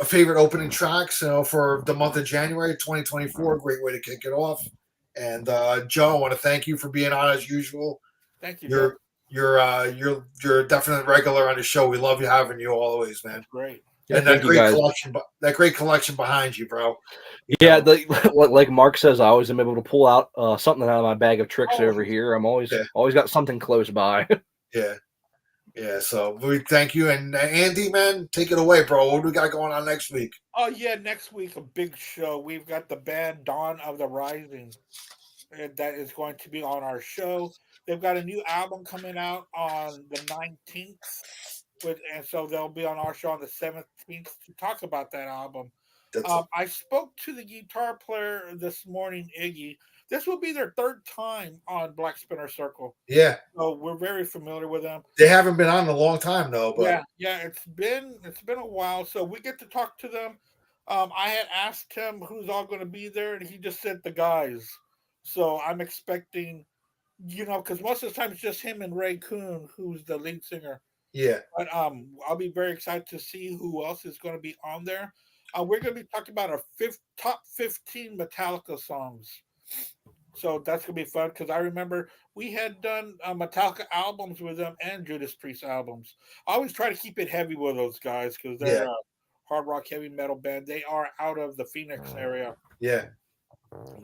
favorite opening tracks, you know, for the month of January 2024. Great way to kick it off. And Joe, I want to thank you for being on as usual. Thank you, Joe. You're a definite regular on the show. We love you having you always, man. Great. Yeah, And that thank you great guys. collection, that great collection behind you, bro. Yeah, like Mark says, I always am able to pull out something out of my bag of tricks Oh, over here. I'm always yeah. always got something close by. Yeah. So we thank you, and Andy, man, take it away, bro. What do we got going on next week? Oh yeah, next week a big show. We've got the band Dawn of the Rising that is going to be on our show. They've got a new album coming out on the 19th, and so they'll be on our show on the 17th to talk about that album. I spoke to the guitar player this morning, Iggy. This will be their third time on Black Spinner Circle. Yeah, so we're very familiar with them. They haven't been on in a long time though. But yeah, it's been a while, so we get to talk to them. I had asked him who's all going to be there, and he just said the guys. So I'm expecting, because most of the time it's just him and Ray Kuhn, who's the lead singer. Yeah. But I'll be very excited to see who else is going to be on there. We're going to be talking about our top 15 Metallica songs. So that's going to be fun because I remember we had done Metallica albums with them and Judas Priest albums. I always try to keep it heavy with those guys because they're a hard rock heavy metal band. They are out of the Phoenix area. Yeah.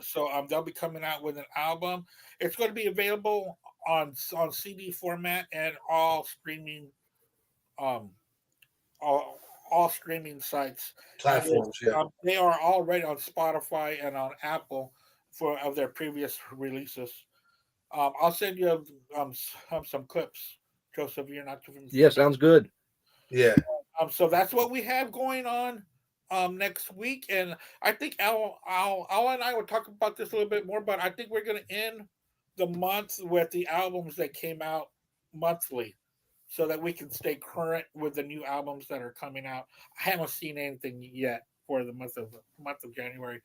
So they'll be coming out with an album. It's going to be available on CD format and all streaming all streaming sites platforms. they are already on Spotify and on Apple. of their previous releases. I'll send you some clips, Joseph. You're not too Yeah, sounds good. Yeah. So that's what we have going on next week, and I think Al and I will talk about this a little bit more. But I think we're going to end the month with the albums that came out monthly, so that we can stay current with the new albums that are coming out. I haven't seen anything yet for the month of January,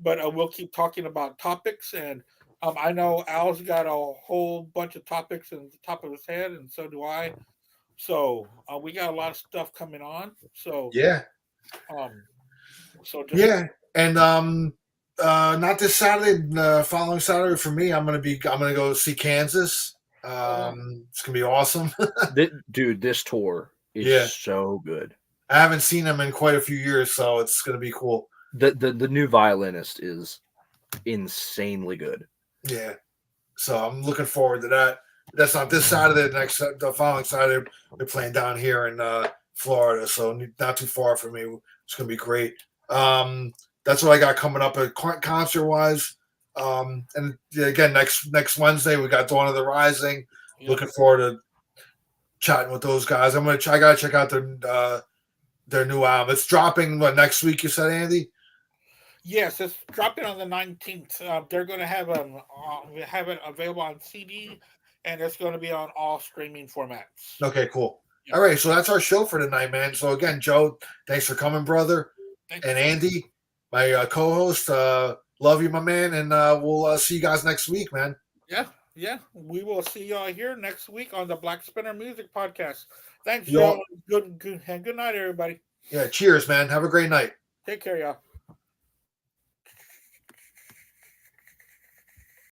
but we'll keep talking about topics. And I know Al's got a whole bunch of topics in the top of his head, and so do I. So we got a lot of stuff coming on. So Yeah. um, so just Yeah. And not this Saturday, following Saturday for me, I'm gonna go see Kansas. It's gonna be awesome. Dude, this tour is Yeah. so good. I haven't seen them in quite a few years, so it's gonna be cool. The new violinist is insanely good. Yeah. So I'm looking forward to that. That's not this Saturday. The following Saturday, they're playing down here in Florida, so not too far from me. It's gonna be great. That's what I got coming up concert wise. And again, next Wednesday we got Dawn of the Rising. yeah. Looking forward to chatting with those guys. I gotta check out their new album. It's dropping next week. You said, Andy? Yes, it's dropping on the 19th. They're going to have it available on CD, and it's going to be on all streaming formats. Okay, cool. Yeah. All right, so that's our show for tonight, man. So again, Joe, thanks for coming, brother. Thanks. And Andy, my co-host, love you, my man, and we'll see you guys next week, man. Yeah. We will see y'all here next week on the Black Spinner Music Podcast. Thanks, Y'all- Joe. Good night, everybody. Yeah, cheers, man. Have a great night. Take care, y'all.